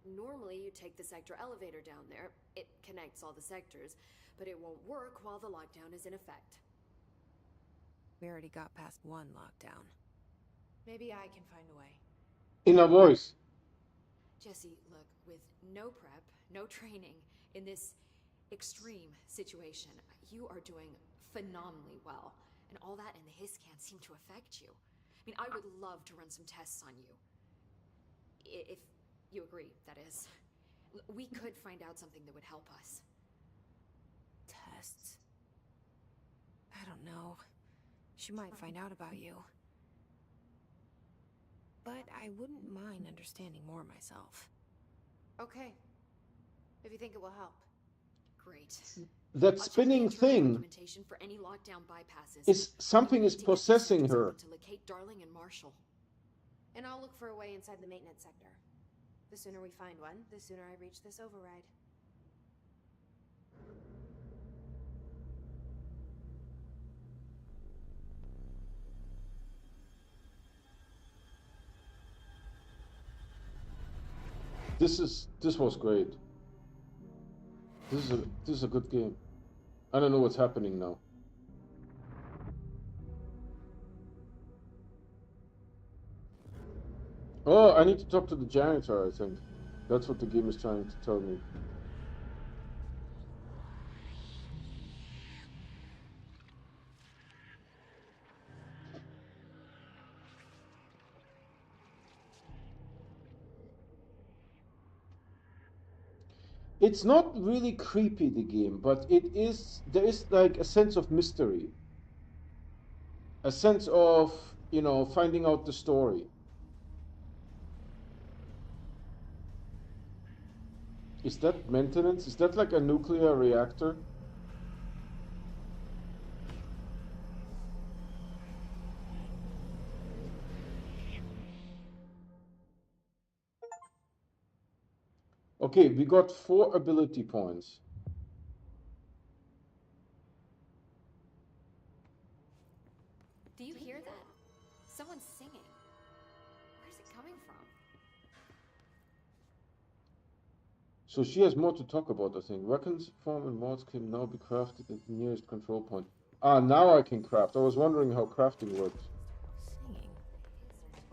Normally, you take the sector elevator down there. It connects all the sectors, but it won't work while the lockdown is in effect. We already got past one lockdown. Maybe I can find a way. In a voice. Jesse, look, with no prep, no training, in this extreme situation, you are doing phenomenally well. And all that and the hiss can't seem to affect you. I mean, I would love to run some tests on you. If you agree, that is. We could find out something that would help us. Tests? I don't know. She might find out about you. But I wouldn't mind understanding more myself. Okay. If you think it will help. Great. That spinning thing For any lockdown bypasses. is something is possessing her. To locate Darling and Marshall. And I'll look for a way inside the maintenance sector. The sooner we find one, the sooner I reach this override. This was great. This is a good game. I don't know what's happening now. Oh, I need to talk to the janitor, I think. That's what the game is trying to tell me. It's not really creepy, the game, but there is like a sense of mystery. A sense of, finding out the story. Is that maintenance? Is that like a nuclear reactor? Okay, we got 4 ability points. Do you hear that? Someone's singing. Where's it coming from? So she has more to talk about, I think. Weapons, form, and mods can now be crafted at the nearest control point. Ah, now I can craft. I was wondering how crafting works. Singing.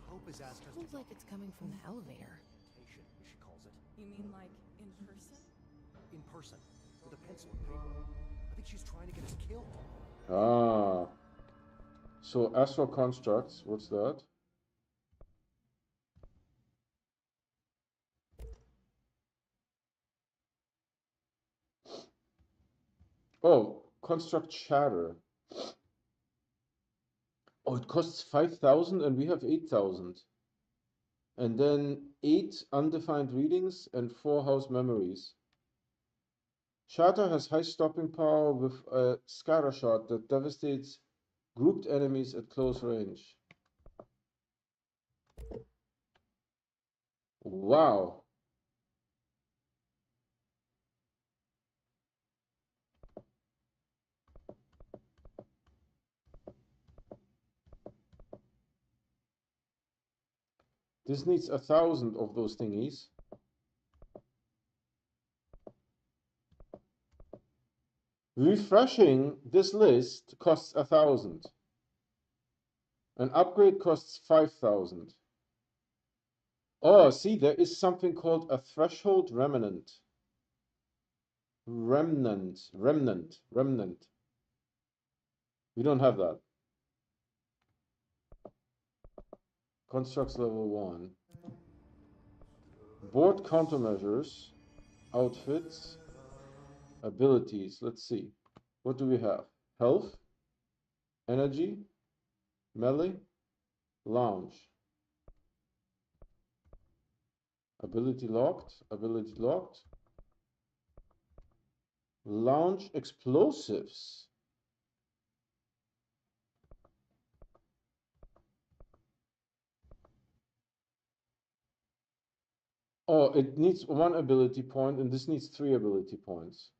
Hope has asked us. Sounds like it's coming from the elevator. She calls it. You mean like in person? In person, with a pencil and paper. I think she's trying to get us killed. Ah. So Astral Constructs, what's that? Oh, Construct Shatter. Oh, it costs 5,000 and we have 8,000. And then 8 undefined readings and 4 house memories. Shatter has high stopping power with a scatter shot that devastates grouped enemies at close range. Wow. This needs 1,000 of those thingies. Refreshing this list costs 1,000. An upgrade costs 5,000. Oh, see, there is something called a threshold remnant. Remnant. We don't have that. Constructs level 1. Board countermeasures. Outfits. Abilities. Let's see. What do we have? Health. Energy. Melee. Lounge. Ability locked. Ability locked. Lounge explosives. Oh, it needs 1 ability point, and this needs 3 ability points.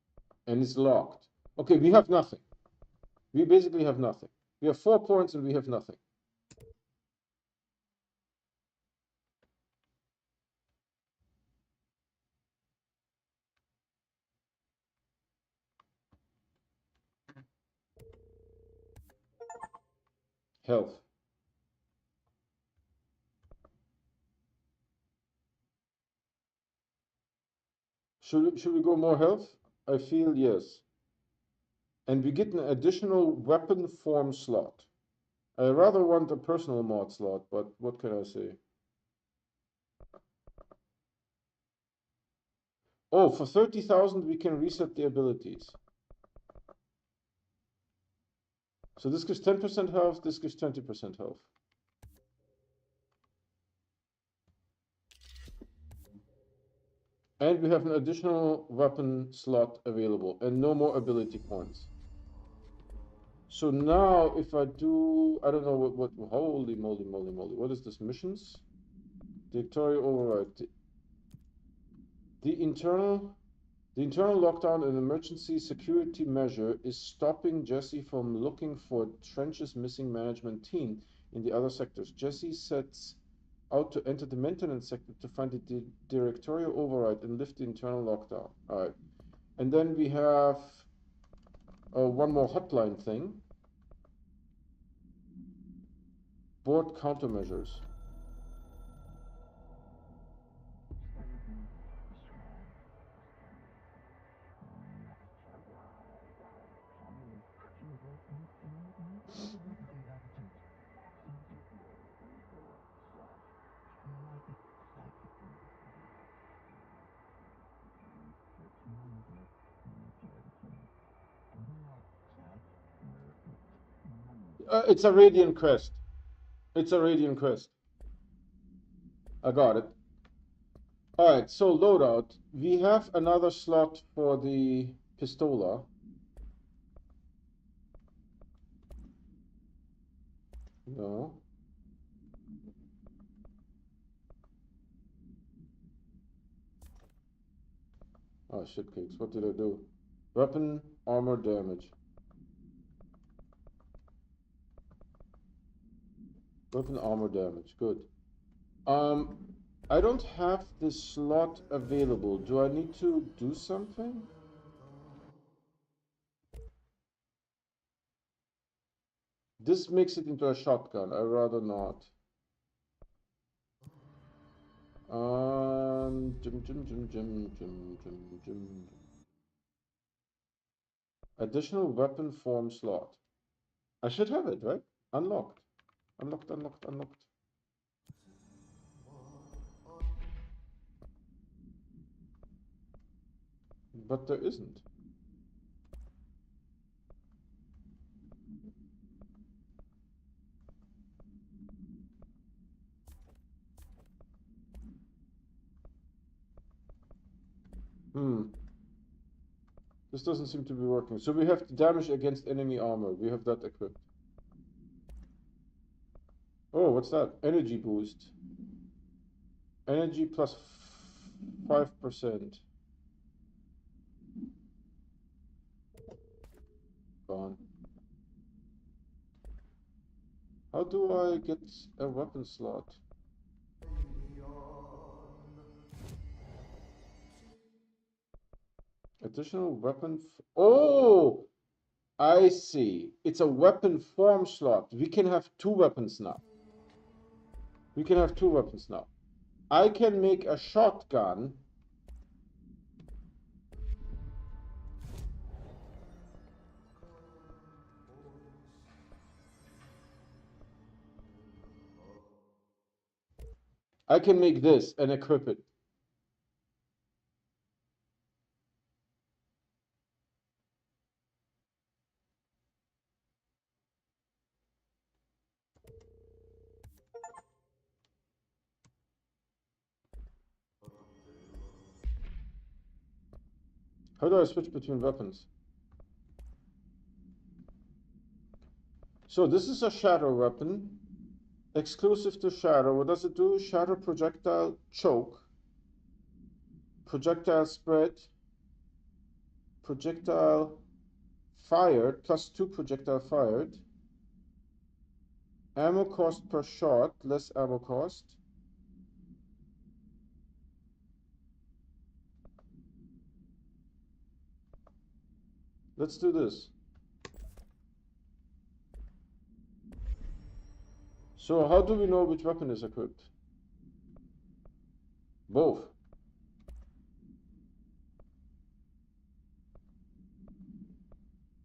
And it's locked. Okay, we have nothing. We basically have nothing. We have 4 points and we have nothing. Health. Should we go more health? I feel yes. And we get an additional weapon form slot. I rather want a personal mod slot, but what can I say? Oh, for 30,000 we can reset the abilities. So this gives 10% health, this gives 20% health. And we have an additional weapon slot available and no more ability points. So now if I do, I don't know what holy moly, what is this, missions? Dictatorial override. The internal lockdown and emergency security measure is stopping Jesse from looking for Trench's missing management team in the other sectors. Jesse sets out to enter the maintenance sector to find the directorial override and lift the internal lockdown. Alright. And then we have one more hotline thing. Board countermeasures. It's a Radiant quest. It's a Radiant quest. I got it. Alright, so loadout. We have another slot for the Pistola. No. Oh, shit cakes. What did I do? Weapon, armor, damage. Weapon, armor, damage. Good. I don't have this slot available. Do I need to do something? This makes it into a shotgun. I'd rather not. Additional weapon form slot. I should have it, right? Unlocked. Unlocked, unlocked, unlocked. But there isn't. This doesn't seem to be working. So we have damage against enemy armor. We have that equipped. Oh, what's that? Energy boost. Energy plus 5%. Gone. How do I get a weapon slot? Additional weapon. Oh! I see. It's a weapon form slot. We can have two weapons now. We can have two weapons now. I can make a shotgun. I can make this and equip it. How do I switch between weapons? So this is a shadow weapon. Exclusive to shadow. What does it do? Shadow projectile choke. Projectile spread. Projectile fired. +2 projectile fired. Ammo cost per shot. Less ammo cost. Let's do this. So how do we know which weapon is equipped? Both.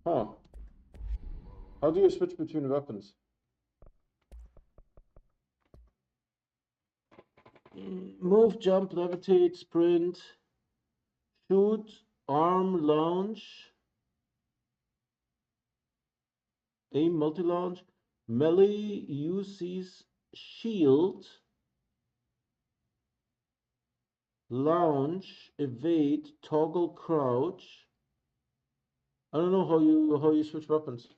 Huh. How do you switch between weapons? Move, jump, levitate, sprint, shoot, arm, launch, aim, multi-launch, melee, uses shield, launch, evade, toggle, crouch. I don't know how you switch weapons.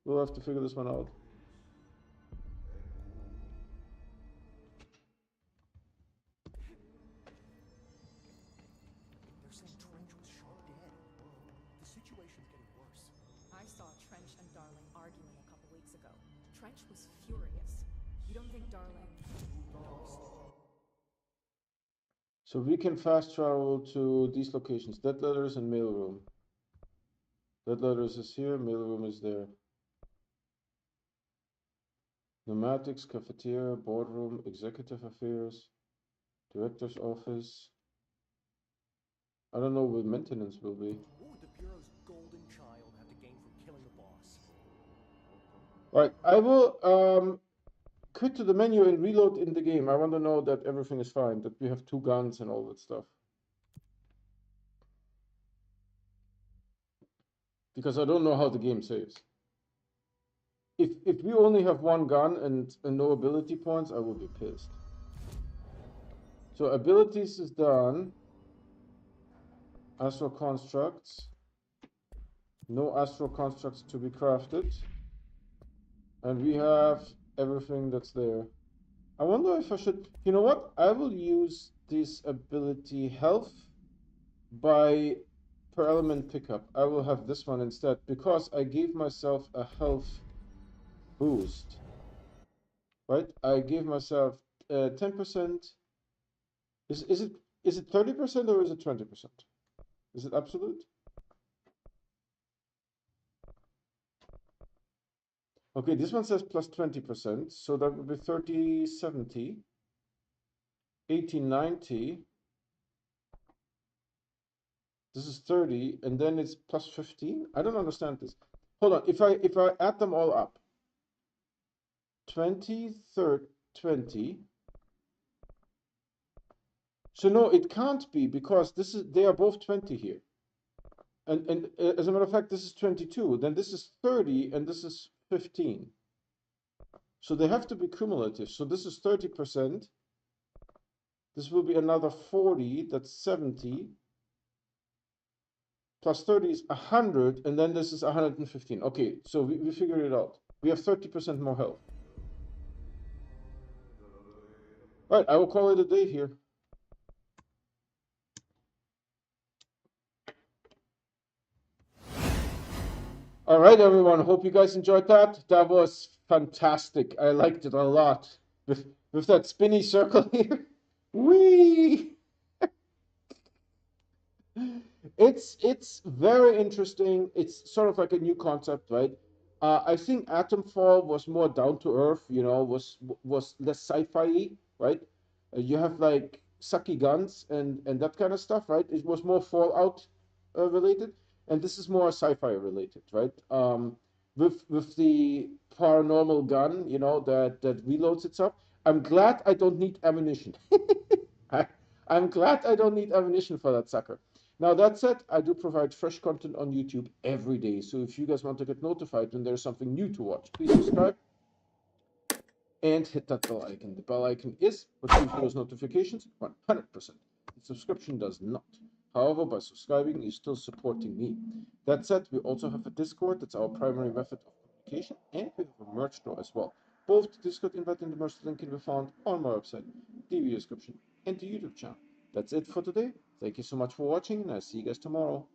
We'll have to figure this one out. They're saying Trench was shot dead. The situation's getting worse. I saw Trench and Darling arguing a couple weeks ago. Trench was furious. You don't think Darling... So we can fast travel to these locations. Dead letters and mailroom. Dead letters is here, mailroom is there. Pneumatics, cafeteria, boardroom, executive affairs, director's office. I don't know what maintenance will be. What would the Bureau's golden child have to gain from killing the boss? Right, I will quit to the menu and reload in the game. I want to know that everything is fine, that we have 2 guns and all that stuff. Because I don't know how the game saves. If we only have 1 gun and no ability points, I will be pissed. So abilities is done. Astral constructs. No astral constructs to be crafted. And we have everything that's there. I wonder if I should... You know what? I will use this ability health by per element pickup. I will have this one instead because I gave myself a health boost. Right? I gave myself 10%. Is it 30% or is it 20%? Is it absolute? Okay, this one says plus 20%, so that would be 30, 70, 80, 90. This is 30, and then it's plus 15. I don't understand this. Hold on, if I add them all up, 20, 30, 20. So no, it can't be because they are both 20 here. And as a matter of fact, this is 22. Then this is 30, and this is 15. So they have to be cumulative. So this is 30%. This will be another 40. That's 70. Plus 30 is 100. And then this is 115. Okay, so we figured it out. We have 30% more health. All right, I will call it a day here. All right, everyone. Hope you guys enjoyed that. That was fantastic. I liked it a lot. With that spinny circle here. Whee! It's very interesting. It's sort of like a new concept, right? I think Atomfall was more down to earth, you know, was less sci-fi, right? You have like sucky guns and that kind of stuff, right? It was more Fallout related. And this is more sci-fi related, right? With the paranormal gun, you know, that reloads itself. I'm glad I don't need ammunition. I'm glad I don't need ammunition for that sucker. Now that said, I do provide fresh content on YouTube every day. So if you guys want to get notified when there's something new to watch, please subscribe and hit that bell icon. The bell icon is what gives you those notifications 100%. The subscription does not. However, by subscribing, you're still supporting me. That said, we also have a Discord. That's our primary method of communication. And we have a merch store as well. Both the Discord invite and the merch link can be found on my website, the video description, and the YouTube channel. That's it for today. Thank you so much for watching, and I'll see you guys tomorrow.